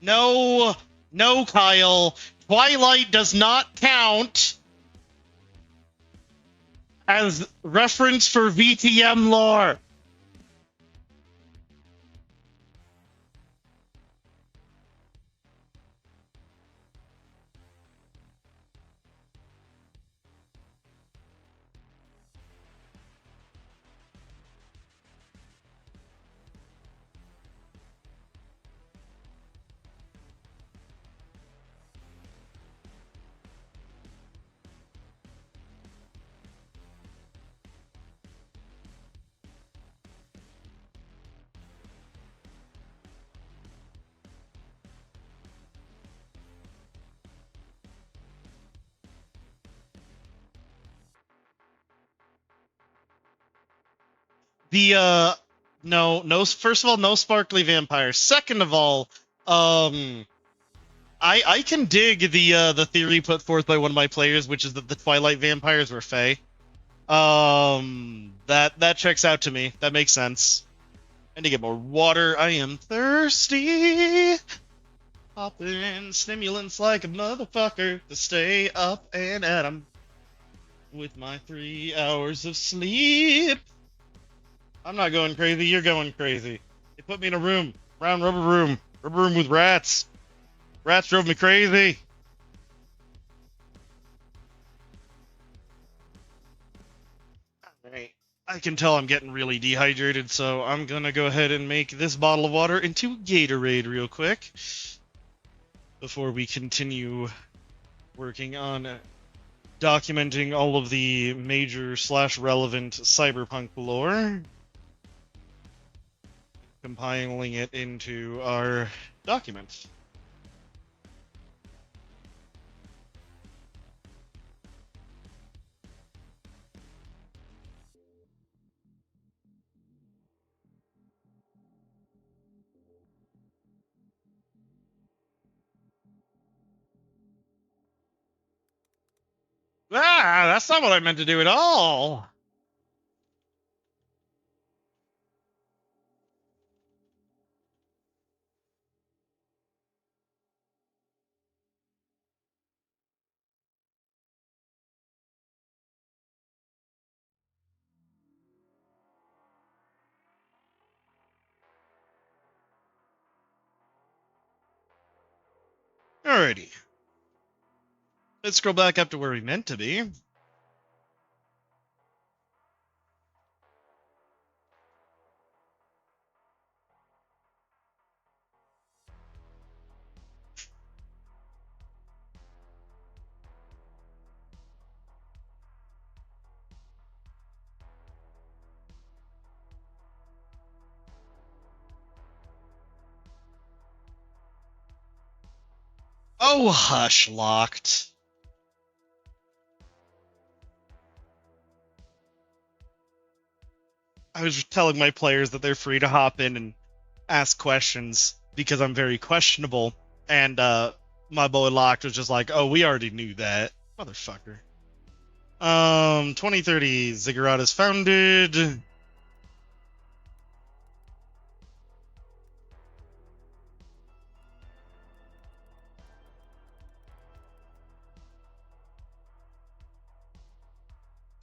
No, no, Kyle. Twilight does not count as reference for VTM lore. No, first of all, no sparkly vampires. Second of all, I can dig the theory put forth by one of my players, which is that the Twilight vampires were Fae. That checks out to me. That makes sense. I need to get more water. I am thirsty. Popping stimulants like a motherfucker to stay up and at 'em with my 3 hours of sleep. I'm not going crazy. You're going crazy. They put me in a room, brown rubber room with rats. Rats drove me crazy. Alright. I can tell I'm getting really dehydrated, so I'm gonna go ahead and make this bottle of water into Gatorade real quick before we continue working on documenting all of the major / relevant cyberpunk lore, compiling it into our document. that's not what I meant to do at all. Alrighty. Let's scroll back up to where we meant to be. Oh, hush, locked. I was telling my players that they're free to hop in and ask questions because I'm very questionable. And my boy Locked was just like, "Oh, we already knew that, motherfucker." 2030 Ziggurat is founded.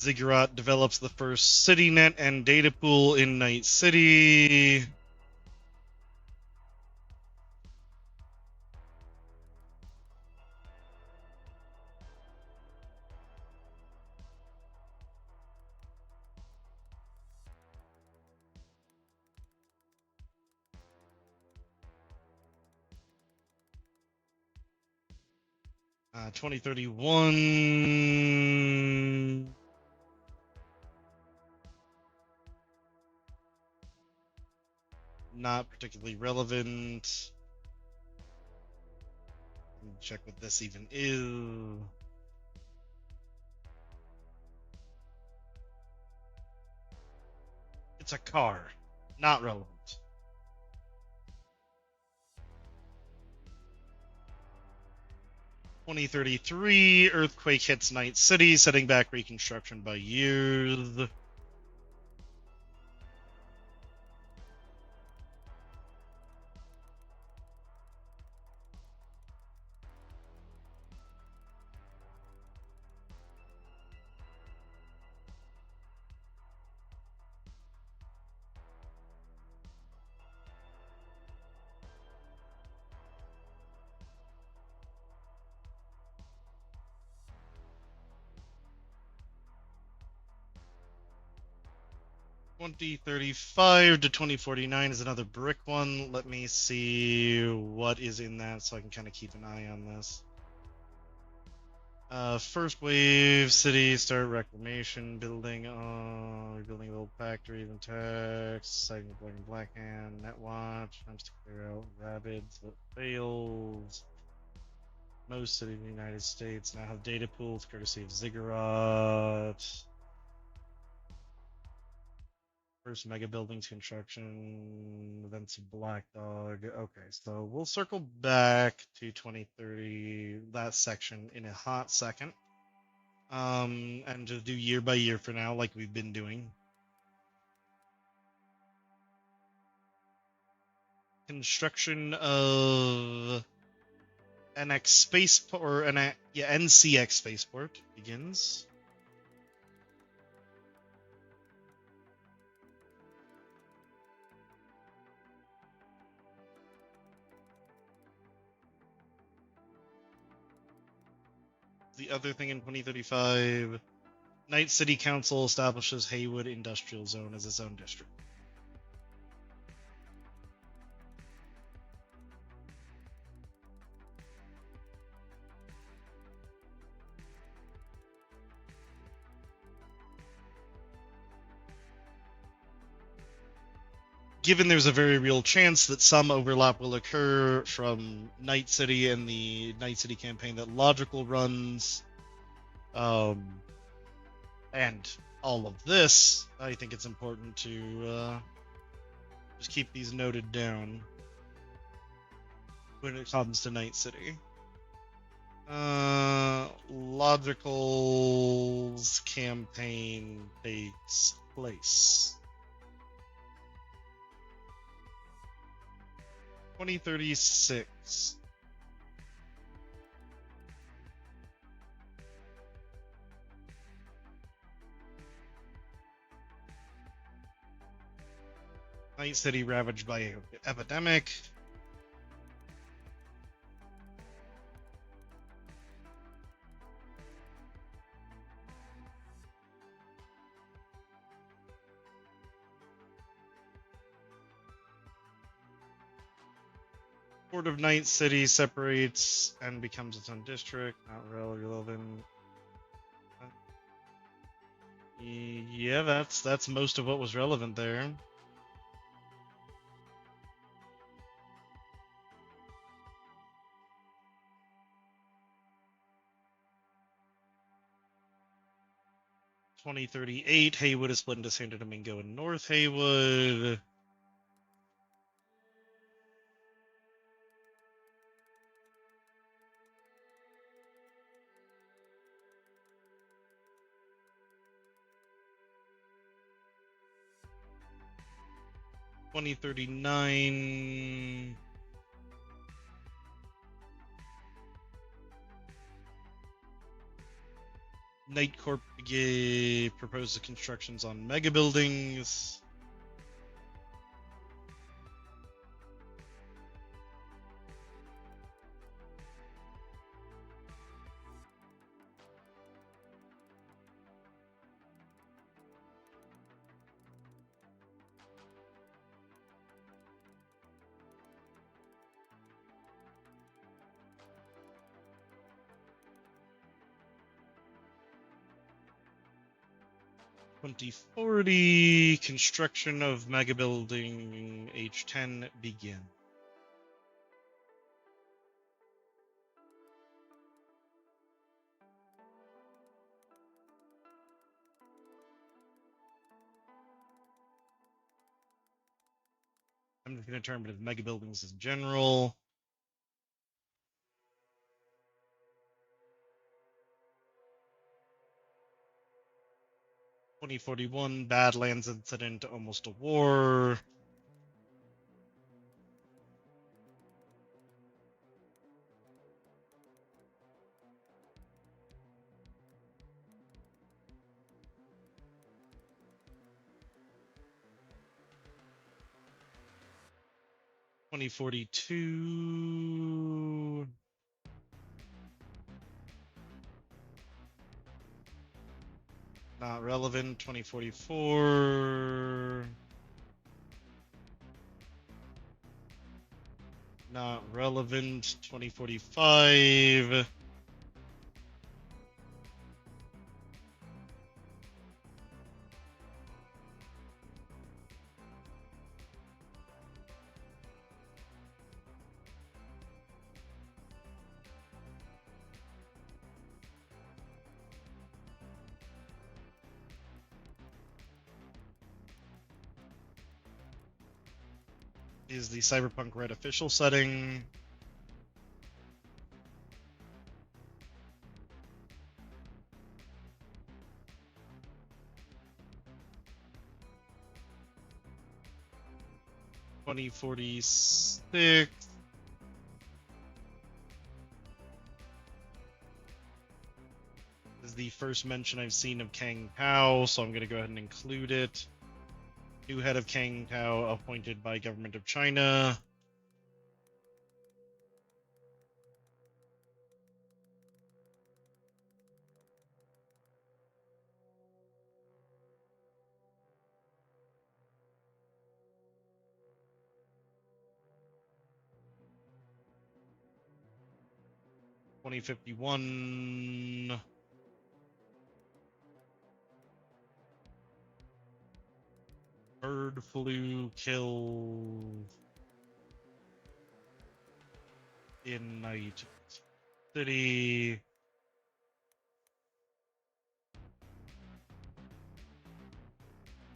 Ziggurat develops the first city net and data pool in Night City. ', 2031. Not particularly relevant. Let me check what this even is. It's a car. Not relevant. 2033, earthquake hits Night City, setting back reconstruction by years. '35 to 2049 is another brick one. Let me see what is in that so I can kind of keep an eye on this. First wave, city, start reclamation, building, rebuilding old factory, even tax, siting the Black Hand, net watch, times to clear out rabbits that fails. Most cities in the United States now have data pools courtesy of Ziggurat. First mega buildings construction, events of Black Dog. Okay, so we'll circle back to 2030, that section, in a hot second. And just do year by year for now, like we've been doing. Construction of NX spaceport, or NCX spaceport begins. The other thing in 2035, Night City Council establishes Haywood Industrial Zone as its own district. Given there's a very real chance that some overlap will occur from Night City and the Night City campaign that Logical runs, and all of this, I think it's important to just keep these noted down when it comes to Night City. Logical's campaign takes place. 2036. Night City ravaged by epidemic. Port of Night City separates and becomes its own district. Not relevant. Yeah, that's most of what was relevant there. $2038. Haywood is split into Santo Domingo and North Haywood. $2039. Night Corp proposes constructions on mega buildings. $2040. Construction of mega building H10 begin. I'm just going to term it as mega buildings in general. $2041. Badlands incident, almost a war. $2042. Not relevant. $2044. Not relevant. $2045. Is the Cyberpunk Red official setting. $2046. Is the first mention I've seen of Kang Tao, so I'm going to go ahead and include it. New head of Kang Tao appointed by government of China. $2051. Bird flu kills in Night City.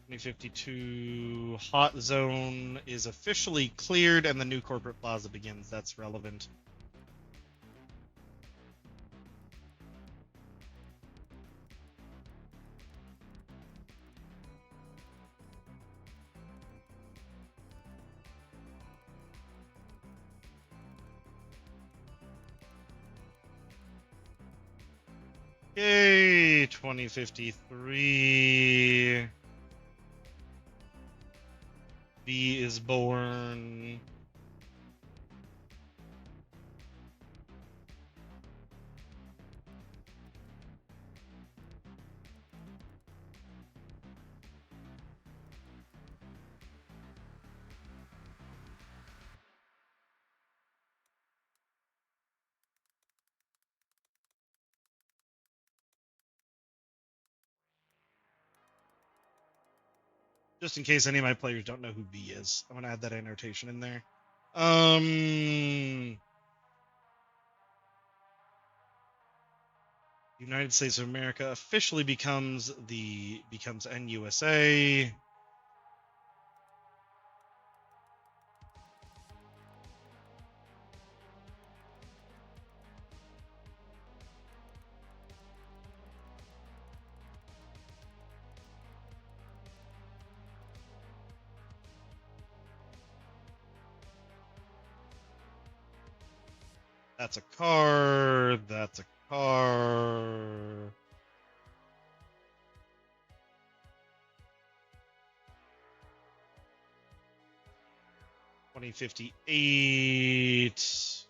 $2052. Hot zone is officially cleared and the new corporate plaza begins. That's relevant. Okay, 2053. B is born. Just in case any of my players don't know who B is, I'm gonna add that annotation in there. United States of America officially becomes NUSA. That's a car. That's a car. $2058.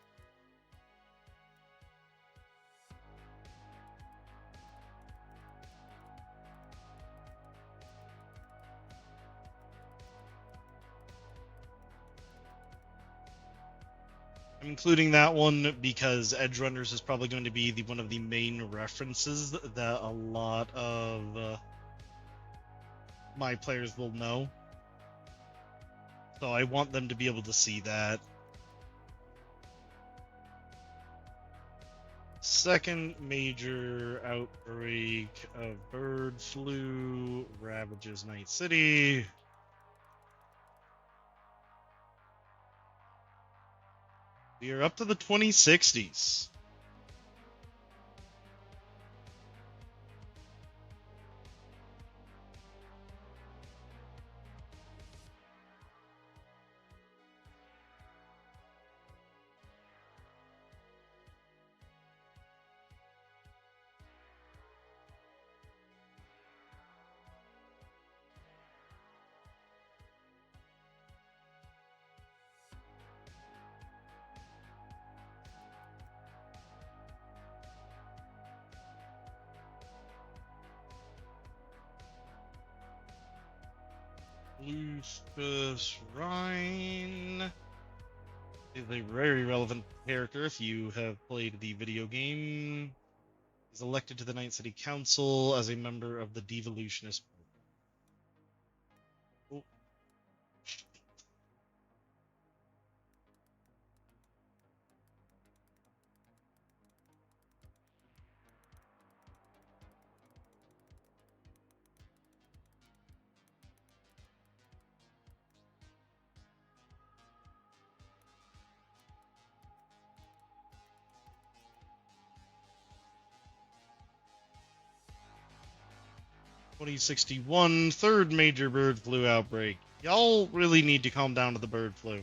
I'm including that one because Edge Runners is probably going to be one of the main references that a lot of my players will know. So I want them to be able to see that. Second major outbreak of bird flu ravages Night City. We are up to the 2060s. Lucius Rhine is a very relevant character if you have played the video game. He's elected to the Night City Council as a member of the Devolutionist Party. Oh. 2061, third major bird flu outbreak. Y'all really need to calm down to the bird flu.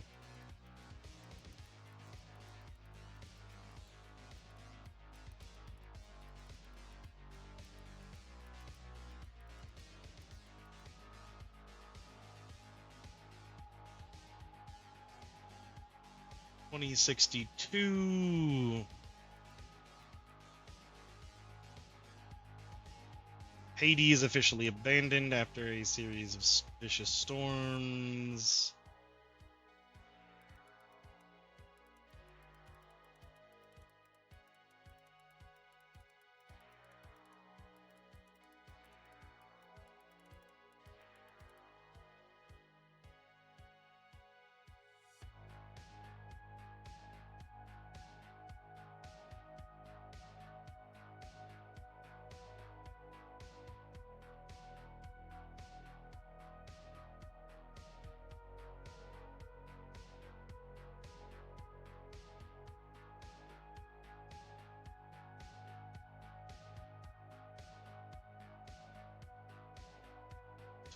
$2062. Haiti is officially abandoned after a series of vicious storms.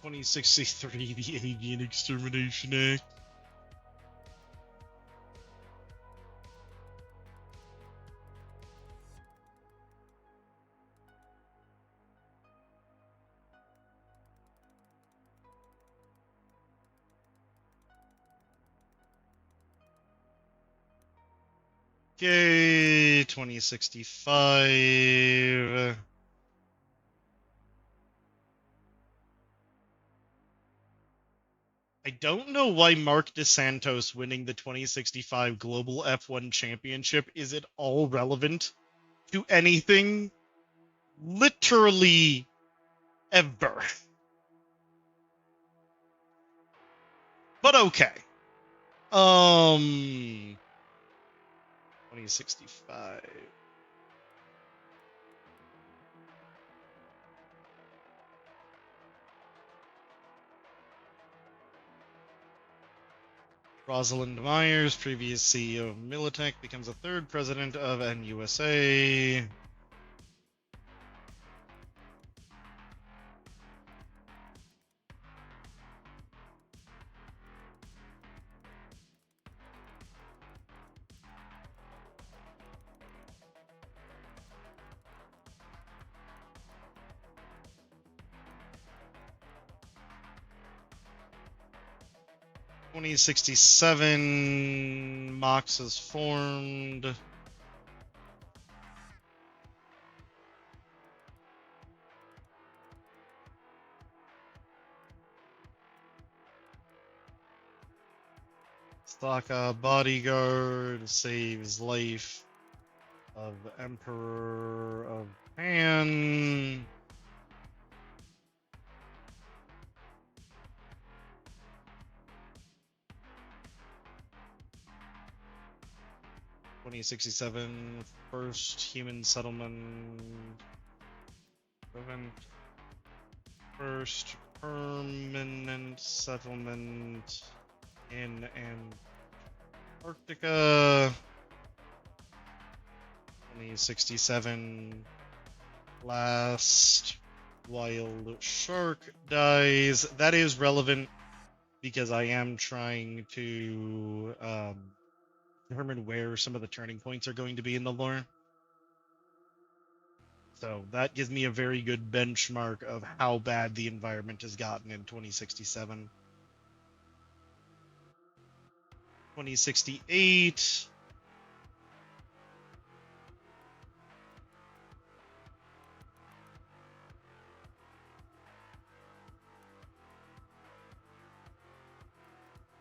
$2063, the Avian Extermination Act. Okay, 2065. I don't know why Mark DeSantos winning the 2065 Global F1 Championship is at all relevant to anything literally ever. But okay. 2065. Rosalind Myers, previous CEO of Militech, becomes a third president of NUSA. (2067) Mox is formed. Sokka bodyguard saves life of Emperor of Japan. (2067) first human settlement event. First permanent settlement in Antarctica. 2067 last wild shark dies. That is relevant because I am trying to determine where some of the turning points are going to be in the lore. So that gives me a very good benchmark of how bad the environment has gotten in 2067. 2068.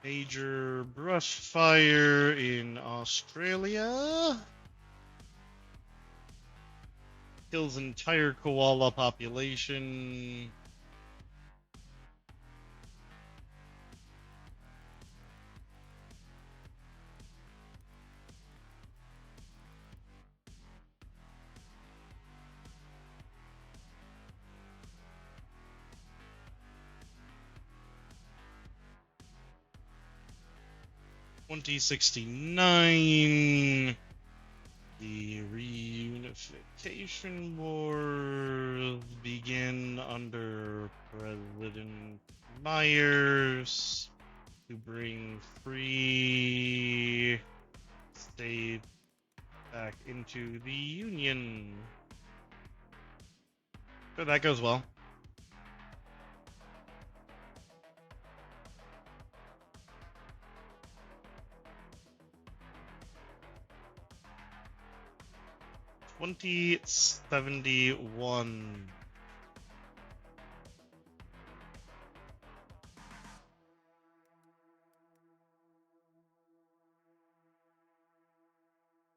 Major brush fire in Australia. Kills entire koala population. (2069) The reunification wars begin under President Myers to bring free state back into the Union. So that goes well. (2071)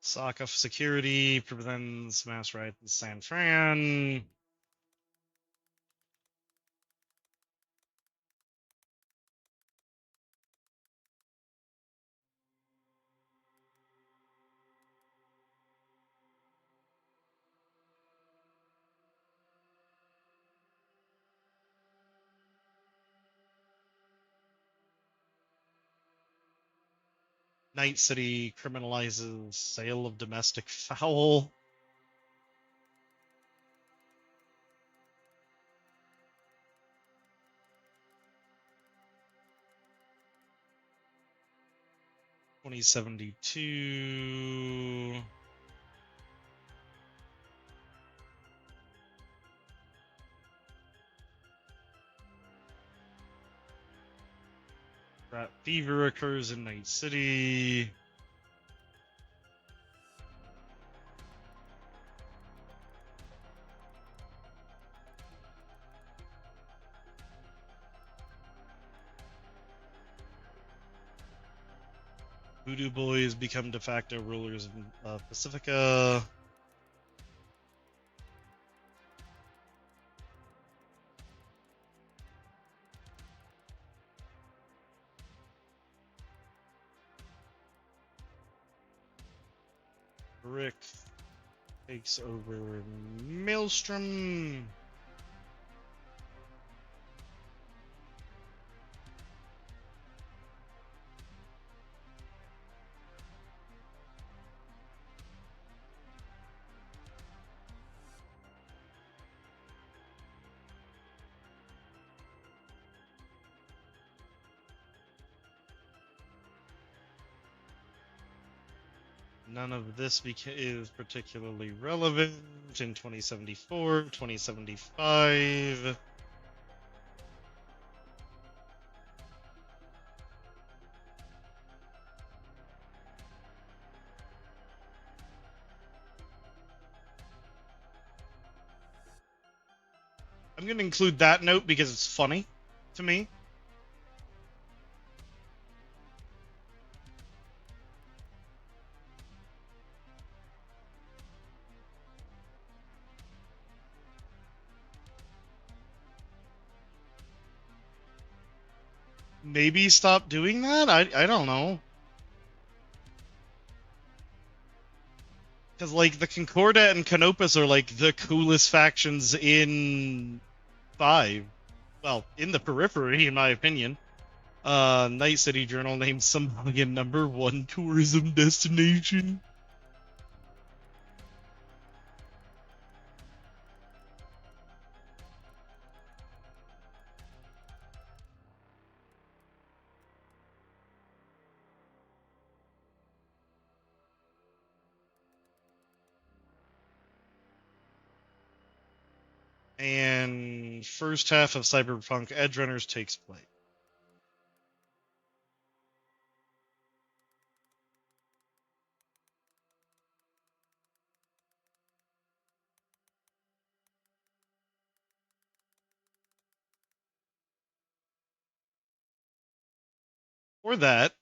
SOC of security prevents mass riot in San Fran. Night City criminalizes sale of domestic fowl. (2072) Rat fever occurs in Night City. Voodoo Boys become de facto rulers of Pacifica. Rick takes over Maelstrom. None of this is particularly relevant in 2074, 2075. I'm going to include that note because it's funny to me. Maybe stop doing that? I don't know. Because, like, the Concordat and Canopus are, like, the coolest factions in 5. Well, in the periphery, in my opinion. Night City Journal named Somalian #1 tourism destination. And first half of Cyberpunk Edgerunners takes place. Or that.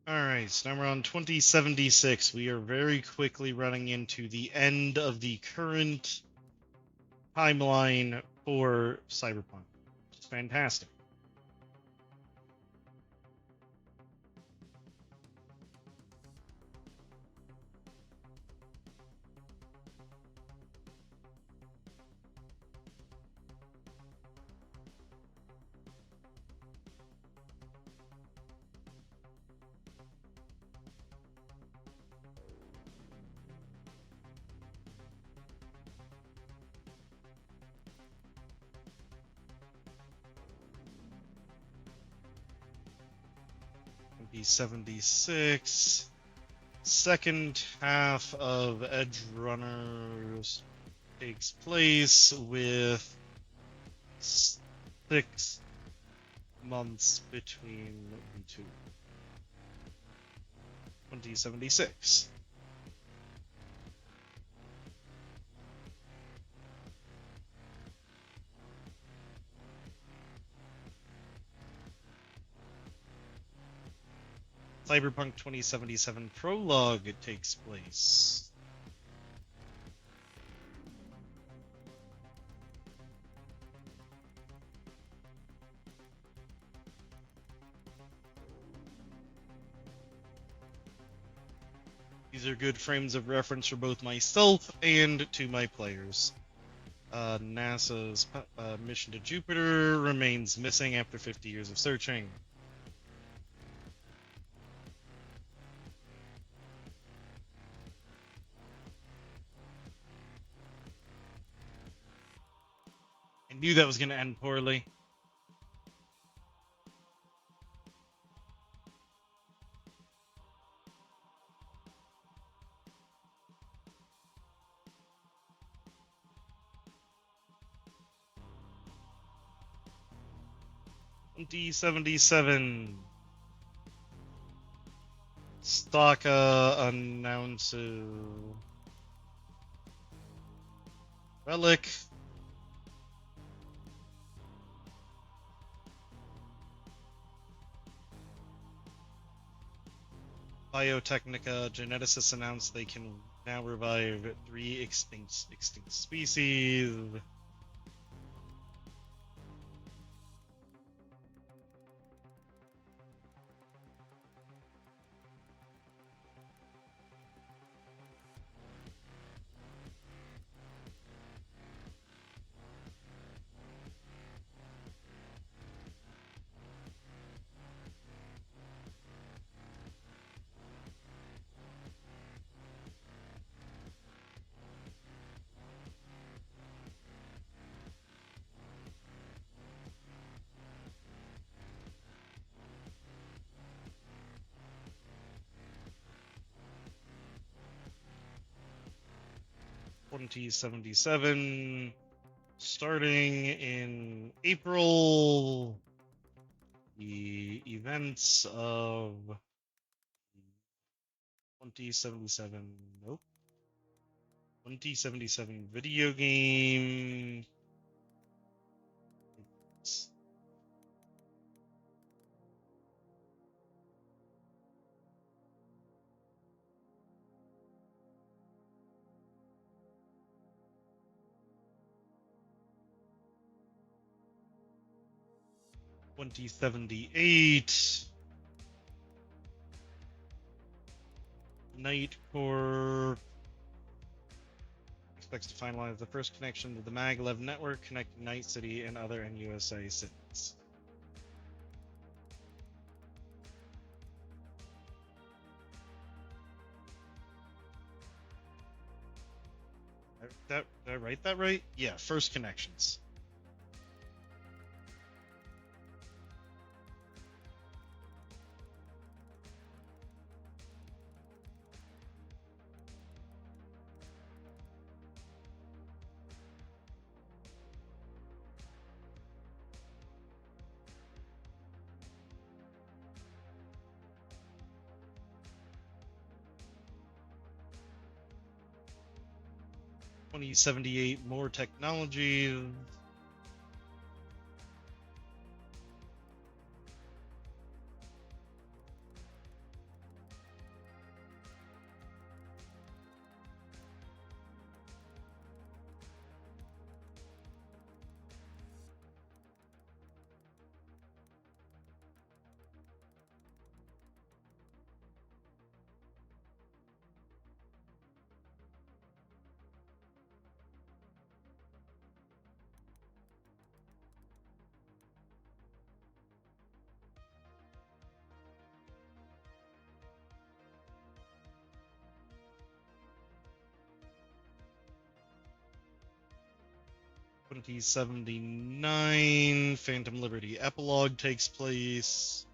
Alright, so now we're on 2076. We are very quickly running into the end of the current timeline for Cyberpunk. It's fantastic. Be 76. Second half of Edge Runners takes place with 6 months between the two. 2076. Cyberpunk 2077 prologue takes place. These are good frames of reference for both myself and to my players. NASA's mission to Jupiter remains missing after 50 years of searching. I knew that was going to end poorly. 2077. Stalker announces Relic. Biotechnica geneticists announced they can now revive 3 extinct species. $20.77 starting in April. The events of 2077. Nope. 2077 video game. 2078. Night Corp expects to finalize the first connection to the maglev network connecting Night City and other NUSA cities. Did I write that right? Yeah, first connections. $20.78 more technology. $20.79 Phantom Liberty epilogue takes place.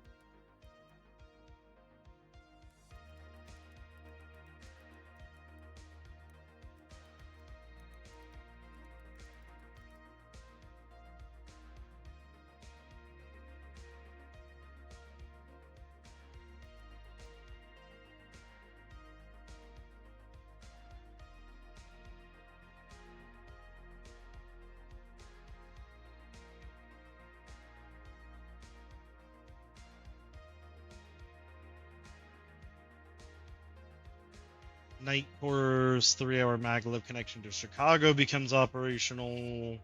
Night Core's 3-hour maglev connection to Chicago becomes operational.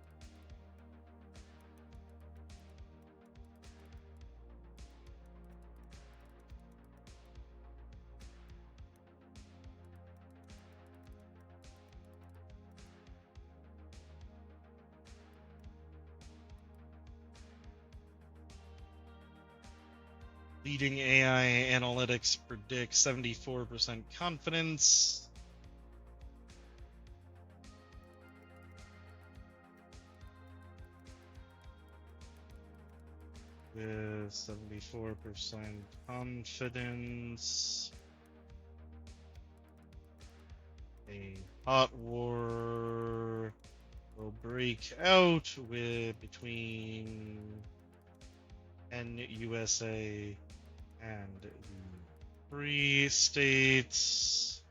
Leading AI analytics predict 74% confidence. With 74% confidence. A hot war will break out with between NUSA and the Free States.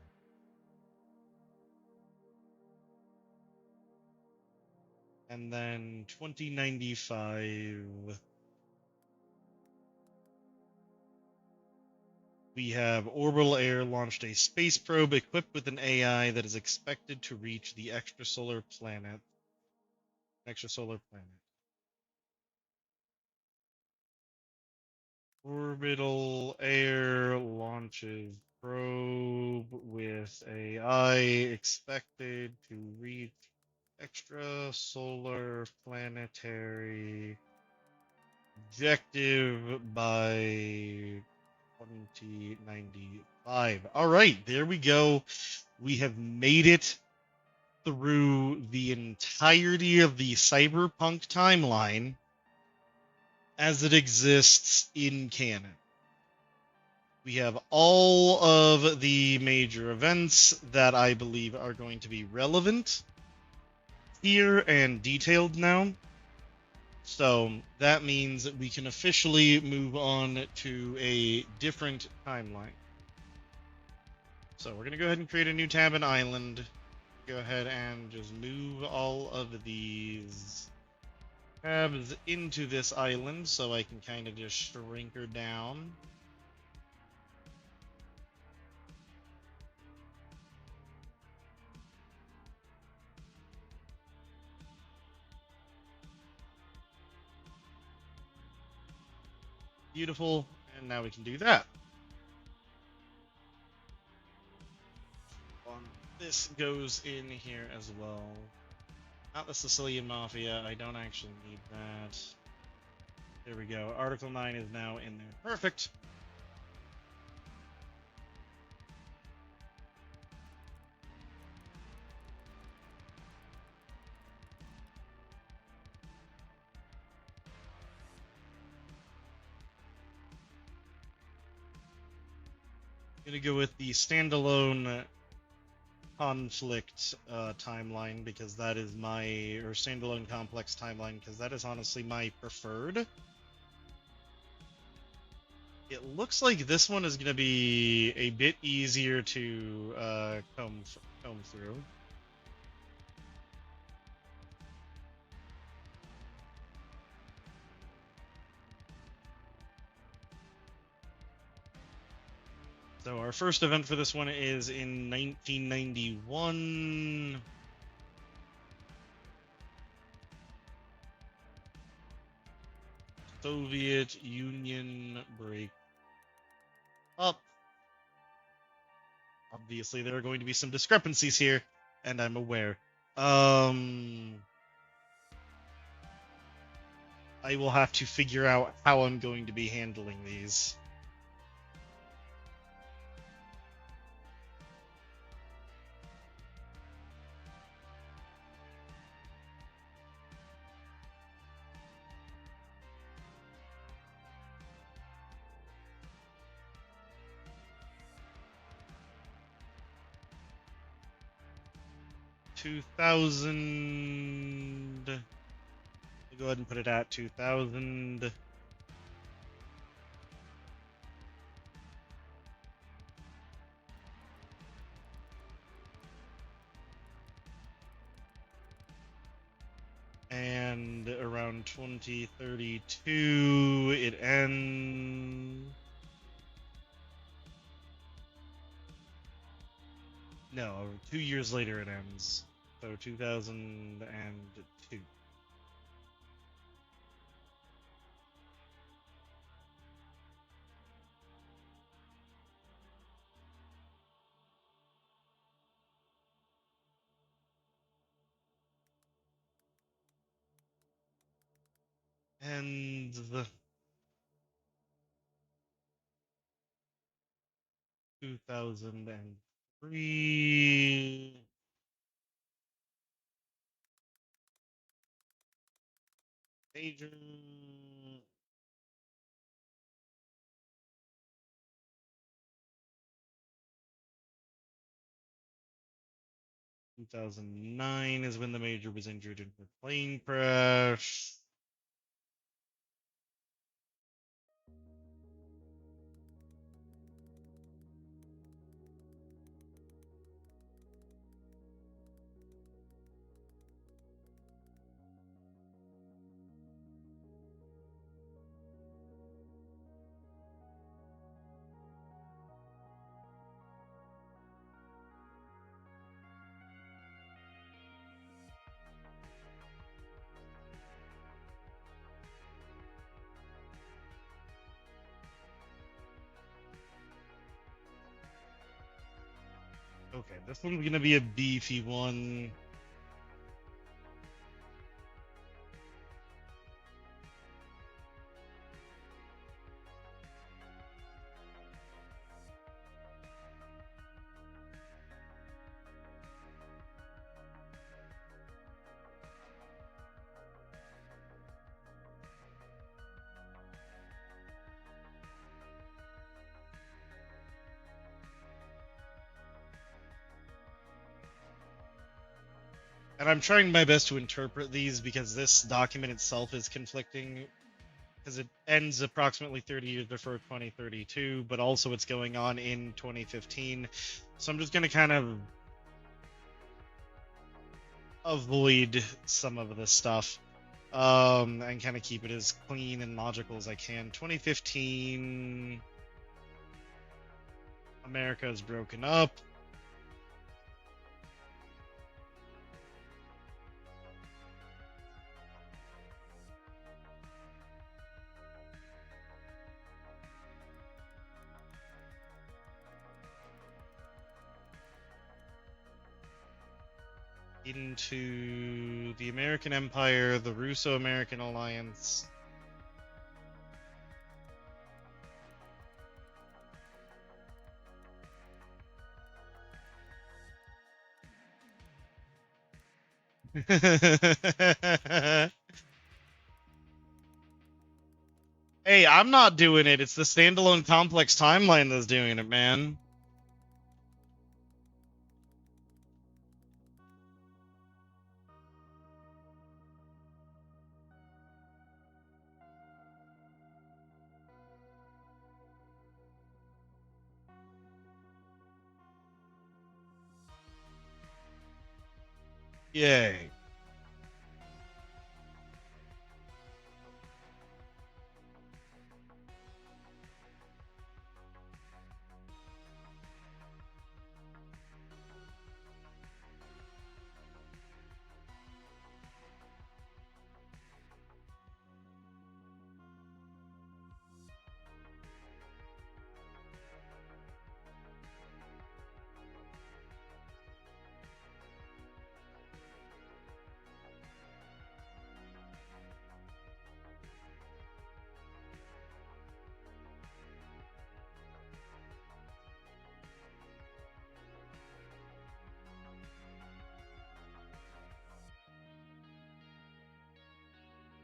And then 2095. We have Orbital Air launched a space probe equipped with an AI that is expected to reach the extrasolar planet. Orbital Air launches probe with AI expected to reach extrasolar planetary objective by 2095. All right, there we go. We have made it through the entirety of the cyberpunk timeline as it exists in canon. We have all of the major events that I believe are going to be relevant here and detailed now. So that means that we can officially move on to a different timeline. So we're going to go ahead and create a new tab in Island. Go ahead and just move all of these tabs into this island so I can kind of just shrink her down. Beautiful. And now we can do that. This goes in here as well. Not the Sicilian Mafia. I don't actually need that. There we go. Article 9 is now in there. Perfect. Gonna go with the standalone conflict timeline because that is my, or standalone complex timeline because that is honestly my preferred. It looks like this one is gonna be a bit easier to comb through. So our first event for this one is in 1991. Soviet Union break up. Obviously, there are going to be some discrepancies here, and I'm aware. I will have to figure out how I'm going to be handling these. $2,000. Go ahead and put it at 2,000. And around 2032, it ends. No, 2 years later it ends. So 2002. And the 2003. Major. 2009 is when the Major was injured in a plane crash. Okay, this one's gonna be a beefy one. And I'm trying my best to interpret these because this document itself is conflicting because it ends approximately 30 years before 2032, but also it's going on in 2015. So I'm just going to kind of avoid some of this stuff and kind of keep it as clean and logical as I can. 2015, America is broken up. Into the American Empire, the Russo-American Alliance. Hey, I'm not doing it. It's the standalone complex timeline that's doing it, man. Yay.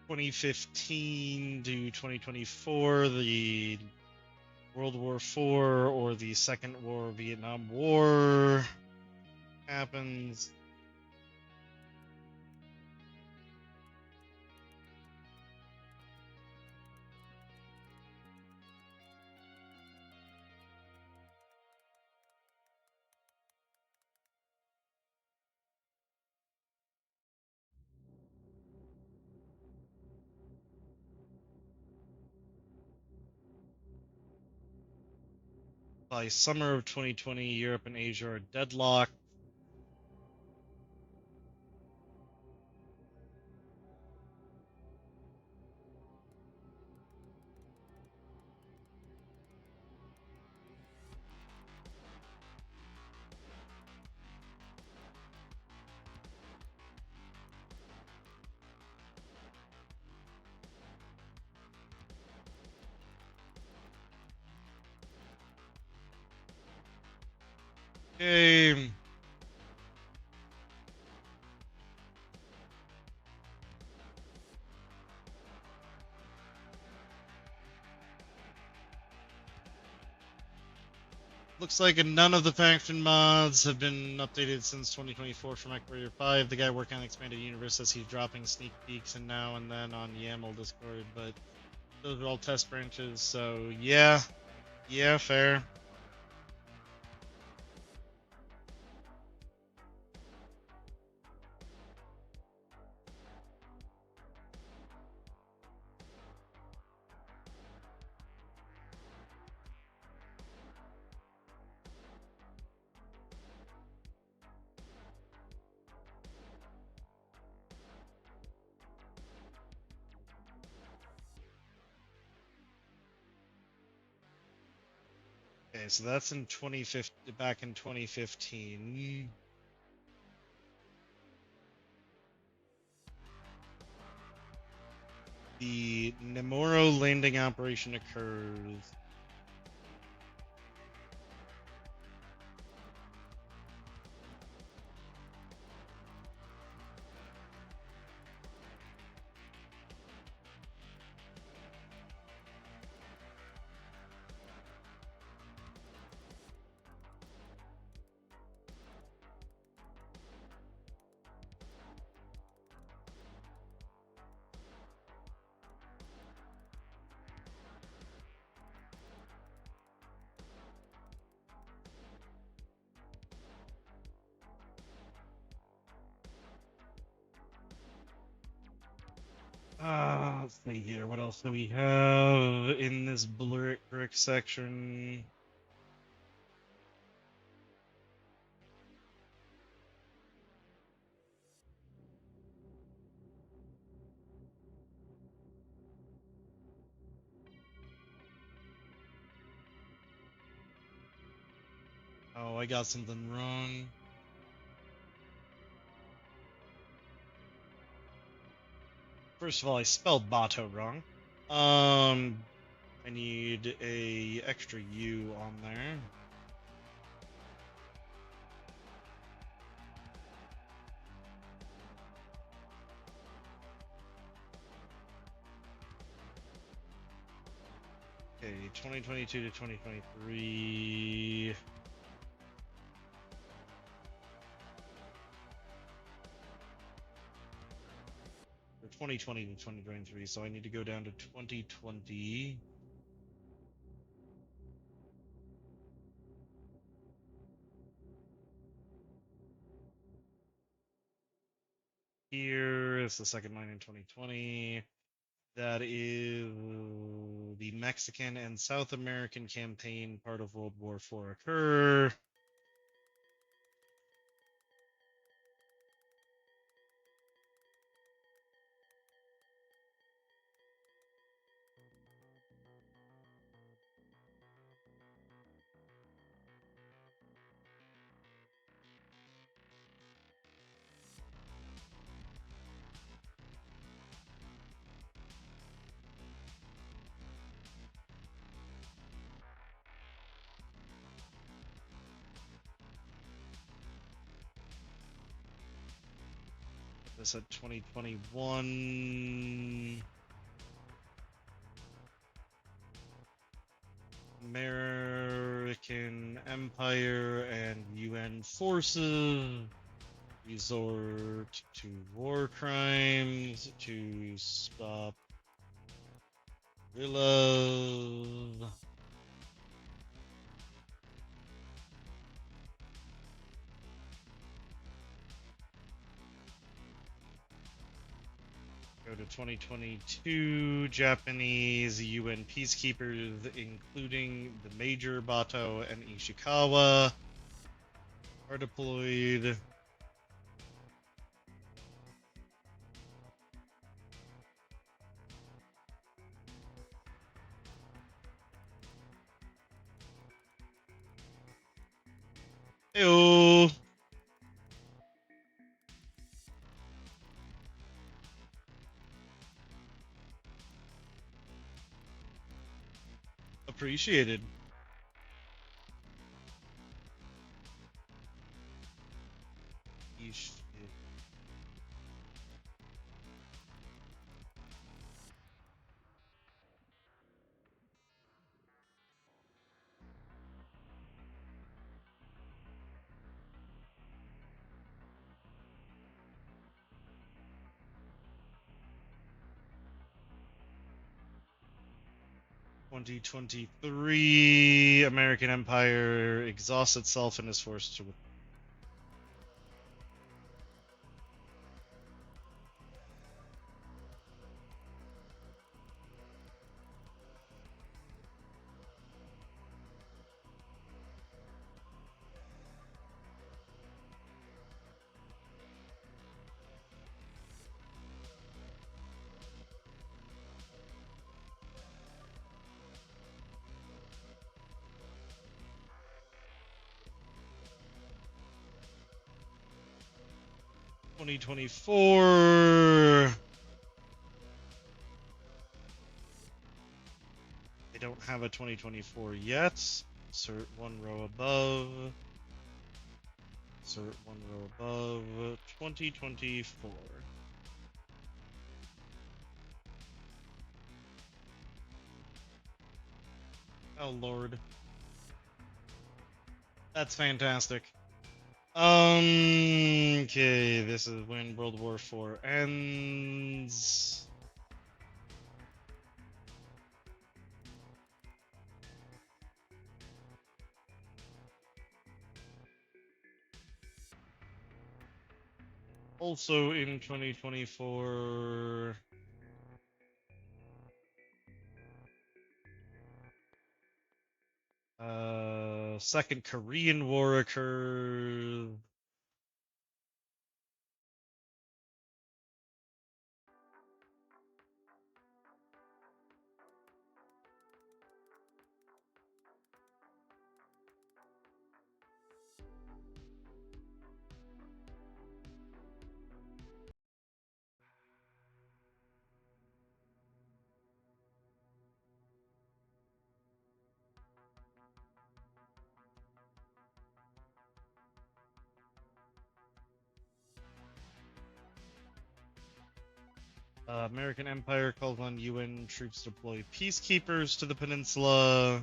(2015 to 2024), the World War IV or the Second War, Vietnam War happens. By summer of 2020, Europe and Asia are deadlocked. Okay. Looks like none of the faction mods have been updated since 2024 for MechWarrior 5. The guy working on the expanded universe says he's dropping sneak peeks and now and then on YAML Discord, but those are all test branches, so yeah, fair. Okay, so that's in 2015, back in 2015. The Nemoro landing operation occurs. Let's see here. What else do we have in this brick section? Oh, I got something wrong. First of all, I spelled Bato wrong. I need a extra U on there. Okay, 2022 to 2023. Or 2020 to 2023, so I need to go down to 2020. Here is the second line in 2020. That is the Mexican and South American campaign, part of World War IV occur. This at 2021. American Empire and UN forces resort to war crimes to stop guerrillas. Go to 2022. Japanese UN peacekeepers, including the Major Bato and Ishikawa, are deployed. Ew. Appreciated. Yeesh. 2023, American Empire exhausts itself and is forced to. 2024. They don't have a 2024 yet. Insert one row above. Insert one row above. 2024. Oh, Lord. That's fantastic. Okay, this is when World War IV ends. Also in 2024. Second Korean War occurs. American Empire calls on UN troops to deploy peacekeepers to the peninsula.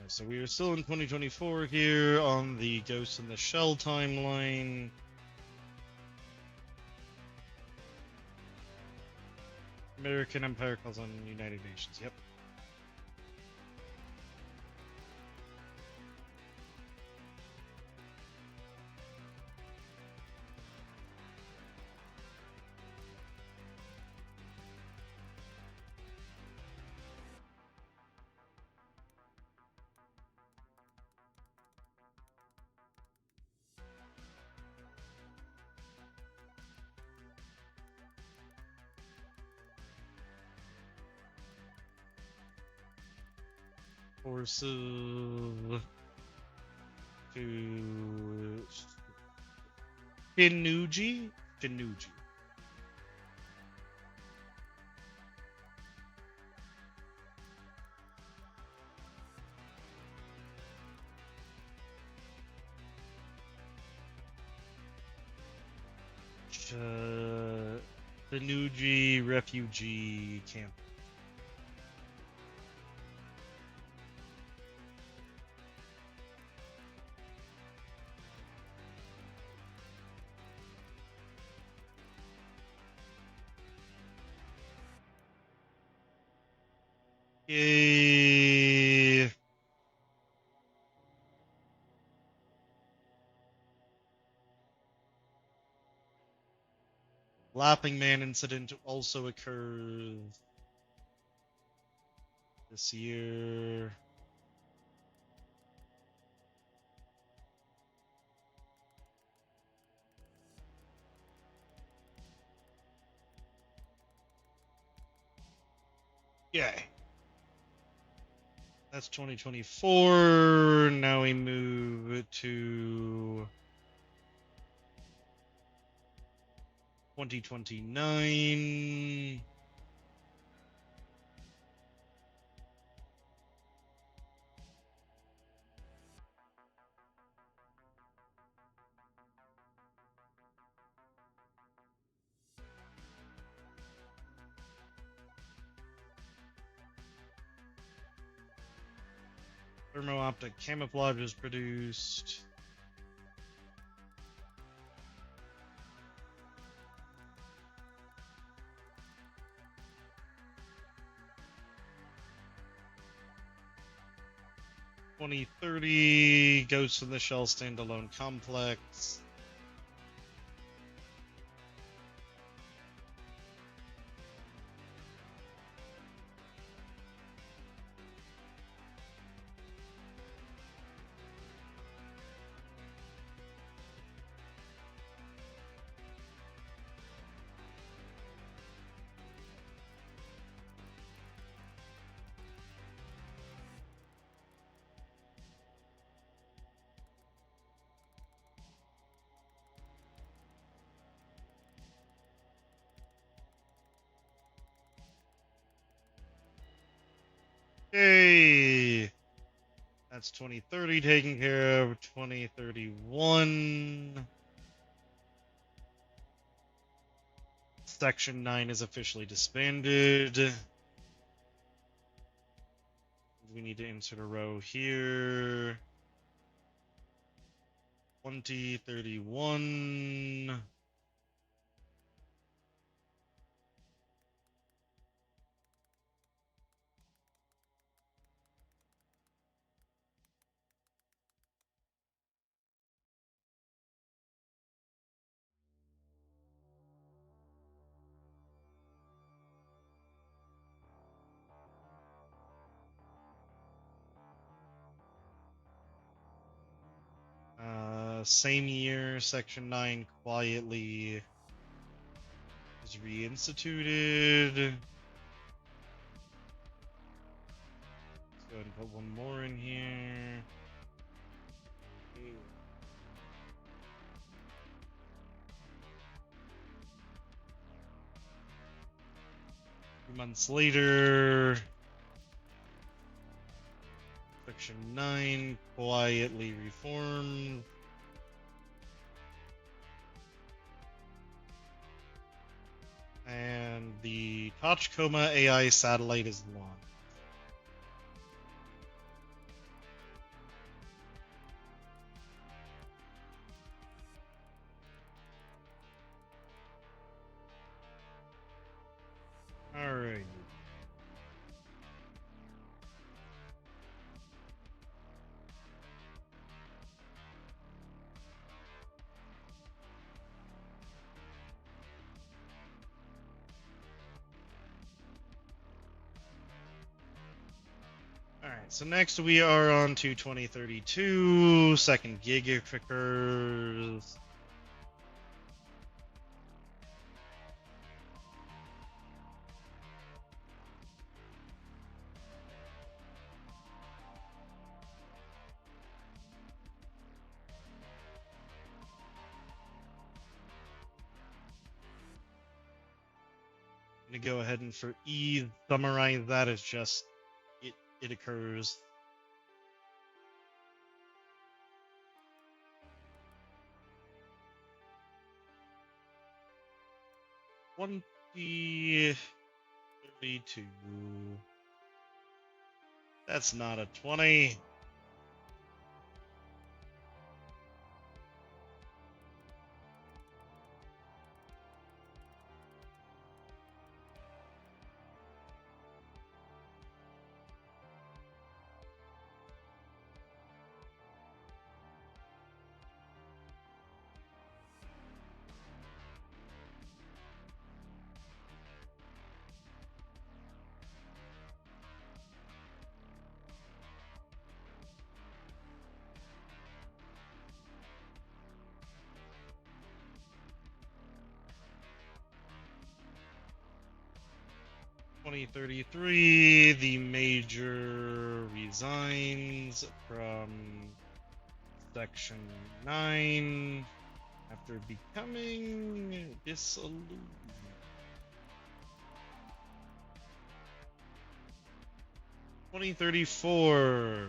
So we are still in 2024 here on the Ghost in the Shell timeline. American Empire calls on United Nations. Yep. Forces to Shinuji. Shinuji refugee camp. Yay. Lapping Man incident also occurs this year. Yay. That's 2024. Now we move to 2029. Thermo-optic camouflage is produced. $2030 Ghost in the Shell standalone complex. Hey, that's 2030 taken care of. 2031. Section 9 is officially disbanded. We need to insert a row here. 2031. Same year, Section 9 quietly is reinstituted. Let's go ahead and put one more in here. 2 months later, Section 9 quietly reformed. And the Tachikoma AI satellite is launched. Alright. Alright, so next we are on to 2032, second gig occurs. I'm gonna go ahead and for ease summarize that as just it occurs. One 32. That's not a 20. (2033), the major resigns from Section 9 after becoming dissolute. 2034.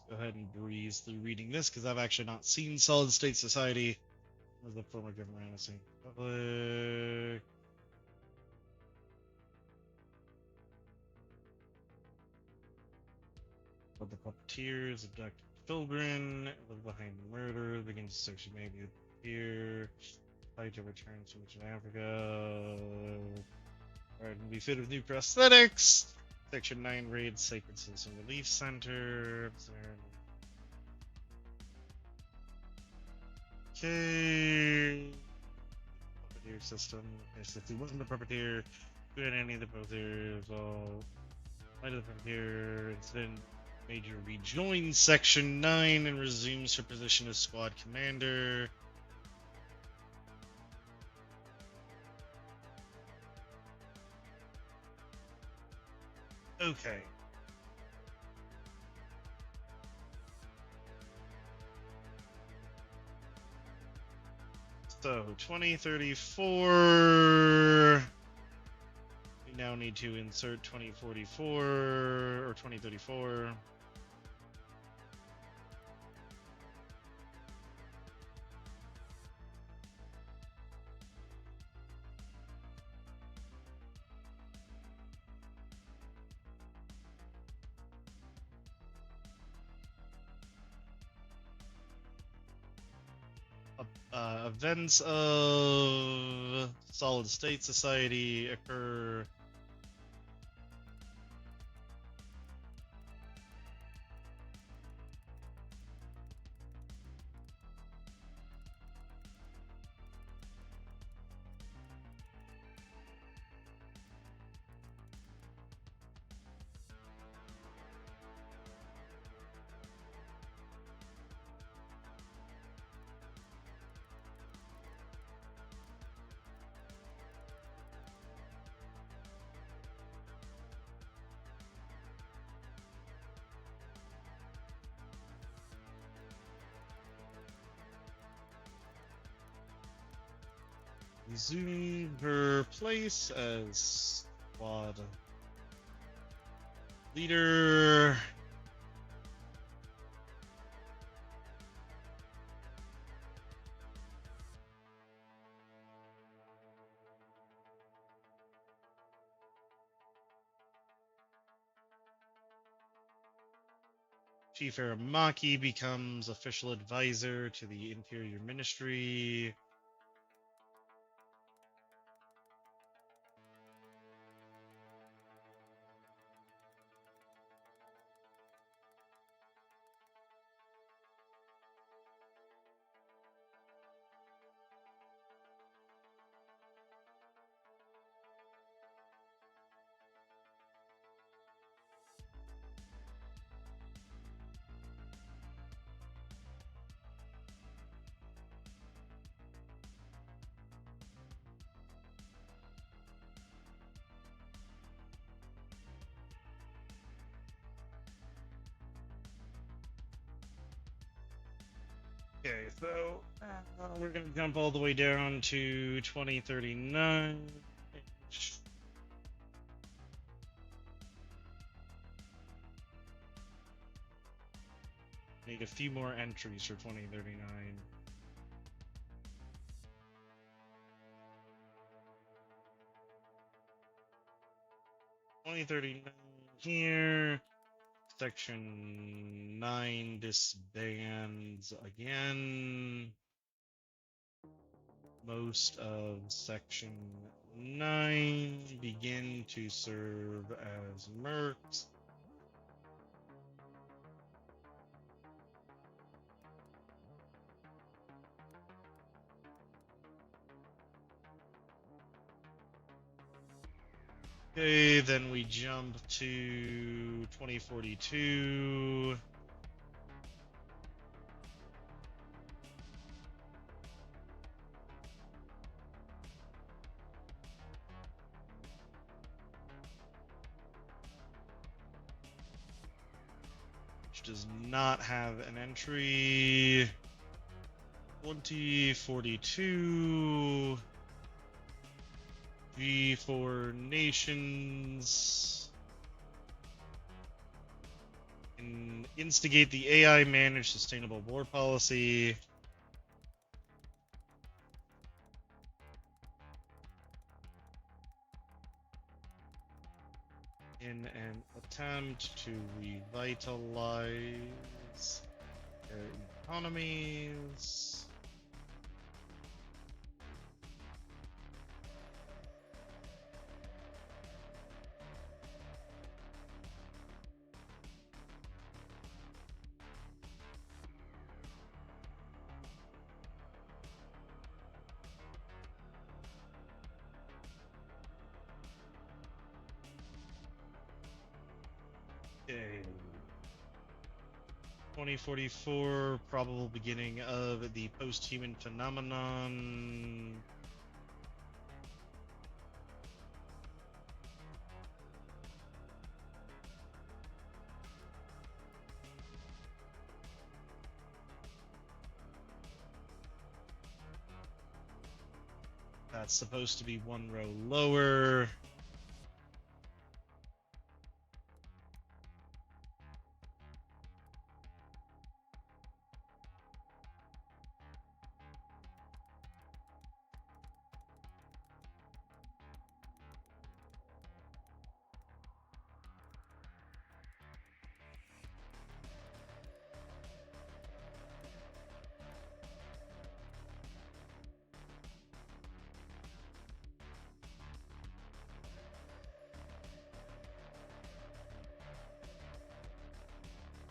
Go ahead and breeze through reading this because I've actually not seen Solid State Society as a former government of public. But the puppeteers abducted children, live behind the murder, begins searching maybe here. Fight to return to Africa. Alright, and be fit with new prosthetics. Section 9 raids Sacred Citizen Relief Center. Okay. Puppeteer system. If he wasn't the puppeteer, good any of the puppeteers all. Might have been here. Then Major rejoins Section 9 and resumes her position as squad commander. Okay. So, 2034. We now need to insert 2044 or 2034. Events of Solid State Society occur resume her place as squad leader. Chief Aramaki becomes official advisor to the Interior Ministry. Okay, so we're gonna jump all the way down to 2039. Need a few more entries for 2039. 2039 here. Section 9 disbands again. Most of Section 9 begin to serve as mercs. Okay, then we jump to 2042. Which does not have an entry. 2042. G4 nations. Instigate the AI managed sustainable war policy. In an attempt to revitalize their economies. Okay. 2044, probable beginning of the post-human phenomenon. That's supposed to be one row lower.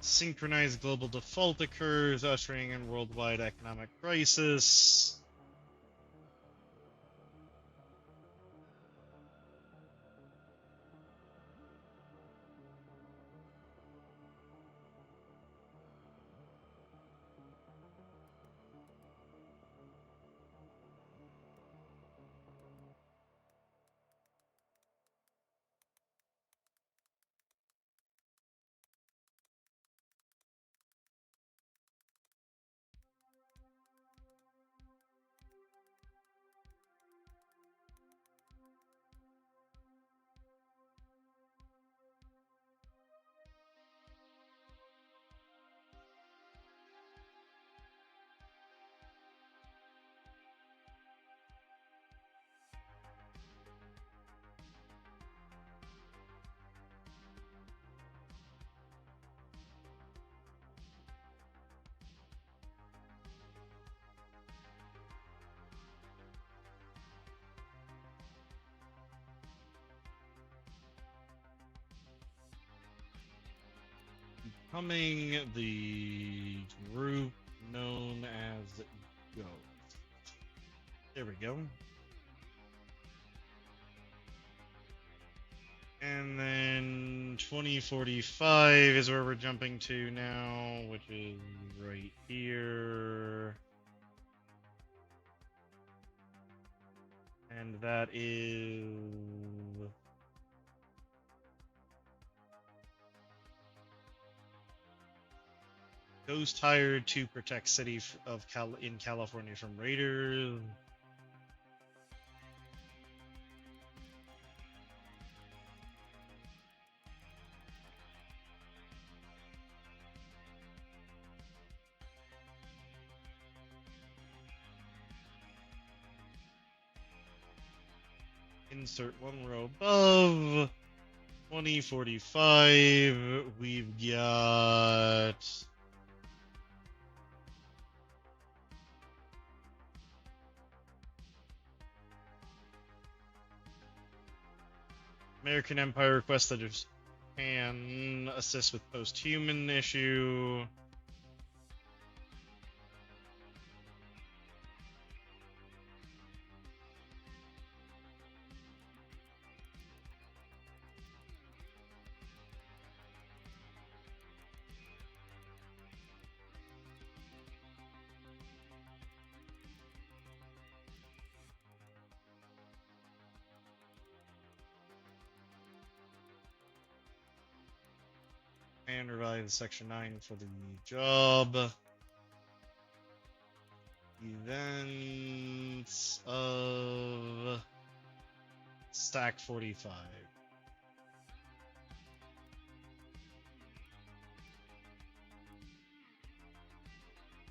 Synchronized global default occurs, ushering in worldwide economic crisis. Becoming the group known as Go. There we go. And then 2045 is where we're jumping to now, which is right here. And that is Ghost hired to protect city in California from raiders. Insert one row above. 2045. We've got American Empire requests that Japan assist with post-human issue. And revise Section 9 for the job. Events of Stack 45.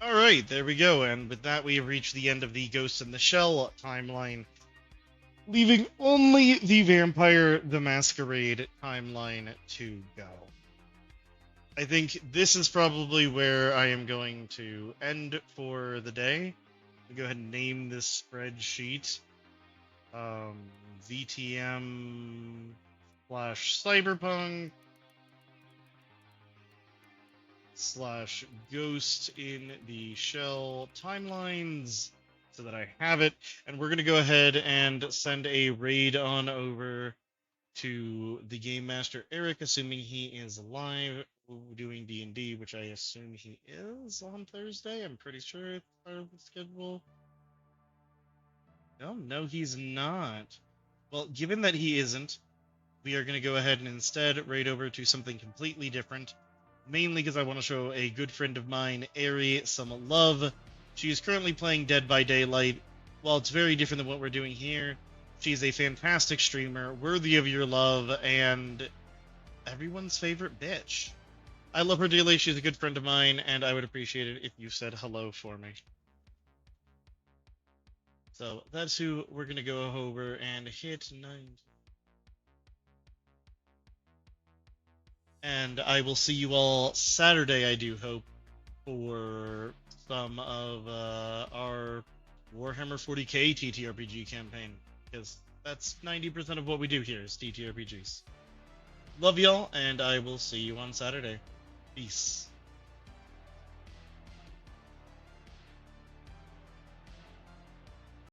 Alright, there we go, and with that we have reached the end of the Ghost in the Shell timeline, leaving only the Vampire the Masquerade timeline to go. I think this is probably where I am going to end for the day. I'll go ahead and name this spreadsheet VTM / Cyberpunk / Ghost in the Shell timelines so that I have it. And we're going to go ahead and send a raid on over to the Game Master Eric, assuming he is live doing D&D, which I assume he is on Thursday. I'm pretty sure it's part of the schedule. No, he's not. Well, given that he isn't, we are going to go ahead and instead raid over to something completely different. Mainly because I want to show a good friend of mine, Ari, some love. She is currently playing Dead by Daylight. While it's very different than what we're doing here, she's a fantastic streamer, worthy of your love, and everyone's favorite bitch. I love her dearly. She's a good friend of mine, and I would appreciate it if you said hello for me. So that's who we're going to go over and hit 9. And I will see you all Saturday, I do hope, for some of our Warhammer 40k TTRPG campaign. Because that's 90% of what we do here is TTRPGs. Love y'all, and I will see you on Saturday. Peace.